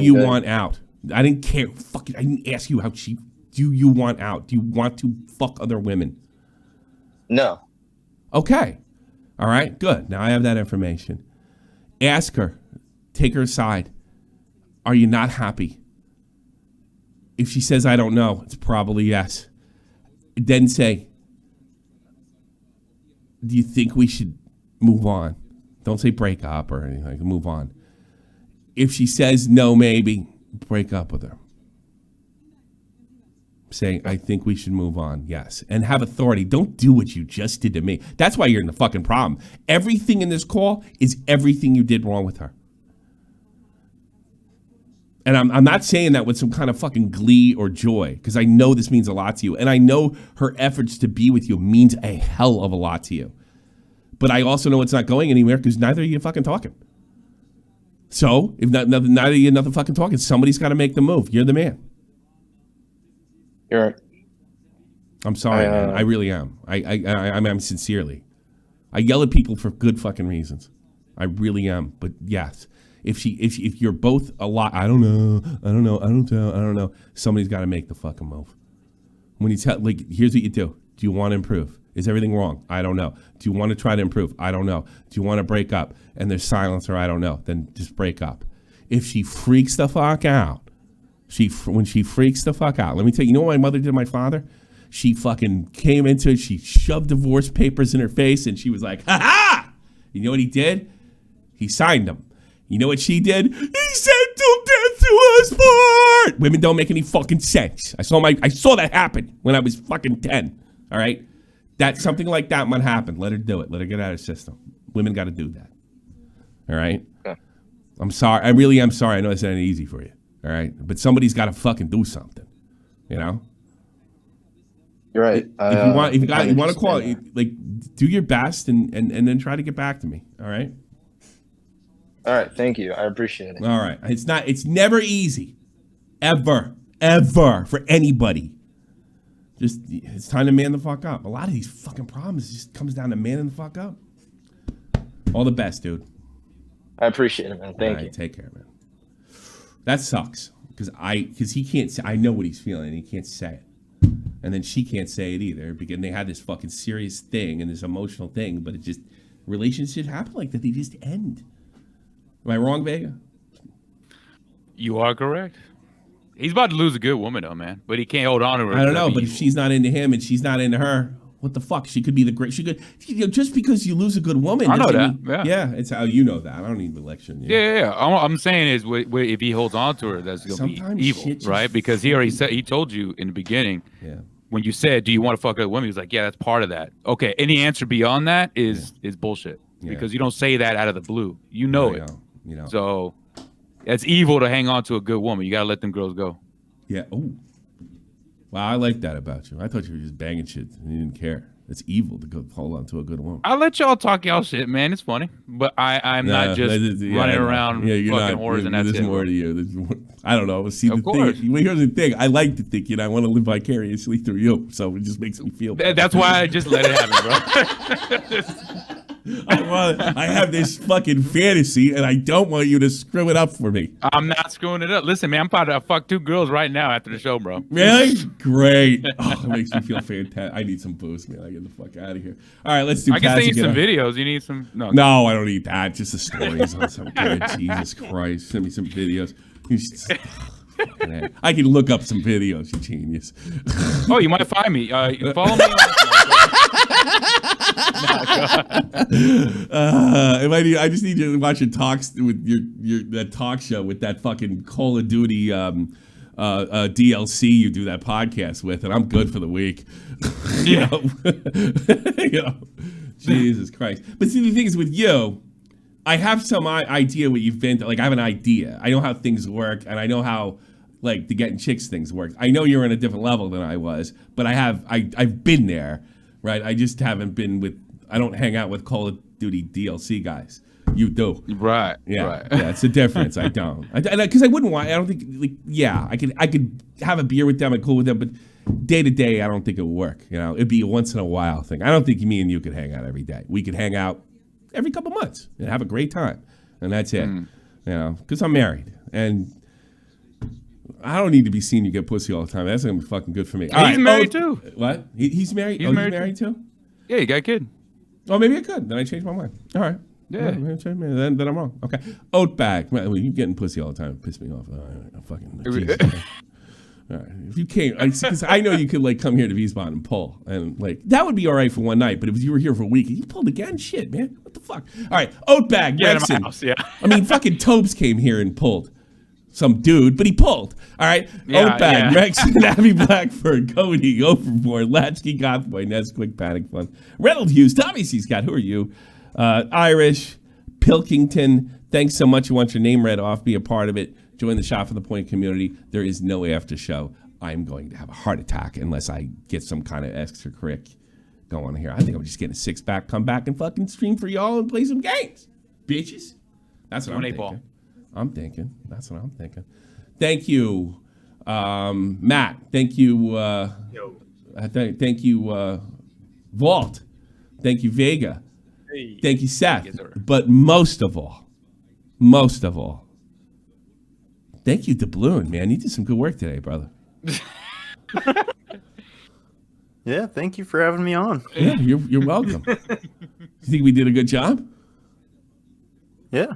You want out? I didn't care. Fucking, I didn't ask you how cheap. Do you want out? Do you want to fuck other women? No. Okay. All right. Good. Now I have that information. Ask her. Take her aside. Are you not happy? If she says, I don't know, it's probably yes. Then say, do you think we should move on? Don't say break up or anything. Move on. If she says no, maybe, break up with her. Say, I think we should move on. Yes. And have authority. Don't do what you just did to me. That's why you're in the fucking problem. Everything in this call is everything you did wrong with her. And I'm not saying that with some kind of fucking glee or joy, because I know this means a lot to you. And I know her efforts to be with you means a hell of a lot to you. But I also know it's not going anywhere because neither of you fucking talking. So if neither of you nothing fucking talking, somebody's got to make the move. You're the man. You're right. I'm sorry, man. I really am. I'm sincerely. I yell at people for good fucking reasons. I really am. But yes, if you're both a lot, I don't know. Somebody's got to make the fucking move. When you tell, like, here's what you do. Do you want to improve? Is everything wrong? I don't know. Do you want to try to improve? I don't know. Do you want to break up? And there's silence or I don't know. Then just break up. If she freaks the fuck out, when she freaks the fuck out, let me tell you, you know what my mother did to my father? She fucking came into it. She shoved divorce papers in her face and she was like, ha ha! You know what he did? He signed them. You know what she did? He said, "Till death do us part." Women don't make any fucking sense. I saw that happen when I was fucking 10. All right? That something like that might happen. Let her do it. Let her get out of the system. Women got to do that. All right? Okay. I'm sorry. I really am sorry. I know it's not easy for you. All right? But somebody's got to fucking do something. You know? You're right. If you want to call it, like, do your best and then try to get back to me. All right? All right. Thank you. I appreciate it. All right. It's never easy. Ever for anybody. Just, it's time to man the fuck up. A lot of these fucking problems just comes down to manning the fuck up. All the best, dude. I appreciate it, man. Thank you. Take care, man. That sucks because he can't say. I know what he's feeling and he can't say it. And then she can't say it either because they had this fucking serious thing and this emotional thing, but it just, relationships happen like that. They just end. Am I wrong, Vega? You are correct. He's about to lose a good woman, though, man. But he can't hold on to her. I don't know, but if she's not into him and she's not into her, what the fuck? She could be the great. She could, just because you lose a good woman. I know that. Yeah, it's how you know that. I don't need the lecture. Yeah. I'm saying is, if he holds on to her, that's gonna be evil, right? Because he already said, he told you in the beginning. Yeah. When you said, "Do you want to fuck a woman?" He was like, "Yeah, that's part of that." Okay. Any answer beyond that is bullshit because you don't say that out of the blue. You know it. You know. So it's evil to hang on to a good woman. You gotta let them girls go. Yeah. Oh. Wow, I like that about you. I thought you were just banging shit and you didn't care. It's evil to go hold on to a good woman. I'll let y'all talk y'all shit, man. It's funny, but I'm not just running around fucking whores and that's it. There's more to you. I don't know. See, the thing. Here's the thing. I like to think, I want to live vicariously through you, so it just makes me feel bad. That's why I just let it happen, bro. I have this fucking fantasy, and I don't want you to screw it up for me. I'm not screwing it up. Listen, man, I'm about to fuck 2 girls right now after the show, bro. Really? Great. Oh, it makes me feel fantastic. I need some boost, man. I get the fuck out of here. All right, let's do. I can send you some videos. You need some? No, I don't need that. Just the stories. Jesus Christ, send me some videos. I can look up some videos, you genius. Oh, you might find me. Follow me. I just need you to watch your talks with that talk show with that fucking Call of Duty DLC you do that podcast with, and I'm good for the week. you know, Jesus Christ. But see, the thing is with you, I have some idea what you've been. Like, I have an idea. I know how things work, and I know how, like, the getting chicks things work. I know you're on a different level than I was, but I've been there, right? I just haven't been with. I don't hang out with Call of Duty DLC guys. You do, right? Yeah, right. Yeah. It's a difference. I don't, because I wouldn't want. I don't think. Like, yeah, I could have a beer with them. I'm cool with them, but day to day, I don't think it would work. You know, it'd be a once in a while thing. I don't think me and you could hang out every day. We could hang out every couple months and have a great time, and that's it. You know, because I'm married and I don't need to be seen you get pussy all the time. That's gonna be fucking good for me. He's married too. What? He's married. He's married too. Yeah, he got a kid. Oh, maybe I could. Then I changed my mind. All right. Yeah. Then I'm wrong. Okay. Oat bag. Well, you getting pussy all the time. Piss me off. Fucking. Jesus. All right. If you came, because I know you could like come here to Wiesbaden and pull, and like that would be all right for one night. But if you were here for a week, you pulled again. Shit, man. What the fuck? All right. Oat bag. Get out of my house. Yeah. I mean, fucking Tobes came here and pulled. Some dude, but he pulled. All right. Yeah, Oat bag. Rex, Abby Blackford, Cody, Overboard, Latchkey, Gothboy, Nesquik, Panic Fun, Reynolds Hughes, Tommy C. Scott. Who are you? Irish, Pilkington. Thanks so much. You want your name read off? Be a part of it. Join the Shot for the Point community. There is no after show. I'm going to have a heart attack unless I get some kind of extracurric going here. I think I'm just getting a 6-pack, come back and fucking stream for y'all and play some games, bitches. That's what I'm thinking. I'm thinking. That's what I'm thinking. Thank you, Matt. Thank you. Thank you, Vault. Thank you, Vega. Hey. Thank you, Seth. Yes, sir. But most of all, thank you, Doubloon, man. You did some good work today, brother. Yeah, thank you for having me on. Yeah, you're welcome. You think we did a good job? Yeah.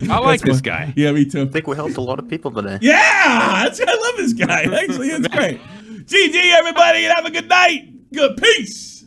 I like this guy. Yeah, me too. I think we helped a lot of people today. Yeah, I love this guy. Actually, it's great. GG, everybody, and have a good night. Good peace.